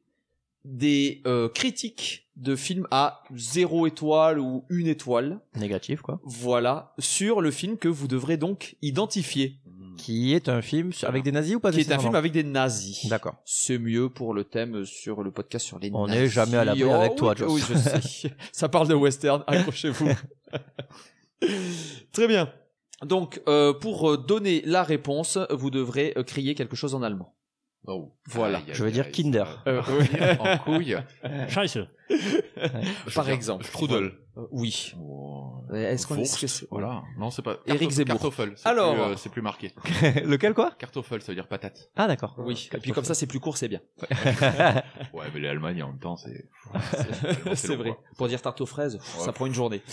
des critiques de films à 0 étoile ou 1 étoile. Négatif, quoi. Voilà, sur le film que vous devrez donc identifier. Qui est un film avec des nazis ou pas? Qui est un film avec des nazis. D'accord. C'est mieux pour le thème sur le podcast sur les nazis. On n'est jamais à l'abri avec toi, Joss. Oui, je sais. Ça parle de western, accrochez-vous. Très bien. Donc, pour donner la réponse, vous devrez crier quelque chose en allemand. Oh. Voilà. Je veux dire Kinder. En couille. Scheisse. Par exemple. Strudel. Oui. Oh. Est-ce qu'on est que voilà. Non, c'est pas. Éric Zemmour. Kartoffel. Alors, c'est plus marqué. Lequel quoi? Kartoffel, ça veut dire patate. Ah d'accord. Oui. Et puis comme ça, c'est plus court, c'est bien. Ouais, mais l'Allemagne en même temps, c'est. C'est vrai. Pour dire tarte aux fraises, ça prend une journée.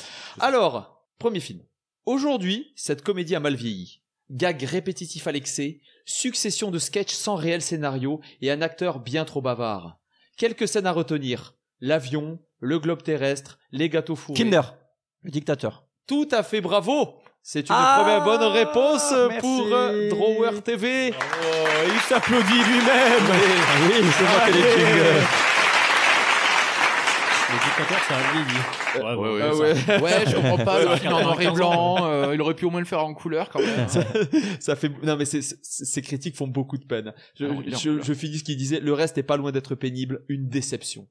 Alors, premier film. Aujourd'hui, cette comédie a mal vieilli. Gag répétitif à l'excès, succession de sketchs sans réel scénario et un acteur bien trop bavard. Quelques scènes à retenir. L'avion, le globe terrestre, les gâteaux fourrés. Kinder, le dictateur. Tout à fait, bravo! C'est une première bonne réponse pour Drawer TV. Oh, il s'applaudit lui-même. Oui, c'est moi qui ai les jingles. Le dictateur, ça a vieilli. Ouais, je comprends pas le film en noir et blanc. Il aurait pu au moins le faire en couleur quand même. Ça fait. Non mais ces critiques font beaucoup de peine. Je finis ce qu'il disait. Le reste est pas loin d'être pénible. Une déception.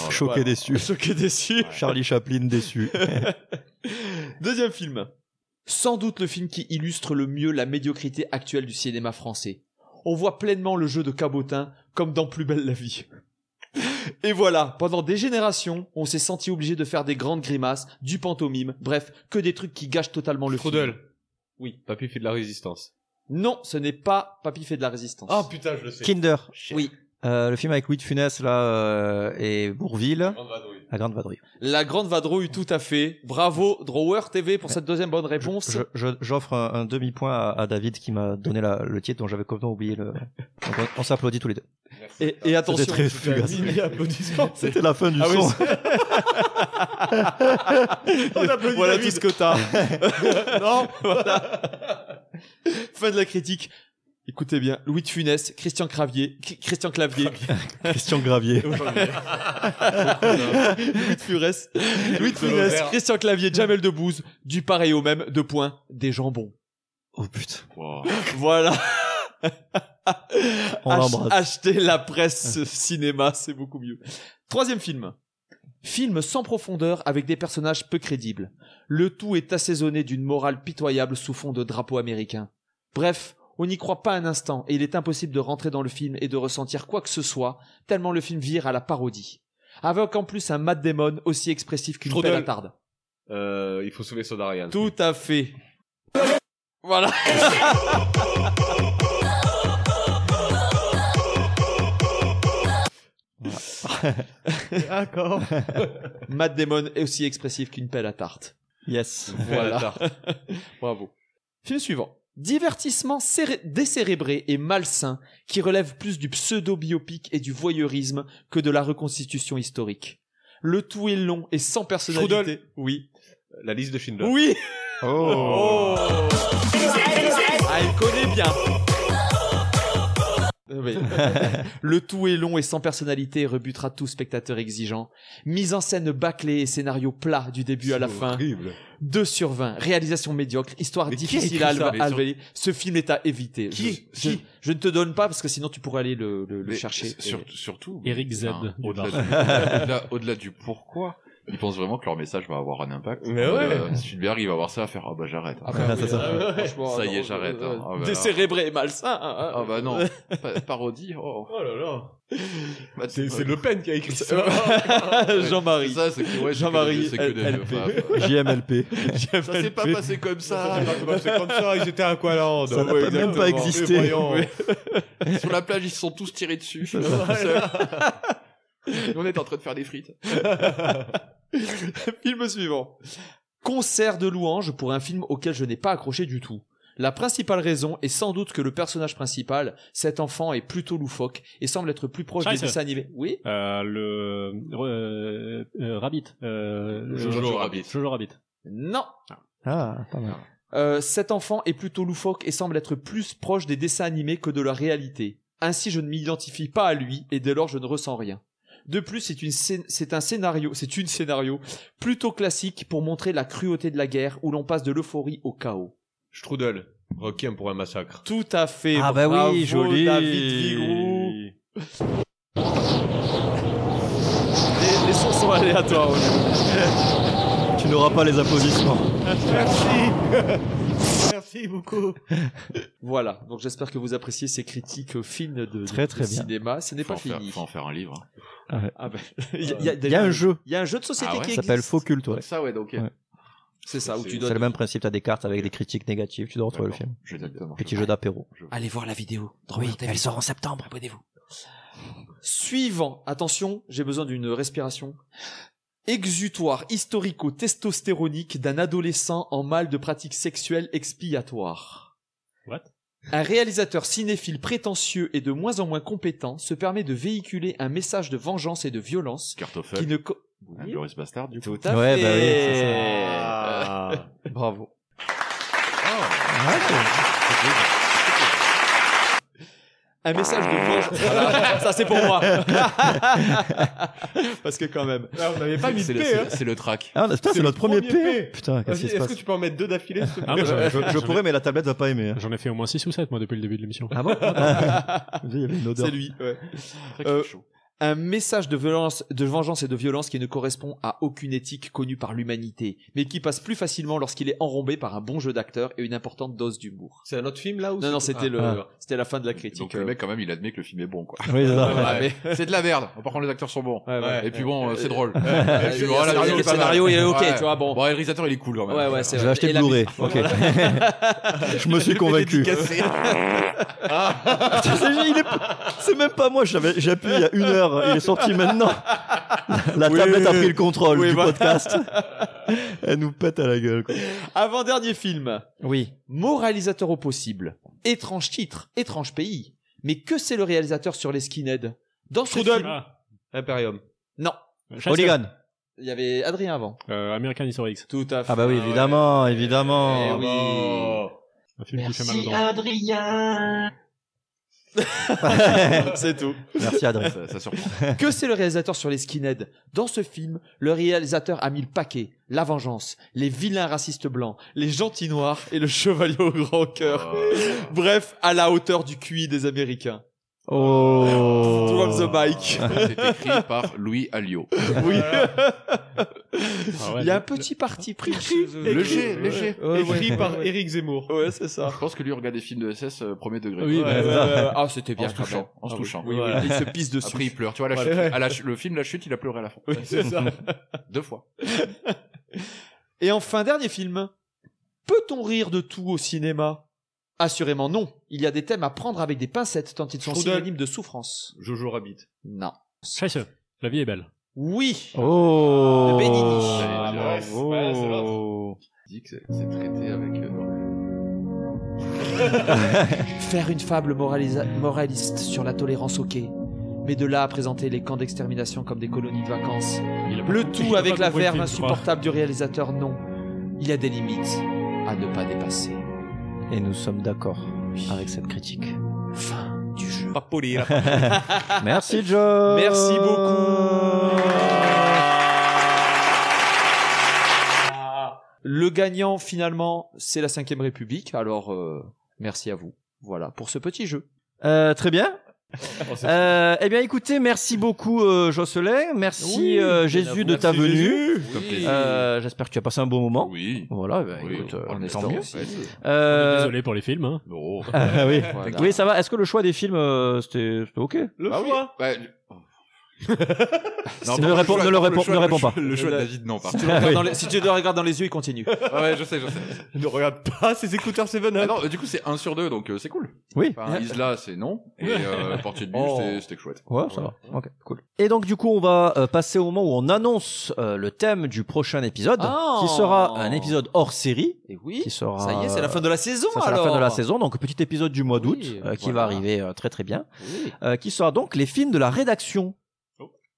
Choqué déçu. Choqué déçu. Charlie Chaplin déçu. Deuxième film. Sans doute le film qui illustre le mieux la médiocrité actuelle du cinéma français. On voit pleinement le jeu de Cabotin comme dans Plus belle la vie. Et voilà, pendant des générations, on s'est senti obligé de faire des grandes grimaces, du pantomime, bref, que des trucs qui gâchent totalement le film. Oui. Papy fait de la résistance. Non, ce n'est pas Papy fait de la résistance. Ah putain, je le sais. Kinder. Oui. Le film avec Louis de Funès là et Bourvil. La Grande Vadrouille. La Grande Vadrouille, tout à fait. Bravo Drawer TV pour cette deuxième bonne réponse. J'offre un demi-point à David qui m'a donné le titre dont j'avais complètement oublié le. Donc on s'applaudit tous les deux. Et attention, c'était très fugace. C'était la fin du Ah oui, son. Voilà tout ce que t'as. Non, voilà. Fin de la critique. Écoutez bien, Louis de Funès, Christian Clavier. Christian Gravier. Louis de Funès, Christian Clavier, Jamel Debbouze, du pareil au même, 2 points, des jambons. Oh putain. Wow. Voilà. On l'embrasse. Achetez la presse cinéma, c'est beaucoup mieux. Troisième film. Film sans profondeur avec des personnages peu crédibles. Le tout est assaisonné d'une morale pitoyable sous fond de drapeau américain. Bref, on n'y croit pas un instant et il est impossible de rentrer dans le film et de ressentir quoi que ce soit, tellement le film vire à la parodie. Avec en plus un Matt Damon aussi expressif qu'une pelle à tarde. Il faut sauver Sodarian. Tout à fait. Voilà. D'accord. Matt Damon est aussi expressif qu'une pelle à tarte. Yes. Voilà. Bravo. Film suivant. Divertissement décérébré et malsain qui relève plus du pseudo-biopic et du voyeurisme que de la reconstitution historique. Le tout est long et sans personnalité. Strudel. Oui. La liste de Schindler. Oui. Oh. Ah, il connaît bien. Oui. Le tout est long et sans personnalité et rebutera tout spectateur exigeant. Mise en scène bâclée et scénario plat du début à la fin. Horrible. 2 sur 20. Réalisation médiocre. Histoire difficile à avaler. Ce film est à éviter. Je ne te donne pas parce que sinon tu pourrais aller le chercher. Surtout. Eric Z. Au-delà du pourquoi. Ils pensent vraiment que leur message va avoir un impact. Mais ouais. Spielberg, il va voir ça et faire, ah bah j'arrête. Ça y est, j'arrête. Décérébré et malsain. Ah bah non. Parodie. Oh là là. Bah, c'est Le Pen qui a écrit ça. Jean-Marie. Ça, c'est que, Jean-Marie. c'est que des JMLP. Ça s'est pas passé comme ça. Ça s'est pas passé comme ça. Ils étaient à Aqualand. Ça n'a même pas existé. Sur la plage, ils se sont tous tirés dessus. On est en train de faire des frites. Film suivant. Concert de louanges pour un film auquel je n'ai pas accroché du tout. La principale raison est sans doute que le personnage principal, cet enfant, est plutôt loufoque et semble être plus proche des dessins animés. Oui. Rabbit. Jojo Rabbit. Jojo Rabbit. Non. Ah, pas mal. Cet enfant est plutôt loufoque et semble être plus proche des dessins animés que de la réalité. Ainsi, je ne m'identifie pas à lui et dès lors, je ne ressens rien. De plus, c'est un scénario plutôt classique pour montrer la cruauté de la guerre où l'on passe de l'euphorie au chaos. Strudel. Requiem pour un massacre. Tout à fait. Ah bah bravo, oui, joli. David Vigrou. Les sons sont aléatoires. Tu n'auras pas les applaudissements. Merci. Merci beaucoup. Voilà, donc j'espère que vous appréciez ces critiques fines de très bien. cinéma. Ce n'est pas fini. Faut en faire un livre. Ah ouais. Ah ben, il y a un jeu. Il y a un jeu de société qui Ça existe. s'appelle Faux Culte, ouais. Ça, ouais, donc. Ouais. C'est ça, où tu C'est donnes. le même principe, t'as des cartes avec des critiques négatives, tu dois retrouver le film. Petit jeu d'apéro. Allez voir la vidéo. Oui, elle sort en septembre. Abonnez-vous. Suivant. Attention, j'ai besoin d'une respiration. Exutoire historico-testostéronique d'un adolescent en mal de pratiques sexuelles expiatoires. What? Un réalisateur cinéphile prétentieux et de moins en moins compétent se permet de véhiculer un message de vengeance et de violence Cartoffel. qui ne... Glorious Bastard, du coup. Tout à fait. Ouais, bah oui, c'est ça. Bravo. Un message de vengeance. Voilà, ça c'est pour moi. Parce que quand même. Ah, on n'avait pas mis de P, hein. C'est le track. Ah, putain, c'est notre premier P. P. Putain, qu'est-ce qui se Est-ce passe que tu peux en mettre 2 d'affilée, s'il te plaît? Je pourrais, mais la tablette va pas aimer. J'en ai fait au moins 6 ou 7, moi, depuis le début de l'émission. Ah bon? Il y avait une odeur. C'est lui, ouais. Un message de vengeance et de violence qui ne correspond à aucune éthique connue par l'humanité, mais qui passe plus facilement lorsqu'il est enrobé par un bon jeu d'acteur et une importante dose d'humour. C'est un autre film, là, ou Non, c'était c'était la fin de la critique. Donc le mec, quand même, il admet que le film est bon, quoi. Oui, c'est ça. Ouais, mais c'est de la merde. Par contre, les acteurs sont bons. Et puis bon, c'est drôle. Le scénario, il est ok, tu vois, bon. Bon, le réalisateur, il est cool, quand même. Ouais, c'est J'ai acheté le Blu-ray. Ok. Je me suis convaincu. C'est même pas moi, j'ai appuyé il y a 1 heure, il est sorti maintenant. La tablette a pris le contrôle du podcast. Elle nous pète à la gueule, quoi. Avant-dernier film. Oui. Mot réalisateur au possible. Étrange titre, étrange pays. Mais que sait le réalisateur sur les skinheads? Dans ce film... Imperium. Non. Hooligan. Il y avait Adrien avant. American History X. Tout à fait. Ah bah oui, évidemment, évidemment. Eh oui. Un film qui fait mal Merci aux dents. Adrien. C'est tout. Merci Adrien. Ça surprend. Que c'est le réalisateur sur les skinheads? Dans ce film, le réalisateur a mis le paquet, la vengeance, les vilains racistes blancs, les gentils noirs et le chevalier au grand cœur. Bref, à la hauteur du QI des Américains. Oh. Drop the mic. C'est écrit par Louis Alliot. Oui. Il y a un petit parti pris. Léger. Écrit par Éric Zemmour. Ouais, c'est ça. Je pense que lui regarde des films de SS premier degré. Oui, ah, c'était bien quand même. En se touchant. Oui, il se pisse dessus. Après, il pleure. Tu vois, le film La Chute, il a pleuré à la fin. Oui, c'est ça. 2 fois. Et enfin, dernier film. Peut-on rire de tout au cinéma? Assurément non. Il y a des thèmes à prendre avec des pincettes tant ils sont synonymes de souffrance. Jojo Rabbit. Non. Scheiße. La vie est belle. Oui. Oh. De Benigni. Bravo. Dit que c'est traité avec. Faire une fable moraliste sur la tolérance au quai. Mais de là à présenter les camps d'extermination comme des colonies de vacances. Le tout avec la verve insupportable du réalisateur, non. Il y a des limites à ne pas dépasser. Et nous sommes d'accord avec cette critique. Fin du jeu. Merci Joe. Merci beaucoup. Le gagnant finalement, c'est la 5ème République. Alors merci à vous. Voilà pour ce petit jeu. Très bien. Eh bien écoutez, merci beaucoup Jocelyn, merci Jésus de ta venue. J'espère que tu as passé un bon moment. Oui. Voilà, écoute, on est tant mieux. Désolé pour les films. Hein. Non. Oui. Voilà. Oui, ça va. Est-ce que le choix des films c'était ok? Le choix. Non, ne le réponds pas. Le choix de David, non, par Si tu le regardes dans les yeux, il continue. Ouais, je sais. Ne regarde pas ses écouteurs 7-Up. Non, du coup, c'est 1 sur 2, donc c'est cool. Oui. Enfin, Isla, c'est non. Et Portier de Bulle, c'était chouette. Ouais, ça va. Ok, cool. Et donc, du coup, on va passer au moment où on annonce le thème du prochain épisode, qui sera un épisode hors série. Et oui. Qui sera, ça y est, c'est la fin de la saison. C'est la fin de la saison, donc petit épisode du mois d'août qui va arriver très très bien. Oui. Qui sera donc les films de la rédaction.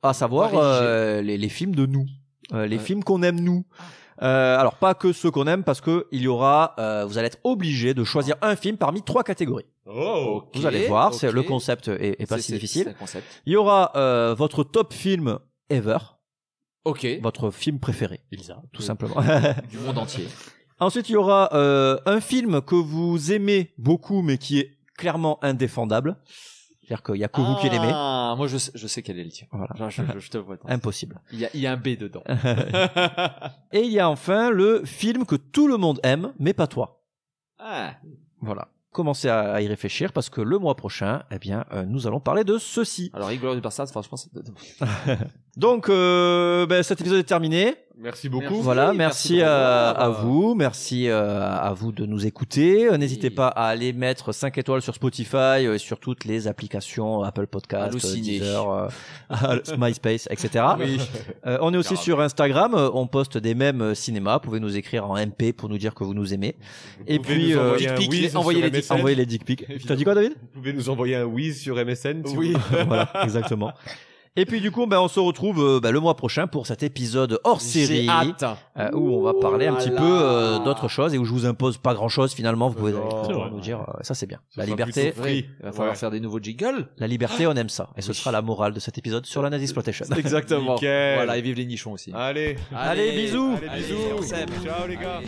À savoir les films de nous, les films qu'on aime nous. Alors pas que ceux qu'on aime, parce que il y aura, vous allez être obligé de choisir un film parmi 3 catégories. Vous allez voir, c'est le concept est pas si difficile. Il y aura votre top film ever. Ok. Votre film préféré, Elsa, tout simplement. Du monde entier. Ensuite, il y aura un film que vous aimez beaucoup, mais qui est clairement indéfendable. C'est-à-dire qu'il y a que vous qui l'aimez. Ah, moi je sais quel est le tien. Voilà. Je te vois. Impossible. Il y a un B dedans. Et il y a enfin le film que tout le monde aime, mais pas toi. Ah. Voilà. Commencez à y réfléchir parce que le mois prochain, eh bien, nous allons parler de ceci. Alors, Inglourious Basterds, franchement, donc, cet épisode est terminé. Merci beaucoup. Voilà, merci à vous. Merci à vous de nous écouter. N'hésitez pas à aller mettre 5 étoiles sur Spotify et sur toutes les applications Apple Podcast, Deezer, MySpace, etc. On est aussi sur Instagram. On poste des mèmes cinéma. Vous pouvez nous écrire en MP pour nous dire que vous nous aimez. Et puis, envoyez les dick pics. Tu as dit quoi, David? Vous pouvez nous envoyer un whiz sur MSN. Oui, voilà, exactement. Et puis du coup, on se retrouve le mois prochain pour cet épisode hors série où on va parler un petit peu d'autres choses et où je vous impose pas grand chose finalement. Vous pouvez nous dire ça c'est bien. La liberté. Il va falloir faire des nouveaux jingles. La liberté, on aime ça. Et ce sera la morale de cet épisode sur la Nazi Exploitation. Exactement. Nickel. Voilà, et vive les nichons aussi. Allez, bisous. Allez, bisous. On s'aime. Ciao les gars.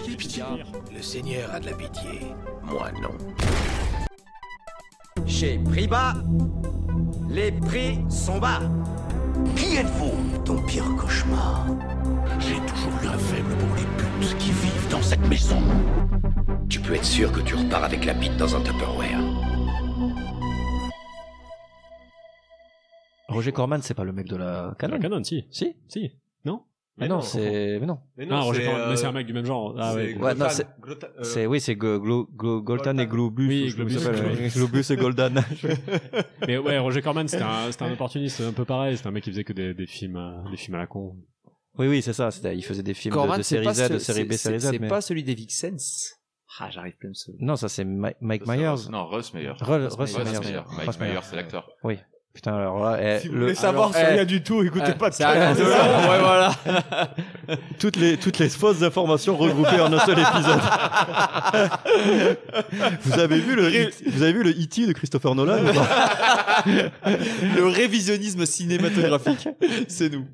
Le Seigneur a de la pitié. Moi non. Chez Prix-Bas, les prix sont bas. Qui êtes-vous? Ton pire cauchemar. J'ai toujours eu un faible pour les putes qui vivent dans cette maison. Tu peux être sûr que tu repars avec la bite dans un Tupperware. Roger Corman, c'est pas le mec de la Canon. La Canon, si. Si. Non. Mais non, c'est Roger Corman, mais c'est un mec du même genre. Ah ouais. C'est Goldan et Globus. Oui, Globus et Goldan. Mais ouais, Roger Corman, c'était un opportuniste un peu pareil. C'était un mec qui faisait que des films à la con. Oui, c'est ça. Il faisait des films Corman, de série Z, de série B, série Z. C'est pas celui des Vixens. Ah, j'arrive plus à me souvenir. Non, ça c'est Mike Myers. Non, Russ Meyer. Russ Meyer. Mike Myers, c'est l'acteur. Oui. Putain, alors là, si vous voulez savoir sur rien du tout, écoutez pas de ça. Ouais, voilà. toutes les fausses informations regroupées en un seul épisode. Vous avez vu le E.T. de Christopher Nolan? Le révisionnisme cinématographique, c'est nous.